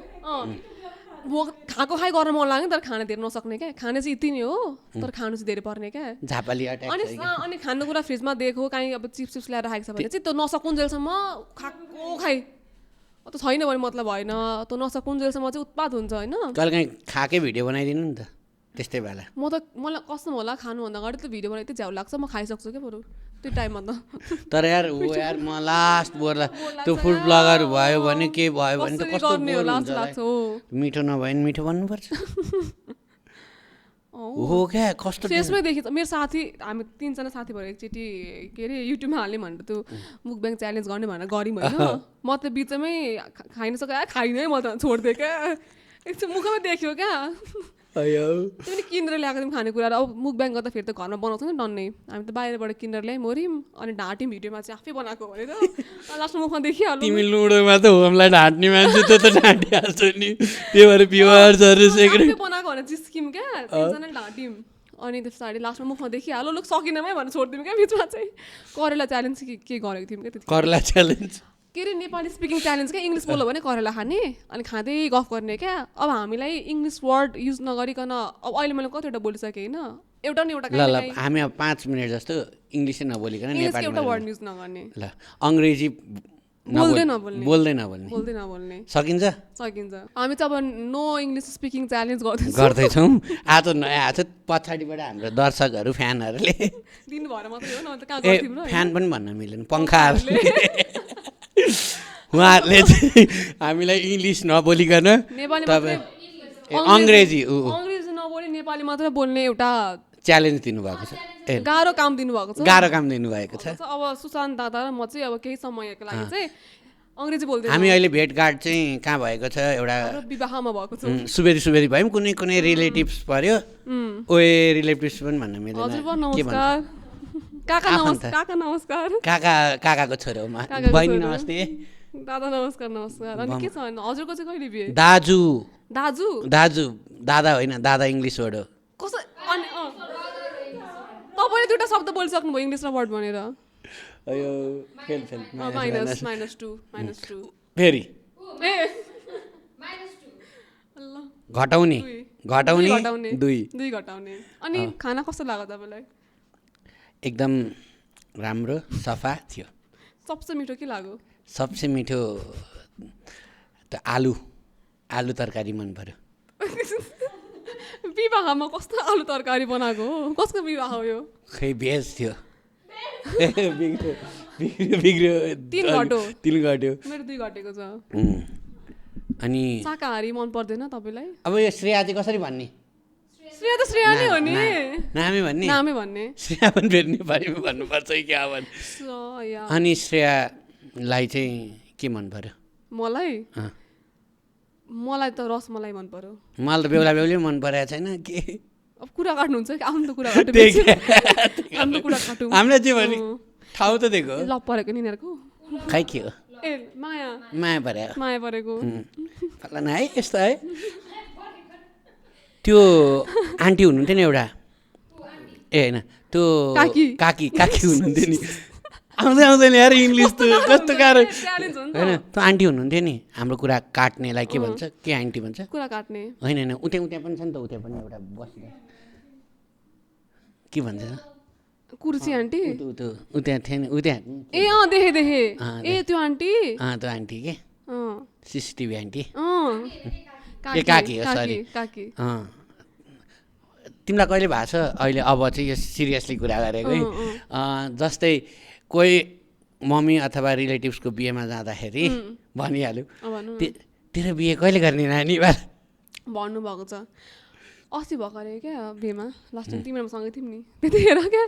S1: भोक खाएको खाइ गर्न मन लाग्यो तर खाना धेरै नसक्ने क्या खाने चाहिँ यति नै हो तर खानु चाहिँ धेरै पर्ने क्या
S2: झापाली
S1: अनि खानेकुरा फ्रिजमा देखो काहीँ अब चिप्स ल्याएर राखेको छ भने चाहिँ त्यो नसकुन्जेलसम्म खाएको खाइ त्यो छैन भने मतलब भएन त्यो नसकुन्जेलसम्म चाहिँ उत्पाद हुन्छ होइन
S2: कहिले काहीँ खाएकै भिडियो बनाइदिनु नि त त्यस्तै बेला
S1: मलाई कस्तो होला खानुभन्दा अगाडि त भिडियो बनाइ झ्याउ लाग्छ म खाइसक्छु क्या बरु त्यो टाइममा त
S2: तर यार म लास्ट बोर्ला त्यो फुड ब्लगर भयो भने के भयो भने त कस्तो बोर हुन्छ मिठो नभए पनि मिठो भन्नुपर्छ हो क्या कस्तो
S1: फेसमै देखेँ मेरो साथी हामी 3 जना साथी भएर एकचोटि के अरे युट्युबमा हाल्ने भनेर त्यो मुकब्याङ च्यालेन्ज गर्ने भनेर गऱ्यौँ होइन म त बिचमै खाइन सकेँ खाइनै म त छोडिदिएँ क्या एकछिन मुखमै देख्यो क्या तिमीले किनेर ल्याएको थियौँ खानेकुराहरू अब मुकब्याङ गर्दा फेरि त घरमा बनाउँछ नि डन्नै हामी त बाहिरबाट किनेर ल्यायौँ मऱ्यौँ अनि ढाँट्यौँ भिडियोमा चाहिँ आफै बनाएको भनेर लास्टमा मुखमा देखिहाल्यो
S2: तिमी लुडोमा त होमलाई ढाँट्ने मान्छे त ढाँटिहाल्छ नि त्यही भएर
S1: बनाएको भने जिस्किम क्या 3 जना ढाँट्यौँ अनि त्यस पछाडि लास्टमा मुखमा देखिहाल्यो लोक सकिनमै भनेर छोडिदिउँ क्या बिचमा चाहिँ करेला च्यालेन्ज के गरेको थियौँ क्या त्यति
S2: करेला च्यालेन्ज
S1: के अरे नेपाली स्पिकिङ च्यालेन्ज क्या इङ्ग्लिस बोल्यो भने करेला खाने अनि खाँदै गफ गर्ने क्या अब हामीलाई इङ्ग्लिस वर्ड युज नगरिकन अब अहिले मैले कतिवटा बोलिसकेँ होइन एउटा न एउटा
S2: ल हामी अब 5 मिनट जस्तो इङ्ग्लिसै नबोलिकन नेपाली
S1: एउटा वर्ड युज नगर्ने
S2: ल अङ्ग्रेजी बोल्दै
S1: नबोल्ने
S2: सकिन्छ
S1: हामी चाहिँ अब नो इङ्ग्लिस स्पिकिङ च्यालेन्ज
S2: गर्दैछौँ आज नयाँ आज पछाडिबाट हाम्रो दर्शकहरू फ्यानहरूले
S1: दिन भएर मात्रै हो न त कहाँ गर्थ्यौँ र
S2: फ्यान पनि भन्न मिलेन पङ्खाहरूले उहाँहरूले चाहिँ हामीलाई इङ्ग्लिस नबोलिकन अङ्ग्रेजी
S1: नबोली नेपाली मात्रै बोल्ने एउटा
S2: च्यालेन्ज दिनुभएको छ
S1: गाह्रो काम दिनुभएको छ अब सुशान्त दादा र म चाहिँ अब केही समयको लागि चाहिँ अङ्ग्रेजी बोल्दै
S2: हामी अहिले भेटघाट चाहिँ कहाँ भएको छ एउटा
S1: विवाहमा भएको छ
S2: सुवेदी भयौँ कुनै रिलेटिभ्स पर्यो ओए रिलेटिभ्स पनि भन्न मिल्दैन काकाको छोरो बहिनी नमस्ते
S1: दादा नमस्कार अनि के छ हजुरको चाहिँ कहिले बिहे
S2: दाजु दादा होइन दादा इङ्ग्लिस वर्ड हो
S1: कसो अनि तपाईँले 2टा शब्द बोलिसक्नु भयो इङ्ग्लिस र वर्ड भनेर
S2: अयो फेल
S1: -2
S2: फेरि घटाउने 2
S1: घटाउने अनि खाना कस्तो लाग्यो तपाईँलाई
S2: एकदम राम्रो सफा थियो
S1: सबसे मिठो के लाग्यो
S2: सबसे मिठो त आलु तरकारी मन पर्यो
S1: विवाहमा कस्तो आलु तरकारी बनाएको हो कसको विवाह हो यो
S2: खै भेज थियो बिग्रियो
S1: 3 घट्यो मेरो 2 घटेको छ
S2: अनि
S1: शाकाहारी मन पर्दैन तपाईलाई
S2: अब यो श्रेया चाहिँ कसरी भन्ने
S1: श्रेया नै हो नि
S2: नामै भन्ने श्रेया पनि फेरि नेपालीमा भन्नुपर्छ कि क्या भन्नु अनि श्रेयालाई चाहिँ के मन पर्यो
S1: मलाई त रसमलाई मन पर्यो
S2: मलाई त बेहुली मन परेको छैन के
S1: अब कुरा काट्नुहुन्छ कि आउनु त कुरा काट्नु
S2: हामीले चाहिँ भने ठाउँ त दिएको
S1: ल परेको नि यिनीहरूको
S2: खै के हो
S1: ए
S2: माया पऱ्यो
S1: माया परेको
S2: फलाना है यस्तो है त्यो आन्टी हुनुहुन्थ्यो नि एउटा ए होइन त्यो काकी हुनुहुन्थ्यो नि आउँदैन यार इङ्ग्लिस त कस्तो गाह्रो होइन त्यो आन्टी हुनुहुन्थ्यो नि हाम्रो कुरा काट्नेलाई के भन्छ के आन्टी भन्छ
S1: कुरा काट्ने
S2: होइन उता पनि छ नि त उता पनि एउटा बस्ने के भन्छ
S1: कुर्सी आन्टी
S2: उता थियो नि उता
S1: ए देखे ए त्यो आन्टी
S2: त्यो आन्टी के सिसिटिभी आन्टी
S1: ए
S2: काकी हो सरी तिमीलाई कहिले भएको छ अहिले अब चाहिँ यो सिरियसली कुरा गरेको है जस्तै कोही मम्मी अथवा रिलेटिभ्सको बिहेमा जाँदाखेरि भनिहाल्यो तेरो बिहे कहिले गर्ने नानी
S1: भन्नुभएको छ अस्ति भर्खरै क्या बिहेमा लास्ट टाइम तिमीहरू सँगै थियौँ नि त्यतिखेर क्या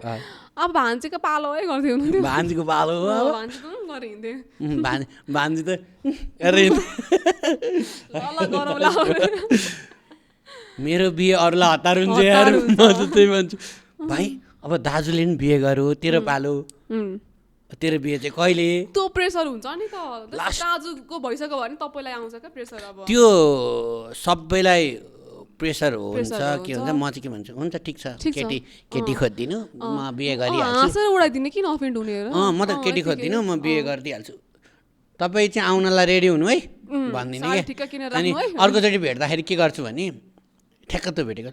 S1: अब भान्जीको पालो है गर्थ्यो हुनुहुन्थ्यो
S2: भान्जीको पालो
S1: भान्जीको पनि गरेर हिँड्थ्यो
S2: भान्जी त मेरो बिहे अरूलाई हतार हुन्छ यार म त त्यही भन्छु भाइ अब दाजुले पनि बिहे गर्यो तेरो पालो तेरो बिहे चाहिँ कहिले
S1: त्यो प्रेसर हुन्छ नि त दाजुको भइसक्यो भने तपाईँलाई आउँछ क्या प्रेसर अब
S2: त्यो सबैलाई प्रेसर हुन्छ के हुन्छ म चाहिँ के भन्छु हुन्छ ठिक छ केटी खोजिदिनु म बिहे गरिहाल्छु
S1: हाँसेर उडाइदिने किन अफेन्ड हुने
S2: म त केटी खोजिदिनु म बिहे गरिदिइहाल्छु तपाईँ चाहिँ आउनलाई रेडी हुनु है भनिदिने कि अनि अर्कोचोटि भेट्दाखेरि के गर्छु भने ठ्याक्क त भेटेको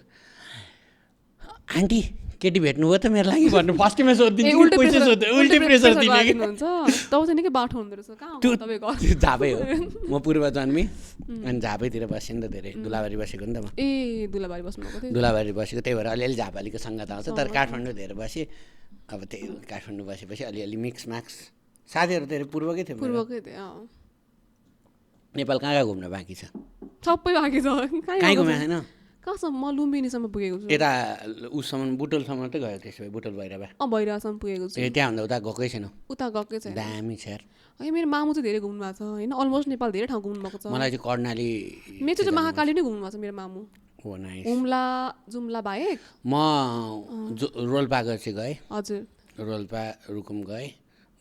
S2: आन्टी केटी भेट्नुभयो त मेरो लागि भन्नु फर्स्टमै सोधिदिन्छु उल्टै प्रेसर दिने कि
S1: तपाईँ चाहिँ निकै बाठो हुँदो रहेछ कहाँ
S2: त्यो झापै हो म पूर्व जन्मी अनि झापैतिर बसेँ नि त धेरै दुलाबारी बसेको नि त म
S1: दुलाबारी बस्नुभएको थियो
S2: दुलाबारी बसेको त्यही भएर अलिअलि झापालीको सङ्गत आउँछ तर काठमाडौँ धेरै बसेँ अब त्यही काठमाडौँ बसेपछि अलिअलि मिक्स म्याक्स साथीहरू धेरै पूर्वकै थियो नेपाल कहाँ घुम्न बाँकी छ
S1: सबै बाँकी छ
S2: कहीँ घुमेको छैन
S1: कहाँसम्म म लुम्बिनीसम्म पुगेको छु
S2: यता उससम्म बुटोलसम्म त गयो त्यसो भए बुटोल भैरवा
S1: भैरवासम्म पुगेको छु
S2: ए त्यहाँभन्दा उता गएकै छैन
S1: उता गएकै छैन
S2: दामी छ यार
S1: है मेरो मामु चाहिँ धेरै घुम्नु भएको छ होइन अलमोस्ट नेपाल धेरै ठाउँ घुम्नु भएको छ
S2: मलाई चाहिँ कर्णाली
S1: मेरो चाहिँ महाकाली नै घुम्नु भएको छ मेरो मामु
S2: हो नाइस
S1: हुम्ला जुम्ला बाहेक
S2: म रोल्पा चाहिँ गएँ
S1: हजुर
S2: रोल्पा रुकुम गएँ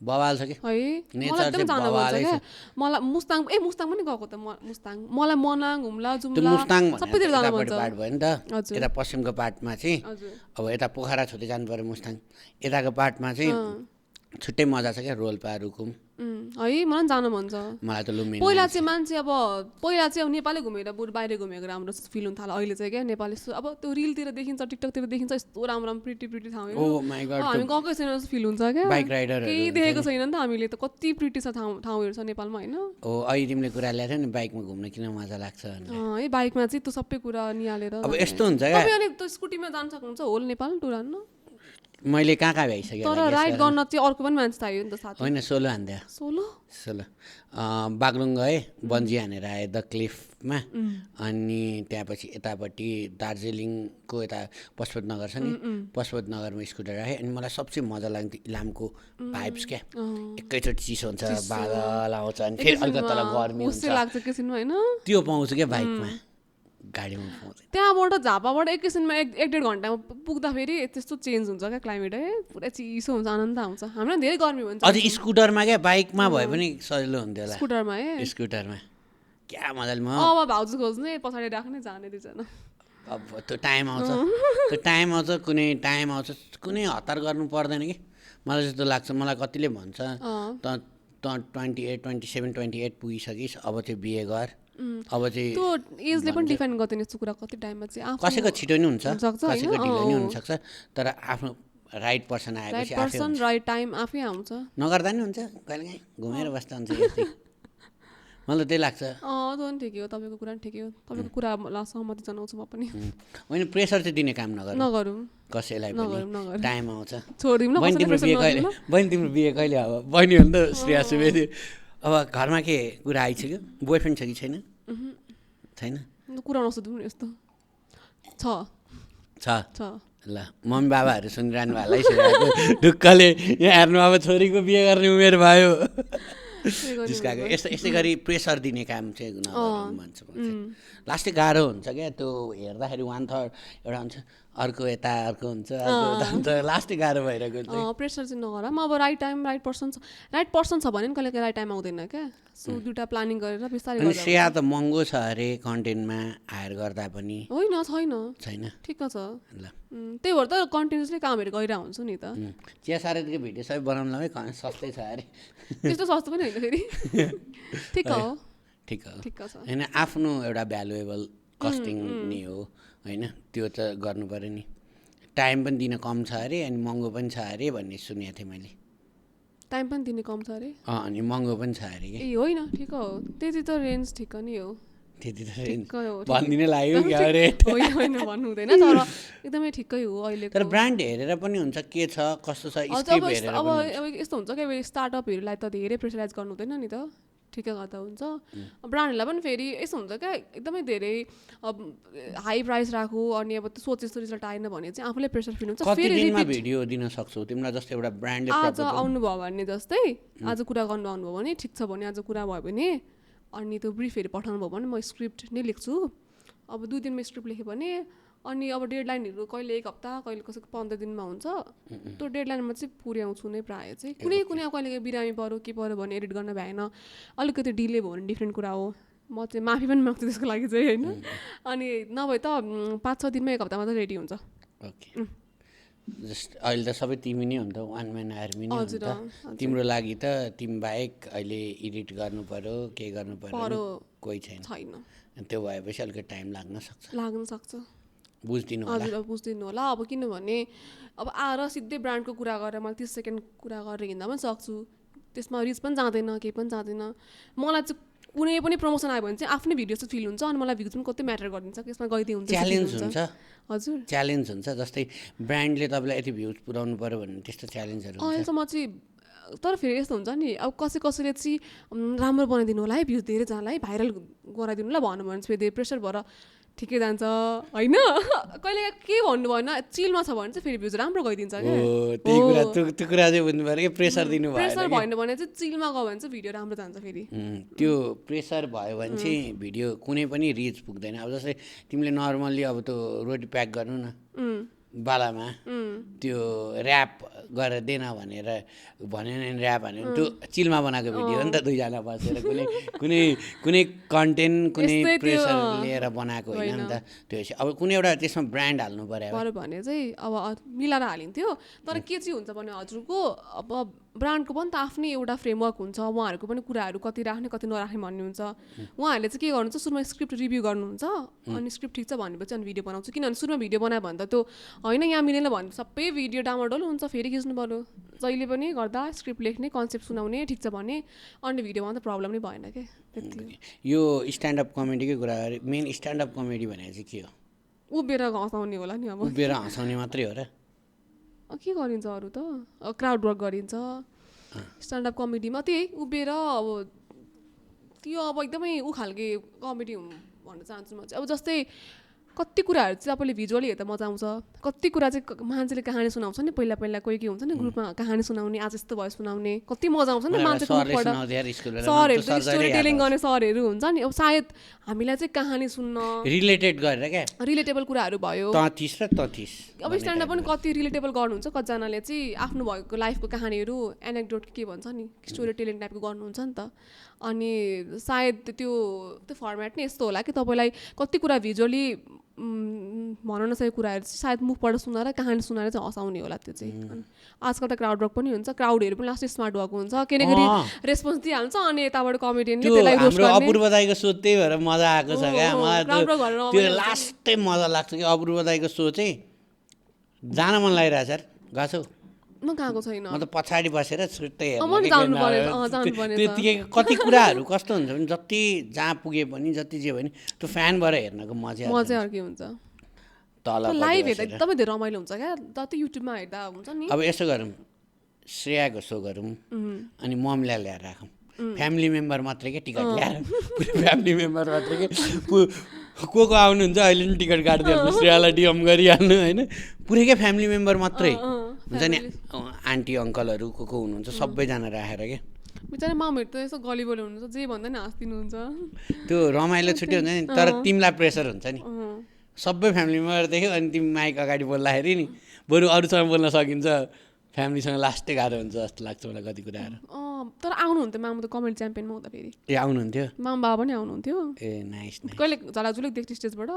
S2: बवाल छ कि
S1: है मलाई एकदम जानु मन छ क्या मलाई मुस्ताङ पनि गएको त मुस्ताङ मलाई मनाङ हुम्ला जुम्ला सबैतिर जानु मन छ
S2: भयो नि त यता पश्चिमको पार्टमा चाहिँ अब यता पोखरा छुट्टै जानु पर्यो मुस्ताङ यताको पार्टमा चाहिँ छुट्टै मजा छ क्या रोल्पा रुकुम
S1: है मलाई जानु मन छ
S2: मलाई त लुम्बिनी
S1: पहिला चाहिँ मान्छे अब नेपालै घुमेर बरु बाहिर घुमेको राम्रो फिल हुन थाल्यो अहिले चाहिँ क्या नेपाल यस्तो अब त्यो रिलतिर देखिन्छ टिकटकतिर देखिन्छ यस्तो राम्रो प्रिटी ठाउँहरू हामी गएकै छैन जस्तो फिल हुन्छ क्या
S2: बाइक राइडर
S1: केही देखेको छैन नि त हामीले त कति प्रिटी छ ठाउँहरू छ नेपालमा होइन
S2: हो अहिले तिमीले कुरा ल्याएको नि बाइकमा घुम्न किन मजा लाग्छ
S1: है बाइकमा चाहिँ त्यो सबै कुरा निहालेर
S2: अब यस्तो हुन्छ क्या
S1: तपाईँले त्यो स्कुटीमा जान सक्नुहुन्छ होल नेपाल टुर हान्न
S2: मैले कहाँ भइसकेँ
S1: तर राइड गर्न चाहिँ अर्को पनि मान्छे चाहियो नि त साथी
S2: होइन 16 हान्थ्यो 16 बागलुङ गएँ बन्जी हानेर आएँ द क्लिफमा अनि त्यहाँपछि यतापट्टि दार्जिलिङको यता पशुपतनगर छ नि पशुपतनगरमा स्कुटर राखेँ अनि मलाई सबसे मजा लाग्थ्यो इलामको भाइब्स क्या एकैचोटि चिसो हुन्छ बादल आउँछ अनि फेरि अलिकति तल गर्मी हुन्छ त्यो पाउँछु क्या बाइकमा गाडीमा पाउँछ
S1: त्यहाँबाट झापाबाट एकैछिनमा 1-1.5 घन्टामा पुग्दाखेरि त्यस्तो चेन्ज हुन्छ क्या क्लाइमेट है पुरा चिसो हुन्छ आनन्द आउँछ हामीलाई धेरै गर्मी हुन्छ
S2: अझै स्कुटरमा क्या बाइकमा भए पनि सजिलो हुन्थ्यो होला
S1: स्कुटरमा
S2: क्या मजाले म
S1: अब भाउजू खोज्ने पछाडि राख्ने जाने दुईजना
S2: अब त्यो टाइम आउँछ कुनै हतार गर्नु पर्दैन कि मलाई जस्तो लाग्छ मलाई कतिले भन्छ त 28 27 28 पुगिसकिस् अब चाहिँ बिहे गर अब चाहिँ
S1: त्यो एजले पनि डिफाइन गर्दैन यस्तो कुरा कति टाइममा चाहिँ
S2: कसैको छिटो नि हुन्छ कसैको ढिलो नि हुनसक्छ तर आफ्नो राइट पर्सन आएपछि
S1: राइट टाइम आफै आउँछ
S2: नगर्दा नि हुन्छ कहिलेकाहीँ घुमेर बस्दा हुन्छ यस्तै मलाई त्यही लाग्छ
S1: त्यो पनि ठिकै हो तपाईँको कुरा पनि ठिकै हो तपाईँको कुरालाई सहमति जनाउँछु म पनि
S2: होइन प्रेसर चाहिँ दिने काम
S1: नगरौँ
S2: कसैलाई पनि टाइम आउँछ
S1: छोडिदिउँ न
S2: बहिनी तिम्रो बिहे कहिले अब बहिनी हो नि त श्रेया सुवेदी अब घरमा के कुरा आइसक्यो बोयफ्रेन्ड छ कि छैन
S1: कुरा नसोध्नु यस्तो छ
S2: ल मम्मी बाबाहरू सुनिरहनु होला है ढुक्कले यहाँ हेर्नु अब छोरीको बिहे गर्ने उमेर भयो जिस्काएको यस्तै गरी प्रेसर दिने काम चाहिँ नगर्नु भन्छ लास्टै गाह्रो हुन्छ क्या त्यो हेर्दाखेरि 1/3 एउटा हुन्छ अर्को यता अर्को हुन्छ अर्को यता हुन्छ लास्टै गाह्रो भइरहेको हुन्छ
S1: प्रेसर चाहिँ नगर अब राइट टाइम राइट पर्सन छ भने नि कहिले राइट टाइम आउँदैन क्या सो दुइटा प्लानिङ गरेर बिस्तारै
S2: अनि श्रेया त महँगो छ अरे कन्टेन्टमा हायर गर्दा पनि
S1: होइन छैन ठिक छ
S2: ल
S1: त्यही भएर त कन्टिन्युसली कामहरू गरिरहेको हुन्छु नि त
S2: चिया सारेको भिडियो सबै बनाउनलाई सस्तै छ अरे
S1: त्यस्तो सस्तो पनि होइन फेरि ठिक हो
S2: ठिक छ होइन आफ्नो एउटा भ्यालुएबल कस्टिङ नि हो होइन त्यो त गर्नु पऱ्यो नि टाइम पनि दिन कम छ अरे अनि महँगो पनि छ अरे भन्ने सुनेको थिएँ मैले
S1: टाइम पनि दिने कम छ अरे
S2: अनि महँगो पनि छ अरे कि
S1: ए होइन ठिक हो त्यति त रेन्ज ठिक नै हो
S2: त्यति त रेन्ज भनिदिनै लाग्यो क्या रेट
S1: होइन भन्नु हुँदैन तर एकदमै ठिकै हो अहिले
S2: तर ब्रान्ड हेरेर पनि हुन्छ के छ कस्तो छ स्क्रिप्ट हेरेर
S1: अब यस्तो हुन्छ कि अब स्टार्टअपहरूलाई त धेरै प्रेसराइज गर्नु हुँदैन नि त ठिकै गर्दा हुन्छ ब्रान्डहरूलाई पनि फेरि यस्तो हुन्छ क्या एकदमै धेरै हाई प्राइस राखौँ अनि अब त्यो सोचे जस्तो रिजल्ट आएन भने चाहिँ आफूले प्रेसर फिल हुन्छ
S2: फेरि भिडियो दिन सक्छौ तिमीलाई जस्तै एउटा ब्रान्डले
S1: आज आउनुभयो भने जस्तै आज कुरा गर्नु आउनुभयो भने ठिक छ भने आज कुरा भयो भने अनि त्यो ब्रिफहरू पठाउनु भयो भने म स्क्रिप्ट नै लेख्छु अब 2 दिनमा स्क्रिप्ट लेखेँ भने अनि अब डेडलाइनहरू कहिले 1 हप्ता कहिले कसैको 15 दिनमा हुन्छ त्यो डेडलाइनमा चाहिँ पुर्याउँछु नै प्रायः चाहिँ कुनै कहिले बिरामी पऱ्यो के पऱ्यो भने एडिट गर्न भएन अलिकति डिले भयो भने डिफ्रेन्ट कुरा हो म चाहिँ माफी पनि माग्छु त्यसको लागि चाहिँ होइन अनि नभए त 5-6 दिनमा 1 हप्तामा त रेडी हुन्छ
S2: ओके जस्ट अहिले त सबै तिमी नै हुन्छ वान म्यान आर्मी नै हुन्छ तिम्रो लागि त तिमी बाहेक अहिले एडिट गर्नु पर्यो के गर्नु पर्यो कोही छैन त्यो भएपछि अलिकति टाइम लाग्न सक्छ बुझिदिनु होला अब किनभने अब आएर सिधै ब्रान्डको कुरा गरेर मैले 30 सेकेन्ड कुरा गरेर हिँड्दा पनि सक्छु त्यसमा रिच पनि जाँदैन केही पनि जाँदैन मलाई चाहिँ कुनै पनि प्रमोसन आयो भने चाहिँ आफ्नै भिडियो चाहिँ फिल हुन्छ अनि मलाई भ्युज पनि कति म्याटर गरिदिन्छ त्यसमा गइदिए हुन्छ च्यालेन्ज हुन्छ
S1: हजुर
S2: च्यालेन्ज हुन्छ जस्तै ब्रान्डले तपाईँलाई यति भ्युज पुऱ्याउनु पर्यो भने त्यस्तो च्यालेन्जहरू हुन्छ
S1: अहिलेसम्म चाहिँ तर फेरि यस्तो हुन्छ नि अब कसैले चाहिँ राम्रो बनाइदिनु होला है भ्युज धेरै जनालाई भाइरल गराइदिनु होला भन्नु भने फेरि प्रेसर भएर ठिकै जान्छ होइन कहिले के भन्नु भएन चिलमा छ भने चाहिँ फेरि भ्युज राम्रो गइदिन्छ क्या
S2: त्यो कुरा चाहिँ बुझ्नु पऱ्यो कि प्रेसर दिनु भयो
S1: प्रेसर भएन भने चाहिँ चिलमा गयो भने चाहिँ भिडियो राम्रो जान्छ फेरि
S2: त्यो प्रेसर भयो भने चाहिँ भिडियो कुनै पनि रिच पुग्दैन अब जस्तै तिमीले नर्मल्ली अब त्यो रोटी प्याक गर्नु न बालामा त्यो ऱ्याप गरेर दिएन भनेर भनेन ऱ्याप भन्यो त्यो चिलमा बनाएको भिडियो हो नि त दुईजना बसेर कुनै कन्टेन्ट कुनै प्रेसर लिएर बनाएको होइन नि त त्यो अब कुनै एउटा त्यसमा ब्रान्ड हाल्नु पर्यो
S1: भने चाहिँ अब मिलाएर हालिन्थ्यो तर के चाहिँ हुन्छ भने हजुरको अब ब्रान्डको पनि त आफ्नै एउटा फ्रेमवर्क हुन्छ उहाँहरूको पनि कुराहरू कति राख्ने कति नराख्ने भन्ने हुन्छ उहाँहरूले चाहिँ के गर्नुहुन्छ सुरुमा स्क्रिप्ट रिभ्यू गर्नुहुन्छ अनि स्क्रिप्ट ठिक छ भनेपछि अनि भिडियो बनाउँछु किनभने सुरुमा भिडियो बनायो भने त त्यो होइन यहाँ मिलेन भने सबै भिडियो डामाडोल हुन्छ फेरि खिच्नु पऱ्यो जहिले पनि गर्दा स्क्रिप्ट लेख्ने कन्सेप्ट सुनाउने ठिक छ भने अनि भिडियोमा त प्रब्लम नै भएन क्या त्यति
S2: यो स्ट्यान्डअप कमेडीकै कुरा गरे मेन स्ट्यान्डअप कमेडी भनेको चाहिँ के हो
S1: उभिएर हँसाउने होला नि अब
S2: उभिएर हँसाउने मात्रै हो र
S1: के गरिन्छ अरू त क्राउड वर्क गरिन्छ स्ट्यान्डअप कमेडीमा त्यही उभिएर अब त्यो अब एकदमै खालके कमेडी भन्न चाहन्छु म चाहिँ अब जस्तै कति कुराहरू चाहिँ तपाईँले भिजुअली हेर्दा मजा आउँछ कति कुरा चाहिँ मान्छेले कहानी सुनाउँछ नि पहिला कोही के हुन्छ नि ग्रुपमा कहानी सुनाउने आज यस्तो भयो सुनाउने कति मजा आउँछ नि मान्छे सरहरू स्टोरी टेलिङ गर्ने सरहरू हुन्छ नि अब सायद हामीलाई चाहिँ कहानी सुन्न
S2: रिलेटेड गरेर क्या
S1: रिलेटेबल कुराहरू भयो अब स्ट्यान्डअप पनि कति रिलेटेबल गर्नुहुन्छ कतिजनाले चाहिँ आफ्नो भएको लाइफको कहानीहरू एनेक्डोट के भन्छ नि स्टोरी टेलिङ टाइपको गर्नुहुन्छ नि त अनि सायद त्यो फर्मेट नै यस्तो होला कि तपाईँलाई कति कुरा भिजुअली भन्न नसकेको कुराहरू चाहिँ सायद मुखबाट सुनाएर कहानी सुनाएर चाहिँ हँसाउने होला त्यो चाहिँ आजकल त क्राउड वर्क पनि हुन्छ क्राउडहरू पनि लास्ट स्मार्ट भएको हुन्छ किनकि रेस्पोन्स दिइहाल्छ अनि यताबाट कमेडियनले त्यसलाई रोस्ट गर्ने
S2: अपूर्व दाइको सो त्यही भएर मजा आएको छ क्या मलाई त्यो लास्टै मजा लाग्छ कि अपूर्व दाइको सो चाहिँ जान मन लागिरहेछ सर गएको छौ
S1: म गएको छैन
S2: म त पछाडि बसेर छुट्टै त्यतिकै कति कुराहरू कस्तो हुन्छ भने जति जहाँ पुगे पनि जति जे भने त्यो फ्यानबाट हेर्नको मजा
S1: अर्कै हुन्छ तल लाइभ हेर्दा एकदमै धेरै रमाइलो हुन्छ क्या जति युट्युबमा हेर्दा हुन्छ नि
S2: अब यसो गरौँ श्रेयाको सो गरौँ अनि मम्मीलाई ल्याएर राखौँ फ्यामिली मेम्बर मात्रै के टिकट ल्याएर फ्यामिली मेम्बर मात्रै के को आउनुहुन्छ अहिले नि टिकट काटिदिइहाल्नु श्रेयालाई डिएम गरिहाल्नु होइन पुरैकै फ्यामिली मेम्बर मात्रै हुन्छ नि आन्टी अङ्कलहरू को हुनुहुन्छ सबैजना राखेर के
S1: बिचारा मामहरू त यसो गलिबोल हुनुहुन्छ जे भन्दा नि हाँसिदिनुहुन्छ
S2: त्यो रमाइलो छुट्टी हुन्छ नि तर तिमीलाई प्रेसर हुन्छ नि सबै फ्यामिली मेम्बर देख्यो अनि तिमी माइक अगाडि बोल्दाखेरि नि बरु अरूसँग बोल्न सकिन्छ फ्यामिलीसँग लास्टै गाह्रो हुन्छ जस्तो लाग्छ मलाई कति कुराहरू
S1: तर आउनुहुन्थ्यो मामु त कमेडी च्याम्पियनमा हुँदाखेरि
S2: ए आउनुहुन्थ्यो
S1: मामु बाबा पनि आउनुहुन्थ्यो
S2: ए नाइस
S1: कहिले झलाझुलुक देख्थ्यो स्टेजबाट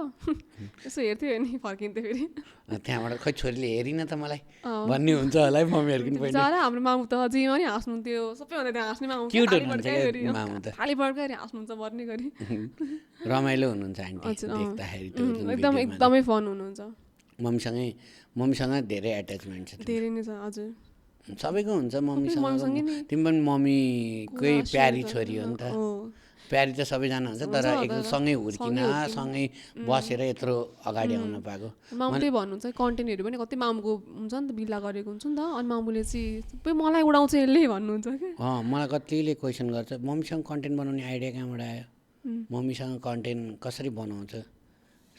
S1: यसो हेर्थ्यो नि फर्किन्थ्यो फेरि
S2: त्यहाँबाट खै छोरीले हेरिन त मलाई भन्ने हुन्छ होला है मम्मीहरूको पनि
S1: बिचरा हाम्रो मामु त जिमा नि हाँस्नुहुन्थ्यो सबैभन्दा त्यहाँ हाँस्ने मामु
S2: क्युट हुनुहुन्छ मामु त
S1: खाली बड्काएर हाँस्नुहुन्छ भन्ने गरी
S2: रमाइलो हुनुहुन्छ आन्टी देख्दाखेरि
S1: एकदमै फन हुनुहुन्छ
S2: मम्मीसँग धेरै एट्याचमेन्ट छ
S1: धेरै नै छ हजुर
S2: सबैको हुन्छ मम्मीसँग तिमी पनि मम्मीकै प्यारी छोरी हो नि त प्यारी त सबैजना हुन्छ तर एकदम सँगै हुर्किन सँगै बसेर यत्रो अगाडि आउन पाएको
S1: मामु त्यही भन्नुहुन्छ कन्टेन्टहरू पनि कति मामुको हुन्छ नि त बिल्ला गरेको हुन्छ नि त अनि मामुले चाहिँ सबै मलाई उडाउँछ यसले भन्नुहुन्छ क्या
S2: मलाई कतिले क्वेसन गर्छ मम्मीसँग कन्टेन्ट बनाउने आइडिया कहाँबाट आयो मम्मीसँग कन्टेन्ट कसरी बनाउँछ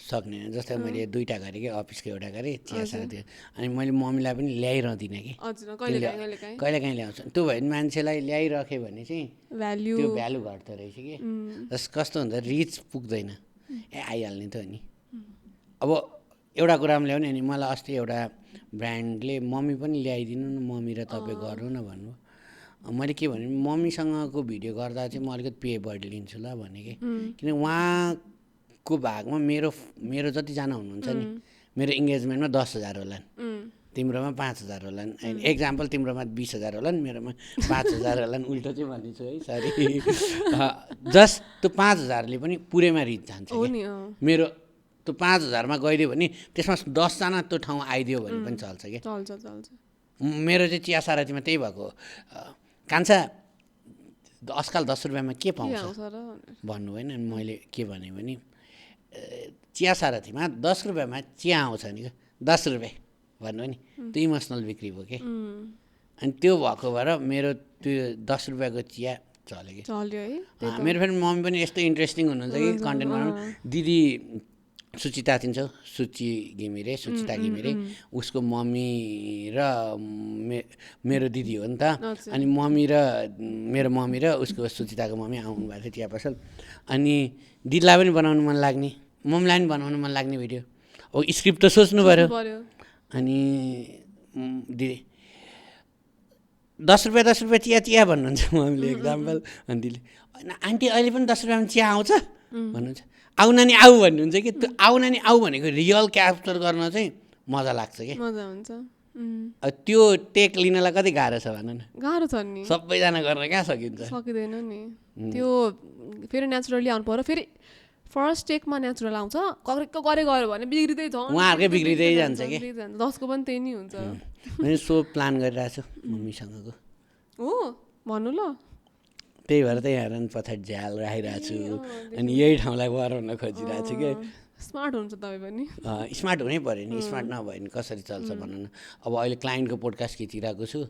S2: सक्ने जस्तै मैले 2टा गरेँ कि अफिसको एउटा गरेँ चिया साथी अनि मैले मम्मीलाई पनि ल्याइरहँदिनँ कि कहिलेकाहीँ ल्याउँछु त्यो भयो भने मान्छेलाई ल्याइराख्यो भने चाहिँ त्यो भ्यालु घट्दो रहेछ कि जस कस्तो हुन्छ रिच पुग्दैन आइहाल्ने त हो नि अब एउटा कुरामा ल्याउने अनि मलाई अस्ति एउटा ब्रान्डले मम्मी पनि ल्याइदिनु न मम्मी र तपाईँ गर्नु न भन्नु मैले के भने मम्मीसँगको भिडियो गर्दा चाहिँ म अलिकति पे बढी लिन्छु ल भने कि किन उहाँको भागमा मेरो जतिजना हुनुहुन्छ नि मेरो इङ्गेजमेन्टमा 10,000 होला तिम्रोमा 5,000 होला एक्जाम्पल तिम्रोमा 20,000 होला नि मेरोमा 5,000 होला उल्टो चाहिँ भनिदिन्छु है सरी जस्ट त्यो 5,000ले पनि पुरैमा रिच जान्छ मेरो त्यो 5,000मा गइदियो भने त्यसमा 10 जना त्यो ठाउँ आइदियो भने पनि चल्छ कि
S1: चल्छ
S2: मेरो चाहिँ चिया सारथीमा त्यही भएको कान्छा आजकल 10 रुपियाँमा के पाउँछ भन्नु होइन अनि मैले के भने चिया सारथीमा 10 रुपियाँमा चिया आउँछ नि 10 रुपियाँ भन्नु नि त्यो इमोसनल बिक्री भयो कि अनि त्यो भएको भएर मेरो त्यो 10 रुपियाँको चिया चल्यो कि मेरो फेरि मम्मी पनि यस्तो इन्ट्रेस्टिङ हुनुहुन्छ कि कन्टेन्ट बनाउनु दिदी सुचिता थिन्छ सुचिता घिमिरे उसको मम्मी र मेरो दिदी हो नि त अनि मम्मी र मेरो मम्मी र उसको सुचिताको मम्मी आउनु भएको थियो चिया पसल अनि दिदीलाई पनि बनाउनु मन लाग्ने मम्मीलाई पनि बनाउनु मन लाग्ने भिडियो अब स्क्रिप्ट त सोच्नु पऱ्यो अनि दिदी 10 रुपियाँ चिया भन्नुहुन्छ मम्मीले एक्जाम्पल अनि दिदीले होइन आन्टी अहिले पनि 10 रुपियाँमा चिया आउँछ भन्नुहुन्छ आउ नानी आऊ भन्नुहुन्छ कि त्यो आउ नानी आऊ भनेको रियल क्याप्चर गर्न चाहिँ मजा लाग्छ कि
S1: मजा हुन्छ
S2: त्यो टेक लिनलाई कति गाह्रो छ भन न
S1: गाह्रो छ नि
S2: सबैजना गर्न कहाँ
S1: सकिँदैन नि त्यो फेरि नेचुरली आउनु पर्यो फेरि फर्स्ट टेकमा नेचुरल आउँछ गऱ्यो भने बिग्रिँदै छ
S2: उहाँहरूकै बिग्रिँदै जान्छ कि
S1: 10को पनि त्यही नै हुन्छ
S2: मैले सो प्लान गरिरहेको छु मम्मीसँगको
S1: हो भन्नु ल
S2: त्यही भएर त यहाँ पछाडि झ्याल राखिरहेको छु अनि यही ठाउँलाई बनाउन खोजिरहेको छु कि
S1: स्मार्ट हुन्छ तपाईँ पनि
S2: स्मार्ट हुनै पऱ्यो नि स्मार्ट नभए नि कसरी चल्छ भन न अब अहिले क्लाइन्टको पोडकास्ट खिचिरहेको छु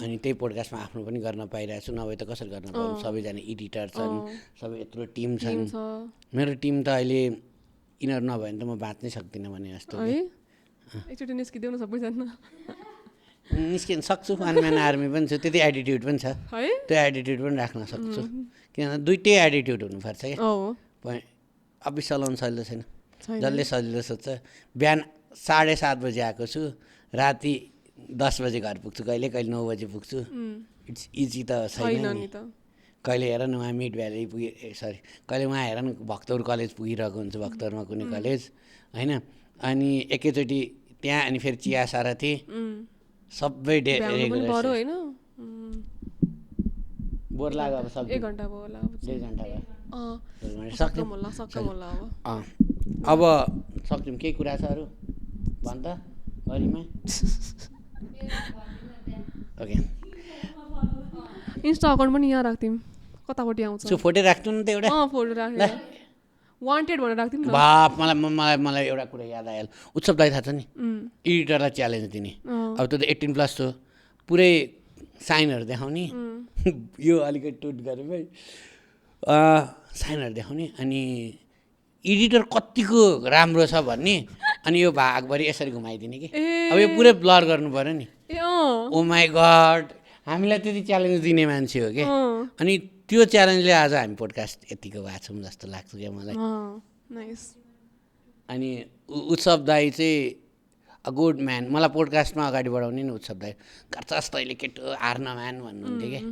S2: अनि त्यही पोडकास्टमा आफ्नो पनि गर्न पाइरहेको छु नभए त कसरी गर्न पाउनु सबैजना एडिटर छन् सबै यत्रो टिम छन् मेरो टिम त अहिले यिनीहरू नभए भने त म बाँच्नै सक्दिनँ भने जस्तो
S1: एकचोटि निस्किदेऊ न सबैजना
S2: निस्किन सक्छु अनम्यान आर्मी पनि छु त्यति एटिट्युड पनि छ त्यो एटिट्युड पनि राख्न सक्छु किनभने दुइटै एटिट्युड हुनुपर्छ क्या अफिस चलाउनु सजिलो छैन जसले सजिलो सोध्छ बिहान 7:30 बजी आएको छु राति 10 बजे घर पुग्छु कहिले 9 बजे पुग्छु इट्स इजी त छैन नि कहिले हेर न उहाँ मिड भ्याली कहिले उहाँ हेर न भक्तपुर कलेज पुगिरहेको हुन्छ भक्तपुरमा कुनै कलेज होइन अनि एकैचोटि त्यहाँ अनि फेरि चिया सारथी सबै बोर लाग्यो अब सब
S1: 1 घण्टा भयो होला
S2: 1 घण्टा अब सक्यौँ केही कुरा छ अरू भन् त गरिमा ओके
S1: इन्स्टा अकाउन्ट पनि यहाँ राख्थ्यौँ कतापट्टि आउँछ
S2: फोटो राख्नु नि त एउटा
S1: फोटो राख्नु वान्टेड भनेर राख्थ्यौँ
S2: बाप मलाई एउटा कुरा याद आयो उत्सव दाइ थाहा छ नि एडिटरलाई च्यालेन्ज दिने अब त्यो त 18+ हो पुरै साइनहरू देखाउने यो अलिकति टुट गऱ्यो भाइ साइनहरू देखाउने अनि एडिटर कतिको राम्रो छ भन्ने अनि यो भागभरि यसरी घुमाइदिने कि अब यो पुरै ब्लर गर्नु पऱ्यो नि ओ माई गड हामीलाई त्यति च्यालेन्ज दिने मान्छे हो कि अनि त्यो च्यालेन्जले आज हामी पोडकास्ट यतिको भएको छौँ जस्तो लाग्छ क्या मलाई अनि उत्सव दाई चाहिँ अ गुड म्यान। मलाई पोडकास्टमा अगाडि बढाउने नि उत्सव दाई। गर्छस् तैँले केटो हार्न मान भन्नुहुन्थ्यो क्या।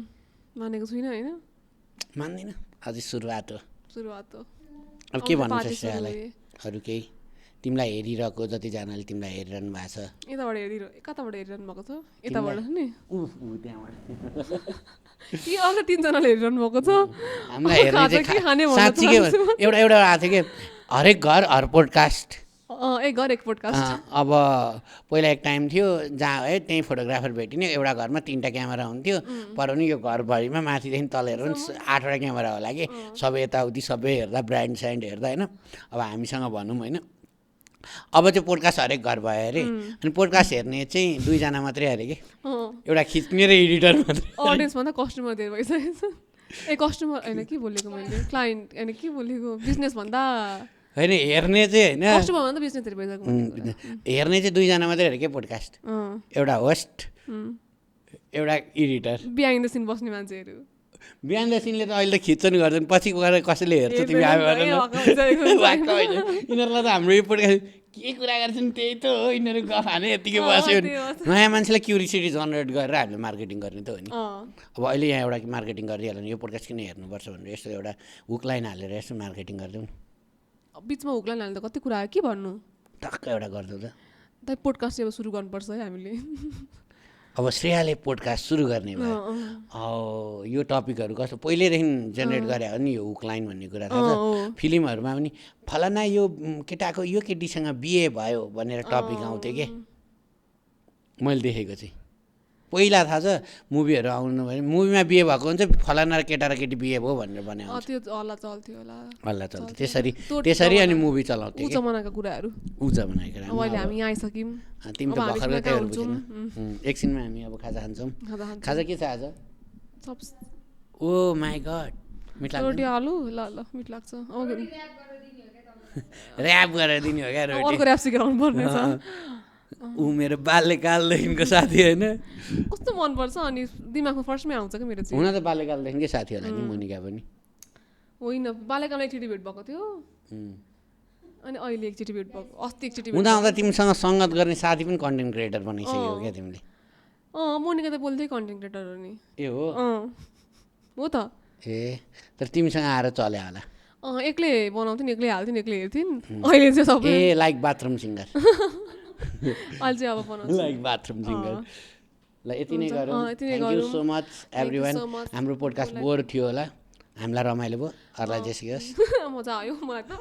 S1: मानेको छुइनँ होइन,
S2: मान्दिनँ, अझै सुरुवात हो।
S1: अब
S2: के भन्नु छ श्रेयालाई? अरू केही तिमीलाई हेरिरहेको जतिजनाले तिमीलाई हेरिरहनु भएको छ?
S1: कताबाट हेरिरहनु भएको छ? यताबाट नि
S2: त्यहाँबाट
S1: कि अर्को 3 जनाले हेरिरहनु भएको छ।
S2: हामीलाई हेर्ने साँच्चीकै एउटा आएको थियो कि हरेक घर हर पोडकास्ट।
S1: एक घर एक पोडकास्ट।
S2: अब पहिला एक टाइम थियो जहाँ है त्यहीँ फोटोग्राफर भेटिने, एउटा घरमा 3टा क्यामेरा हुन्थ्यो। पर पनि यो घरभरिमा माथिदेखि तल हेर्नु 8वटा क्यामेरा होला कि, सबै यताउति सबै हेर्दा ब्रान्ड स्यान्ड हेर्दा होइन। अब हामीसँग भनौँ होइन, अब चाहिँ पोडकास्ट हरेक घर भयो अरे। अनि पोडकास्ट हेर्ने चाहिँ 2 जना मात्रै अरे कि, एउटा खिच्ने र एडिटर मात्रै।
S1: अडियन्सभन्दा कस्टमर धेरै भइसकेको छ। कस्टमर होइन के बोलेको मैले, क्लाइन्ट होइन के बोलेको, बिजनेस भन्दा
S2: होइन हेर्ने चाहिँ होइन,
S1: कस्टमर भन्दा बिजनेस धेरै भइसकेको।
S2: हेर्ने चाहिँ 2 जना मात्रै अरे के पोडकास्ट, एउटा होस्ट एउटा एडिटर।
S1: बिहाइन्ड द सिन बस्ने मान्छेहरू।
S2: बिहान द सिनले त अहिले त खिच्छन् गर्छन्, पछि गएर कसैले हेर्छ तिमी आयो भनेर यिनीहरूलाई त हाम्रो यो पोडकास्ट के कुरा गर्छन् त्यही त हो, यिनीहरू गफ हाने यतिकै बस्यो। नयाँ मान्छेलाई क्युरियोसिटी जनरेट गरेर हामीले मार्केटिङ गर्ने त हो नि। अब अहिले यहाँ एउटा मार्केटिङ गरिहाल्यो भने यो पोडकास्ट किन हेर्नुपर्छ भनेर यस्तो एउटा हुक लाइन हालेर यसो मार्केटिङ गरिदिउँ।
S1: बिचमा हुक लाइन हाल्दा कति कुरा के भन्नु,
S2: टक्क एउटा गरिदिउँ त।
S1: पोडकास्ट अब सुरु गर्नुपर्छ है हामीले।
S2: अब श्रेयाले पोडकास्ट सुरु गर्ने भयो, यो टपिकहरू कस्तो पहिल्यैदेखि जेनेरेट गरे हो नि, यो हुक लाइन भन्ने कुरा थाहा छ। फिल्महरूमा पनि फलाना यो केटाको यो केटीसँग बिहे भयो भनेर टपिक आउँथ्यो कि मैले देखेको चाहिँ। पहिला थाहा छ मुभीहरू आउनु भने मुभीमा बिहे भएको हुन्छ, फलाना र केटा र केटी बिहे भयो भनेर भने
S1: त्यो हल्ला चल्थ्यो
S2: हल्ला चल्थ्यो। त्यसरी अनि मुभी चलाउँथ्यो।
S1: जमानाका कुराहरू अहिले हामी यहाँ आइसक्यौँ।
S2: तिमी त भर्खरको त्यहीहरू बुझ्नु। एकछिनमा हामी अब खाजा खान्छौँ। खाजा के छ आज? ओ माई गड, मिठ लाग्छ।
S1: रोटी आलु ल मिठ लाग्छ।
S2: ऱ्याप गरेर दिने हो क्या रोटी।
S1: अर्को ऱ्याप सिकाउनु पर्ने छ।
S2: ऊ मेरो बाल्यकालदेखिको साथी होइन,
S1: कस्तो मनपर्छ। अनि दिमागमा फर्स्टमै आउँछ क्या मेरो चाहिँ।
S2: हुन त बाल्यकालदेखिकै साथी होला नि मोनिका पनि।
S1: होइन बाल्यकालमा एकचोटि भेट भएको थियो, अनि अहिले एकचोटि भेट भएको, अस्ति एकचोटि
S2: हुँदा हुँदा तिमीसँग सङ्गत गर्ने साथी पनि कन्टेन्ट क्रिएटर बनाइसक्यो क्या तिमीले।
S1: मोनिका त बोल्दै कन्टेन्ट क्रिएटर हो नि।
S2: ए
S1: हो त।
S2: ए तर तिमीसँग आएर चल्यो होला।
S1: एक्लै बनाउँथ्यो नि, एक्लै हाल्थ्यो नि, एक्लै हेर्थ्यो नि। अहिले चाहिँ सबै
S2: ए लाइक बाथरुम सिङ्गर।
S1: अहिले चाहिँ अब बनाउँछ
S2: लाइक बाथरुम सिङ्गर। ल यति नै गरौँ। Thank you so much everyone. हाम्रो पोडकास्ट बोर थियो होला, हामीलाई रमाइलो भयो, अरूलाई जेसियोस्।
S1: मजा आयो मलाई त।